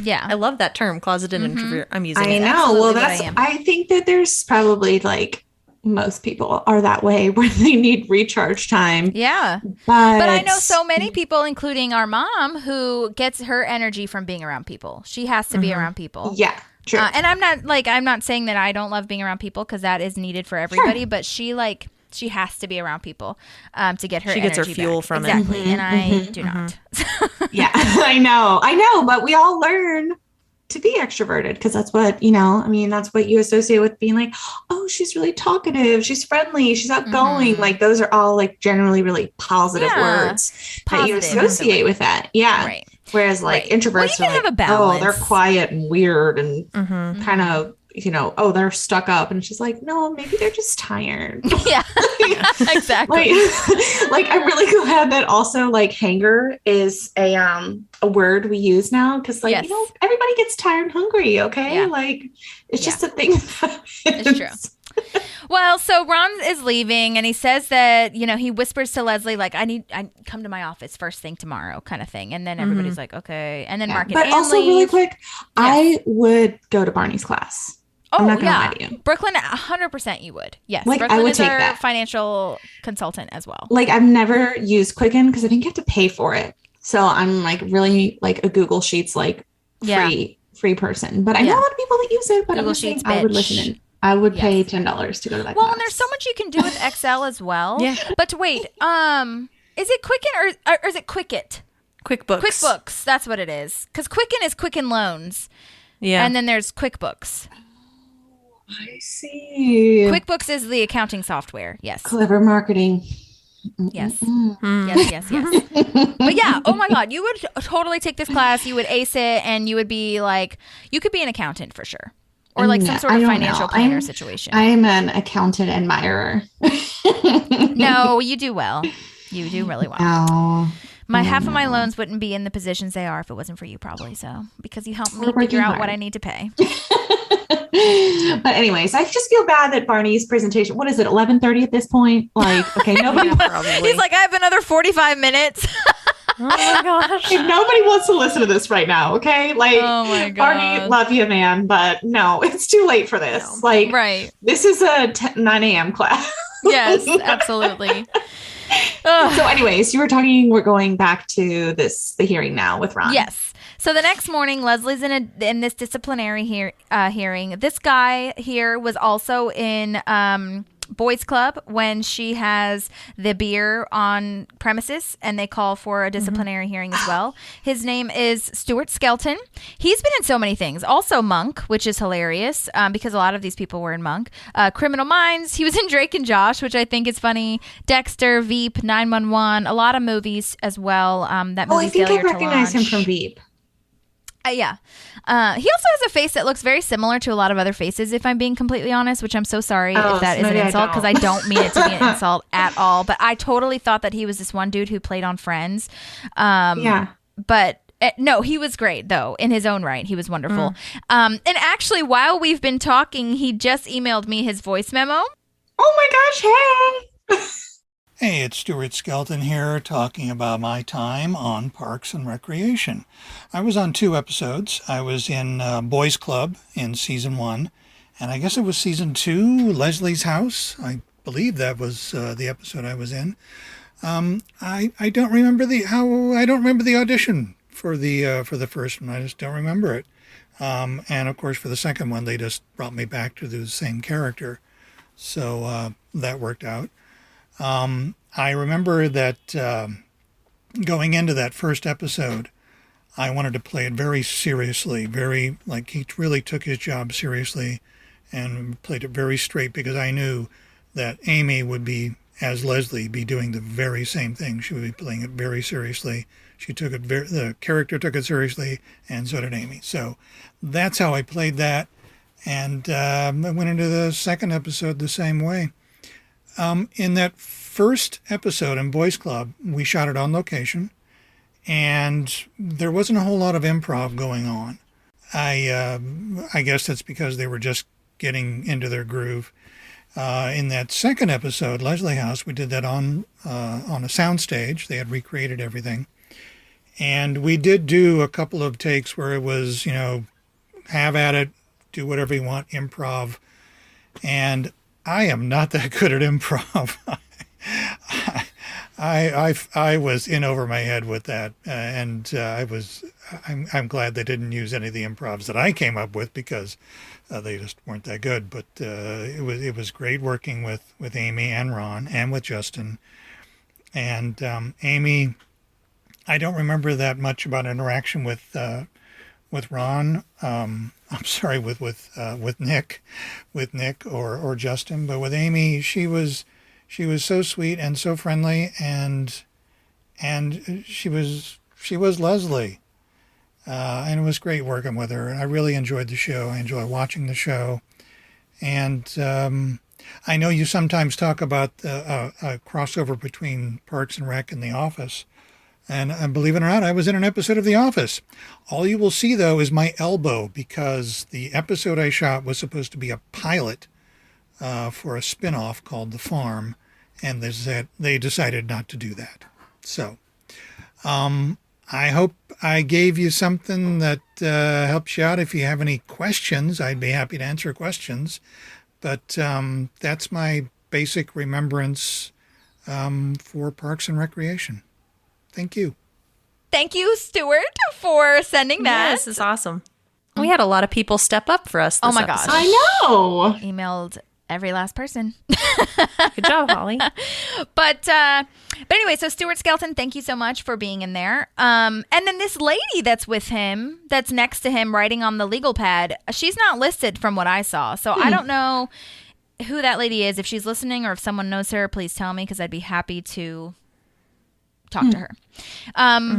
Yeah. I love that term, closeted introvert. I'm using I it. know. Well, Absolutely what I think that there's probably like most people are that way where they need recharge time. Yeah. But I know so many people, including our mom, who gets her energy from being around people. She has to be around people. Yeah. True. And I'm not saying that I don't love being around people, because that is needed for everybody, but she has to be around people to get her energy. She gets her fuel from it. Exactly. And I do not. Yeah, I know. But we all learn to be extroverted, because that's what, that's what you associate with being like, oh, she's really talkative. She's friendly. She's outgoing. Like those are all like generally really positive words that you associate with that. Yeah. Right. Whereas like introverts are like, oh, they're quiet and weird and kind of, they're stuck up, and she's like, no, maybe they're just tired. Yeah, exactly. like I'm really glad that also like hanger is a word we use now, because everybody gets tired and hungry. Okay, like it's just a thing. It's true. Well, so Ron is leaving, and he says that, he whispers to Leslie, like, I come to my office first thing tomorrow, kind of thing. And then everybody's like, okay. And then Mark and Ann also leave. Really quick, I would go to Barney's class. Oh, yeah. Brooklyn, 100% you would. Yes. Like, Brooklyn I would is take our that. financial consultant as well. Like, I've never used Quicken because I think you have to pay for it. So I'm like really like a Google Sheets, like free person. But I know a lot of people that use it, but Google I'm saying Sheets, I would bitch. listen in. I would pay $10 to go to that Well, class. and there's so much you can do with Excel as well. Yeah. But wait, is it Quicken or is it Quicket? QuickBooks. QuickBooks, that's what it is. Because Quicken is Quicken Loans. Yeah. And then there's QuickBooks. I see. QuickBooks is the accounting software. Yes. Clever marketing. Yes. Yes. But yeah, oh my God, you would totally take this class. You would ace it, and you would be like, you could be an accountant for sure. Or like some sort of financial planner situation. I am an accountant admirer. No, you do well. You do really well. Oh, Half of my loans wouldn't be in the positions they are if it wasn't for you, probably. So because you helped me figure out what I need to pay. But anyways, I just feel bad that Barney's presentation, what is it, 11:30 at this point? Like, okay, nobody He's like, I have another 45 minutes. Oh my gosh. Nobody wants to listen to this right now, okay? Like, oh my God. Barney, love you, man, but no, it's too late for this. No. Like, this is a 9 a.m. class. Yes, absolutely. So anyways, we're going back to the hearing now with Ron. Yes. So the next morning, Leslie's in this disciplinary hearing. This guy here was also in boys club when she has the beer on premises, and they call for a disciplinary hearing as well. His name is Stewart Skelton. He's been in so many things. Also Monk, which is hilarious because a lot of these people were in Monk. Criminal Minds. He was in Drake and Josh, which I think is funny. Dexter, Veep, 911. A lot of movies as well. That movie, I think Failure I recognize to Launch. him from Veep. Yeah. He also has a face that looks very similar to a lot of other faces, if I'm being completely honest, which I'm so sorry if that is an insult, because I don't mean it to be an insult at all. But I totally thought that he was this one dude who played on Friends. But no, he was great, though, in his own right. He was wonderful. And actually, while we've been talking, he just emailed me his voice memo. Oh my gosh, hey! Hey, it's Stewart Skelton here, talking about my time on Parks and Recreation. I was on 2 episodes. I was in Boys Club in Season 1, and I guess it was Season 2, Leslie's House. I believe that was the episode I was in. I don't remember the audition for the first one. I just don't remember it. And of course, for the second one, they just brought me back to the same character, so that worked out. I remember that going into that first episode, I wanted to play it very seriously, very like he really took his job seriously and played it very straight, because I knew that Amy would be, as Leslie, be doing the very same thing. She would be playing it very seriously. She took it the character took it seriously, and so did Amy. So that's how I played that, and I went into the second episode the same way. In that first episode in Boys Club, we shot it on location, and there wasn't a whole lot of improv going on. I guess that's because they were just getting into their groove. In that second episode, Leslie House, we did that on a sound stage. They had recreated everything, And we did do a couple of takes where it was, have at it, do whatever you want, improv. And I am not that good at improv. I was in over my head with that, and I'm glad they didn't use any of the improvs that I came up with because they just weren't that good. But it was great working with Amy and Ron and with Justin. And Amy, I don't remember that much about interaction with Ron. I'm sorry, with Nick or Justin, but with Amy, she was so sweet and so friendly, and she was Leslie, and it was great working with her. I really enjoyed the show. I enjoy watching the show, and I know you sometimes talk about a crossover between Parks and Rec and The Office. And believe it or not, I was in an episode of The Office. All you will see, though, is my elbow, because the episode I shot was supposed to be a pilot for a spin-off called The Farm, and they decided not to do that. So I hope I gave you something that helps you out. If you have any questions, I'd be happy to answer questions. But that's my basic remembrance for Parks and Recreation. Thank you. Thank you, Stewart, for sending that. This is awesome. We had a lot of people step up for us this my episode. gosh. I know. Emailed every last person. Good job, Holly. But anyway, so Stewart Skelton, thank you so much for being in there. And then this lady that's with him, that's next to him writing on the legal pad, she's not listed from what I saw. So I don't know who that lady is. If she's listening or if someone knows her, please tell me, because I'd be happy to talk to her.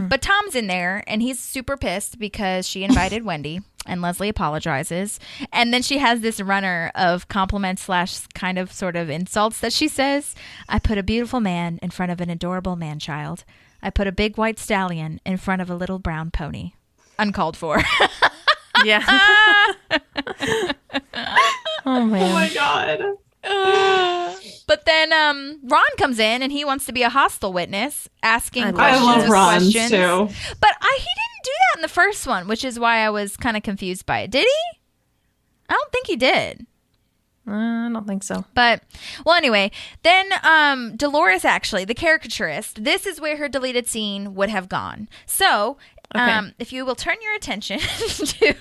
But Tom's in there, and he's super pissed because she invited Wendy, and Leslie apologizes. And then she has this runner of compliments / kind of sort of insults that she says. I put a beautiful man in front of an adorable man-child. I put a big white stallion in front of a little brown pony. Uncalled for. Yeah. Oh, man. Oh, my God. But then Ron comes in, and he wants to be a hostile witness, asking questions. I love Ron, too. But he didn't do that in the first one, which is why I was kind of confused by it. Did he? I don't think he did. I don't think so. But, well, anyway, then Dolores, actually, the caricaturist, this is where her deleted scene would have gone. So, if you will turn your attention to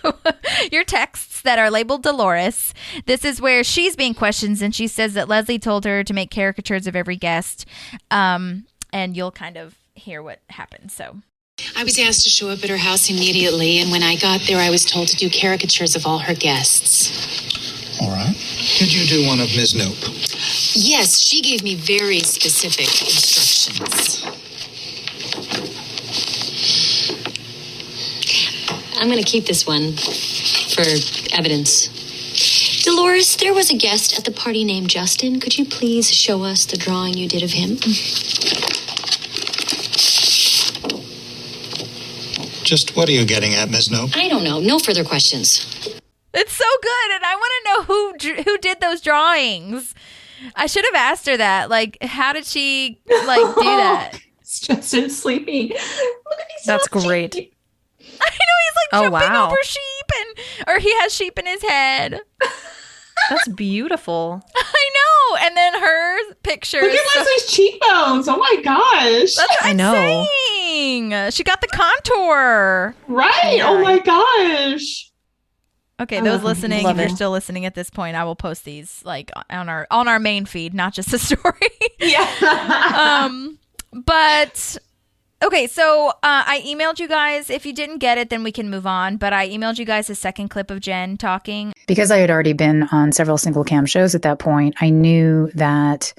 your texts that are labeled Dolores, this is where she's being questioned, and she says that Leslie told her to make caricatures of every guest, and you'll kind of hear what happened. So, I was asked to show up at her house immediately, and when I got there, I was told to do caricatures of all her guests. All right. Could you do one of Ms. Nope? Yes, she gave me very specific instructions. I'm going to keep this one for evidence. Dolores, there was a guest at the party named Justin. Could you please show us the drawing you did of him? Just what are you getting at, Ms. Nope? I don't know. No further questions. it's so good, and I want to know who did those drawings. I should have asked her that. Like, how did she do that? It's Justin sleeping. Look at these. That's great. I know, he's like jumping over sheep, or he has sheep in his head. That's beautiful. I know. And then her picture. Look at Leslie's cheekbones. Oh my gosh. That's what I'm saying. She got the contour. Right. Yeah. Oh my gosh. Okay, those listening, if you're still listening at this point, I will post these like on our main feed, not just a story. Yeah. But okay, so I emailed you guys. If you didn't get it, then we can move on. But I emailed you guys a second clip of Jen talking. Because I had already been on several single cam shows at that point, I knew that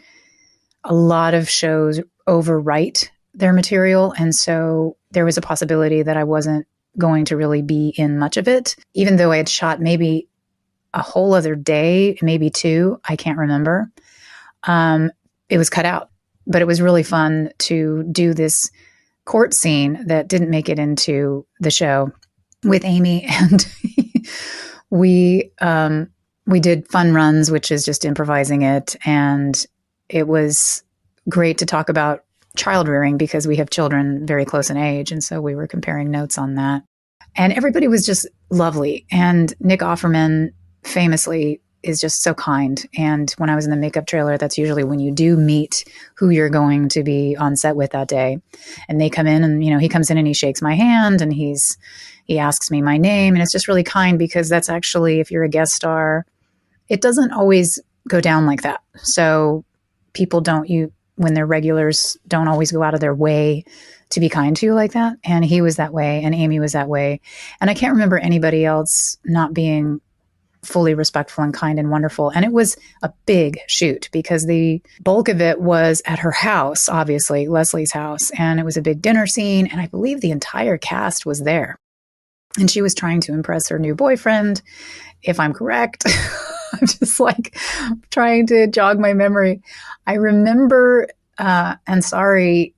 a lot of shows overwrite their material. And so there was a possibility that I wasn't going to really be in much of it, even though I had shot maybe a whole other day, maybe two, I can't remember. It was cut out, but it was really fun to do this court scene that didn't make it into the show with Amy. And we did fun runs, which is just improvising it. And it was great to talk about child rearing because we have children very close in age. And so we were comparing notes on that. And everybody was just lovely. And Nick Offerman famously is just so kind. And when I was in the makeup trailer, that's usually when you do meet who you're going to be on set with that day. And they come in and, he comes in and he shakes my hand and he asks me my name. And it's just really kind because that's actually, if you're a guest star, it doesn't always go down like that. So people when they're regulars, don't always go out of their way to be kind to you like that. And he was that way and Amy was that way. And I can't remember anybody else not being fully respectful and kind and wonderful. And it was a big shoot because the bulk of it was at her house, obviously, Leslie's house. And it was a big dinner scene. And I believe the entire cast was there. And she was trying to impress her new boyfriend, if I'm correct. I'm just like trying to jog my memory. I remember Ansari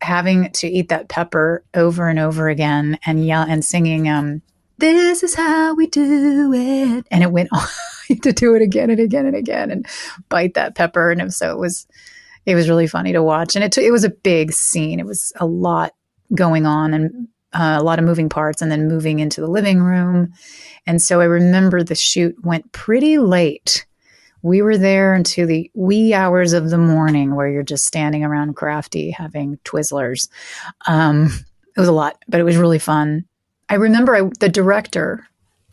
having to eat that pepper over and over again and yell and singing, "This is how we do it." And it went on to do it again and again and again and bite that pepper. And so it was really funny to watch. And it was a big scene. It was a lot going on and a lot of moving parts and then moving into the living room. And so I remember the shoot went pretty late. We were there until the wee hours of the morning where you're just standing around Crafty having Twizzlers. It was a lot, but it was really fun. I remember the director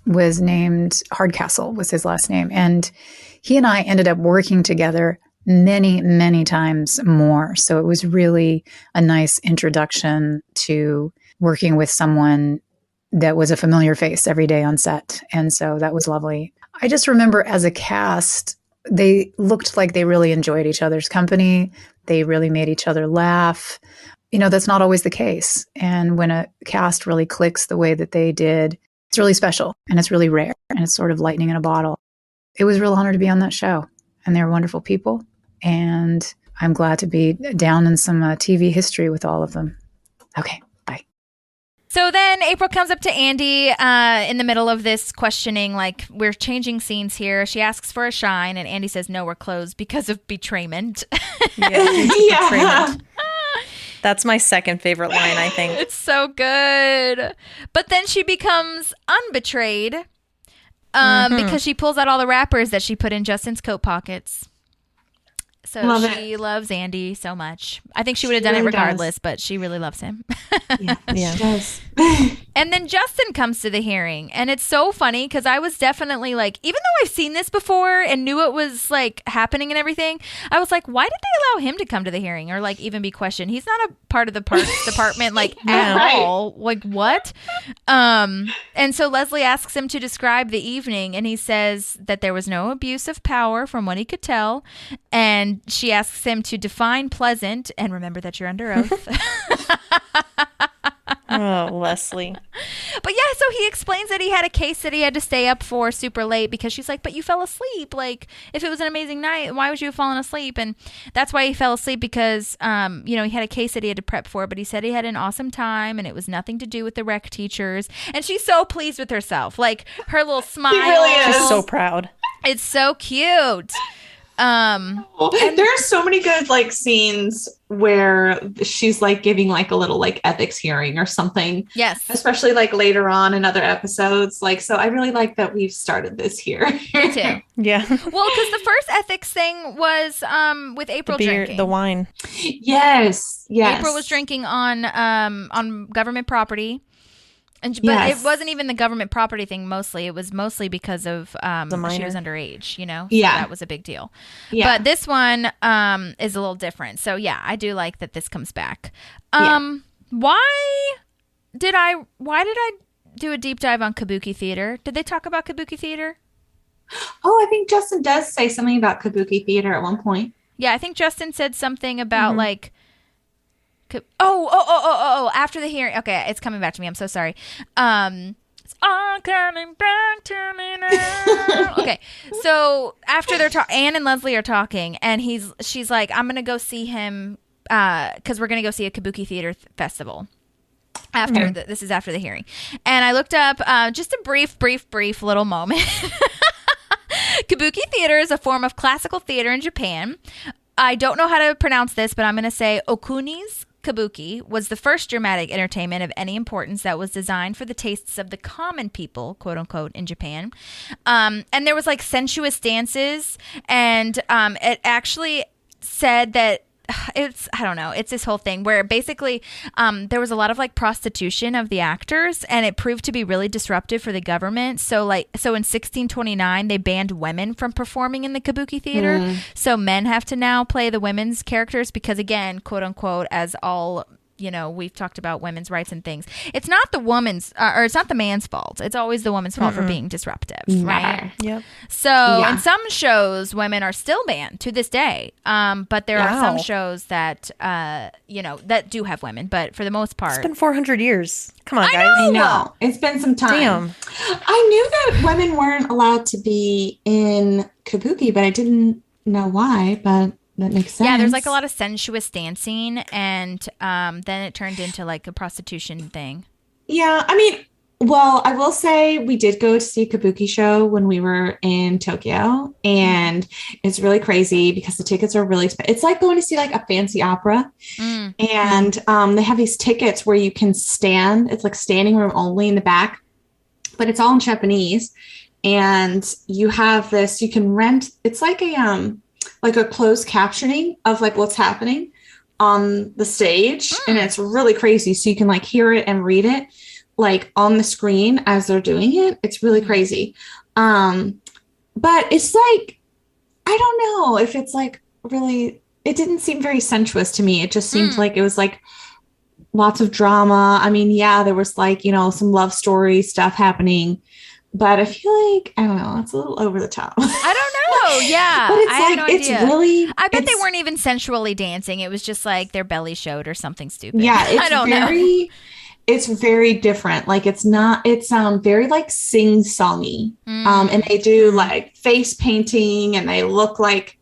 was named Hardcastle, was his last name. And he and I ended up working together many, many times more. So it was really a nice introduction to working with someone that was a familiar face every day on set. And so that was lovely. I just remember as a cast, they looked like they really enjoyed each other's company. They really made each other laugh. That's not always the case. And when a cast really clicks the way that they did, it's really special and it's really rare and it's sort of lightning in a bottle. It was a real honor to be on that show. And they were wonderful people. And I'm glad to be down in some TV history with all of them. Okay. So then April comes up to Andy in the middle of this questioning, like, we're changing scenes here. She asks for a shine, and Andy says, no, we're closed because of betrayment. Betrayment. That's my second favorite line, I think. It's so good. But then she becomes unbetrayed because she pulls out all the wrappers that she put in Justin's coat pockets. So she loves Andy so much. I think she would have done it regardless, but she really loves him. Yeah, she does. And then Justin comes to the hearing, and it's so funny because I was definitely like, even though I've seen this before and knew it was like happening and everything, I was like, why did they allow him to come to the hearing or like even be questioned? He's not a part of the parks department like at all. Like what? And so Leslie asks him to describe the evening, and he says that there was no abuse of power from what he could tell. And she asks him to define pleasant and remember that you're under oath. Oh, Leslie. But yeah, so he explains that he had a case that he had to stay up for super late because she's like, but you fell asleep. Like, if it was an amazing night, why would you have fallen asleep? And that's why he fell asleep because, he had a case that he had to prep for, but he said he had an awesome time and it was nothing to do with the rec teachers. And she's so pleased with herself. Like, her little smile. She really is. She's so proud. It's so cute. There are so many good like scenes where she's like giving like a little like ethics hearing or something. Yes. Especially like later on in other episodes. Like, so I really like that we've started this here. Me too. Yeah. Well, because the first ethics thing was with April drinking. The wine. Yes. April was drinking on government property. But it wasn't even the government property thing mostly. It was mostly because of she was underage, So that was a big deal. Yeah. But this one is a little different. So, yeah, I do like that this comes back. Why did I do a deep dive on Kabuki theater? Did they talk about Kabuki theater? Oh, I think Justin does say something about Kabuki theater at one point. Yeah, I think Justin said something about like... Oh, after the hearing. Okay, it's coming back to me. I'm so sorry. It's all coming back to me now. Okay, so after Anne and Leslie are talking, and she's like, I'm going to go see him because we're going to go see a Kabuki theater festival. This is after the hearing. And I looked up just a brief little moment. Kabuki theater is a form of classical theater in Japan. I don't know how to pronounce this, but I'm going to say Okuni's Kabuki was the first dramatic entertainment of any importance that was designed for the tastes of the common people, quote unquote, in Japan. And there was like sensuous dances, and it actually said that I don't know, it's this whole thing where basically there was a lot of like prostitution of the actors, and it proved to be really disruptive for the government. So in 1629 they banned women from performing in the kabuki theater. So men have to now play the women's characters because, again, quote unquote, as all we've talked about women's rights and things. It's not the woman's or it's not the man's fault. It's always the woman's fault for being disruptive, right? Yep. So in some shows, women are still banned to this day. But there are some shows that, that do have women. But for the most part, it's been 400 years. Come on, guys. I know. It's been some time. Damn. I knew that women weren't allowed to be in kabuki, but I didn't know why. But that makes sense. Yeah, there's like a lot of sensuous dancing, and then it turned into like a prostitution thing. Yeah, I mean, well, I will say we did go to see a kabuki show when we were in Tokyo, and it's really crazy because the tickets are really expensive. It's like going to see like a fancy opera, and they have these tickets where you can stand. It's like standing room only in the back, but it's all in Japanese, and you have this. You can rent. It's like a closed captioning of like what's happening on the stage, and it's really crazy. So you can like hear it and read it like on the screen as they're doing it. It's really crazy. But it's like, I don't know if it's like really, it didn't seem very sensuous to me. It just seemed like it was like lots of drama. I mean, yeah, there was like, some love story stuff happening, but I feel like, I don't know, it's a little over the top. I don't know. Yeah. But it's I have no it's idea. really, I bet they weren't even sensually dancing. It was just like their belly showed or something stupid. yeah, it's I don't very, know. It's very different. Like it's very like sing-songy. And they do like face painting, and they look like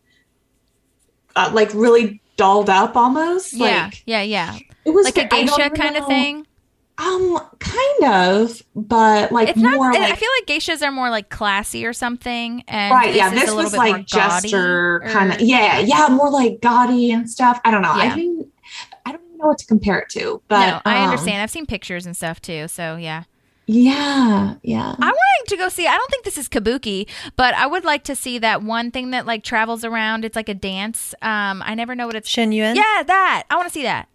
really dolled up almost. Yeah. Like, Yeah. It was like a geisha kind of thing. Kind of, but like It's more not. like, I feel like geishas are more like classy or something. And right. Yeah. is This a little was bit more like jester gaudy, kind of. Yeah. More like gaudy and stuff. I don't know. Yeah. I don't even know what to compare it to, but no, I understand. I've seen pictures and stuff too. So yeah. Yeah. I wanted to go see. I don't think this is kabuki, but I would like to see that one thing that like travels around. It's like a dance. I never know what it's. Shenyuan? Yeah, that. I want to see that.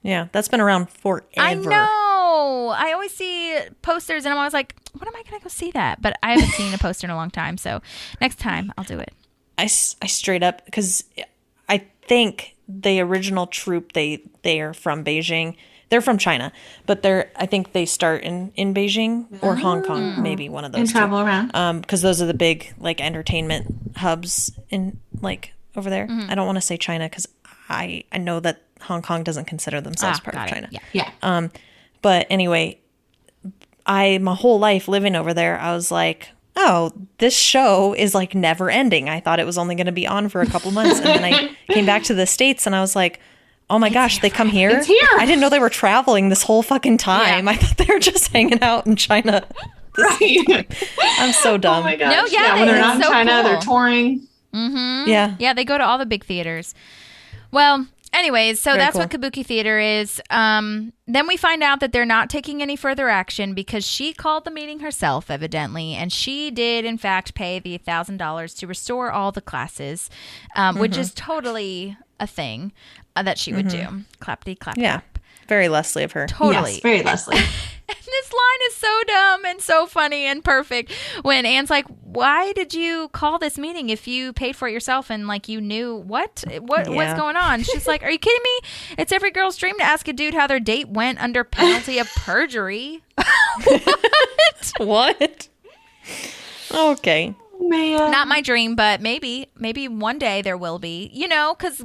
Yeah, that's been around forever. I know. I always see posters, and I'm always like, when am I going to go see that? But I haven't seen a poster in a long time, so next time I'll do it. I straight up, because I think the original troupe, they are from Beijing. They're from China, but I think they start in Beijing or Hong Kong, maybe one of those. And travel around. Because those are the big like entertainment hubs in like over there. I don't want to say China because I know that Hong Kong doesn't consider themselves part of China. Yeah. But anyway, my whole life living over there, I was like, oh, this show is like never ending. I thought it was only going to be on for a couple months. And then I came back to the States and I was like, oh my gosh, they come here? It's here. I didn't know they were traveling this whole fucking time. Yeah. I thought they were just hanging out in China. Right. I'm so dumb. Oh my gosh. No, yeah, when they're not in so China, cool. they're touring. Yeah. Yeah, they go to all the big theaters. Well, anyways, so Very that's cool. what kabuki theater is. Then we find out that they're not taking any further action because she called the meeting herself, evidently, and she did, in fact, pay the $1,000 to restore all the classes, which is totally a thing that she would do. Clappity clap. Yeah. Very Leslie of her. Totally. Yes, very Leslie. And this line is so dumb and so funny and perfect when Anne's like, why did you call this meeting if you paid for it yourself and like you knew what's going on? She's like, are you kidding me? It's every girl's dream to ask a dude how their date went under penalty of perjury. What? Okay. Man. Not my dream, but maybe one day there will be, because,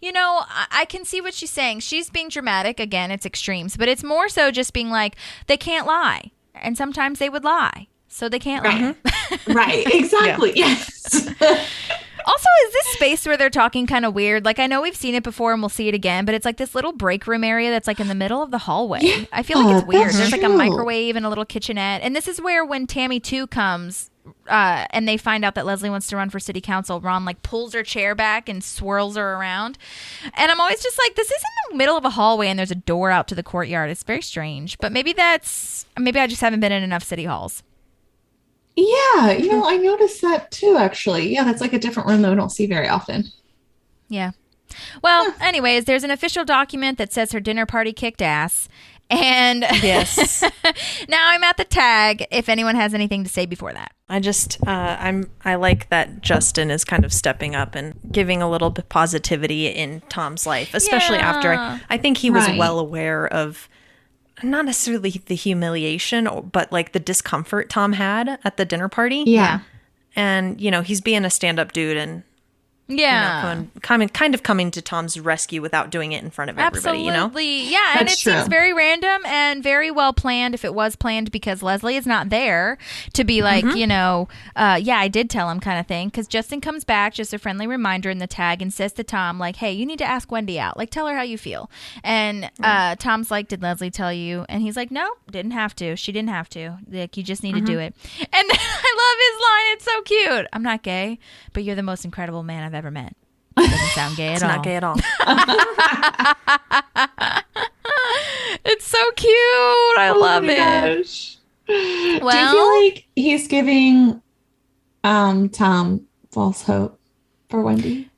I can see what she's saying. She's being dramatic. Again, it's extremes, but it's more so just being like, they can't lie. And sometimes they would lie. So they can't lie. Right. Exactly. Yeah. Yes. Also, is this space where they're talking kind of weird? Like, I know we've seen it before and we'll see it again, but it's like this little break room area that's like in the middle of the hallway. Yeah. I feel like it's weird. That's There's like a true. microwave and a little kitchenette. And this is where when Tammy 2 comes, and they find out that Leslie wants to run for city council, Ron like pulls her chair back and swirls her around. And I'm always just like, this is in the middle of a hallway and there's a door out to the courtyard. It's very strange, but maybe I just haven't been in enough city halls. Yeah, I noticed that too, actually. Yeah, that's like a different room that we don't see very often. Yeah. Well, anyways, there's an official document that says her dinner party kicked ass. And yes, now I'm at the tag. If anyone has anything to say before that, I like that Justin is kind of stepping up and giving a little bit positivity in Tom's life, especially after I think he was well aware of not necessarily the humiliation, but like the discomfort Tom had at the dinner party. Yeah, and he's being a stand-up dude and. Yeah, kind of coming to Tom's rescue without doing it in front of everybody. Absolutely. Yeah, and it seems very random and very well planned. If it was planned, because Leslie is not there to be like, yeah, I did tell him kind of thing. Because Justin comes back, just a friendly reminder in the tag, and says to Tom like, "Hey, you need to ask Wendy out. Like, tell her how you feel." And Tom's like, "Did Leslie tell you?" And he's like, "No, didn't have to. She didn't have to. Like, you just need to do it." And I love his line. It's so cute. "I'm not gay, but you're the most incredible man I've ever met." Doesn't sound gay at all. It's not gay at all. It's so cute. I love it. Gosh. Well, do you feel like he's giving Tom false hope for Wendy?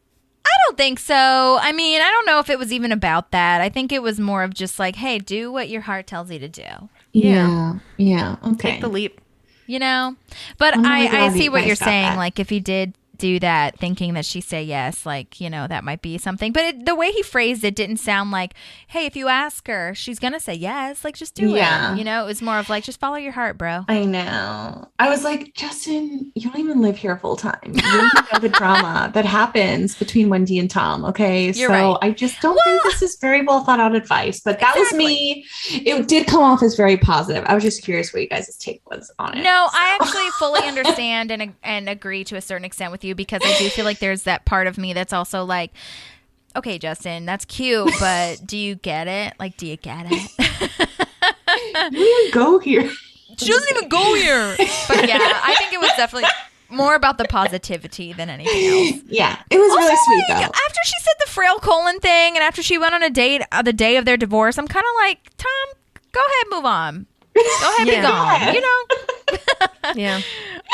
I don't think so. I mean, I don't know if it was even about that. I think it was more of just like, hey, do what your heart tells you to do. Yeah. Okay. Take the leap. But I see what you're saying. That. Like, if he did do that thinking that she say yes, like, that might be something. But the way he phrased it didn't sound like, hey, if you ask her, she's gonna say yes, like, just do it. It was more of like, just follow your heart, bro. I know. I was like, Justin, you don't even live here full time. You don't even know the drama that happens between Wendy and Tom. Okay, You're right. I just don't think this is very well thought out advice. But that was me. It did come off as very positive. I was just curious what you guys' take was on it. No, I actually fully understand and agree to a certain extent with you, because I do feel like there's that part of me that's also like, okay, Justin, that's cute, but do you get it? Like, do you get it? You didn't go here. She doesn't even go here. But yeah, I think it was definitely more about the positivity than anything else. Yeah, it was really sweet though. After she said the frail colon thing, and after she went on a date the day of their divorce, I'm kind of like, Tom, go ahead, move on. Go ahead, be gone. Yeah.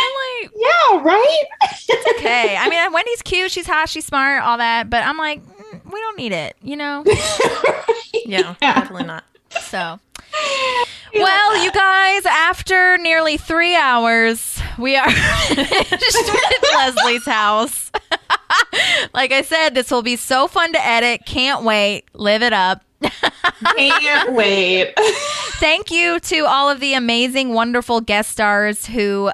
I'm like, yeah, right? It's okay. I mean, Wendy's cute. She's hot. She's smart. All that. But I'm like, we don't need it. Yeah, definitely not. So, well, you guys, after nearly 3 hours, we are finished with Leslie's house. Like I said, this will be so fun to edit. Can't wait. Live it up. Can't wait. Thank you to all of the amazing, wonderful guest stars who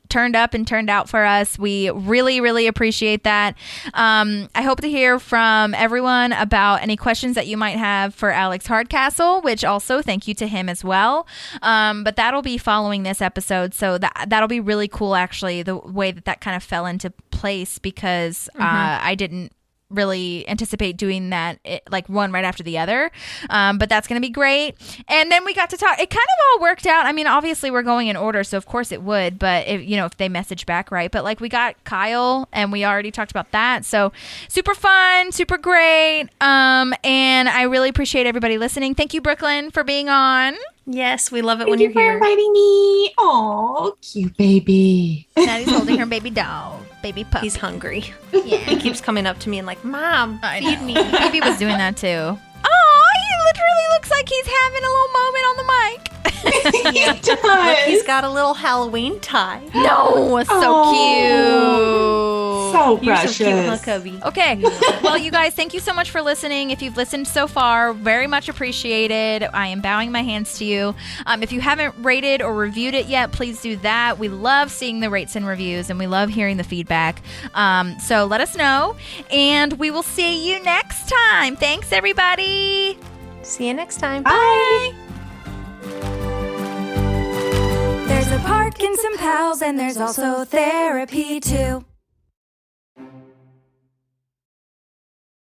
turned up and turned out for us. We really, really appreciate that. I hope to hear from everyone about any questions that you might have for Alex Hardcastle, which also thank you to him as well. But that'll be following this episode. So that'll be really cool, actually, the way that kind of fell into place, because I didn't really anticipate doing that like one right after the other, but that's gonna be great. And then we got to talk, it kind of all worked out. I mean, obviously we're going in order, so of course it would, but if they message back right, but like we got Kyle and we already talked about that, so super fun, super great. And I really appreciate everybody listening. Thank you, Brooklyn, for being on. Yes, we love it Thank when you you're for here. inviting me. Oh, cute baby. Maddie's holding her baby dog, baby pup. He's hungry. Yeah. He keeps coming up to me and like, Mom, feed me. Baby was doing that too. Oh, he literally looks like he's having a little moment on the mic. He does. Look, he's got a little Halloween tie. No, so cute. So You're precious. so cute, huh, Cubby? Okay. Well, you guys, thank you so much for listening. If you've listened so far, very much appreciated. I am bowing my hands to you. If you haven't rated or reviewed it yet, please do that. We love seeing the rates and reviews, and we love hearing the feedback. So let us know, and we will see you next time. Thanks, everybody. See you next time. Bye. There's a park and some pals, and there's also therapy too.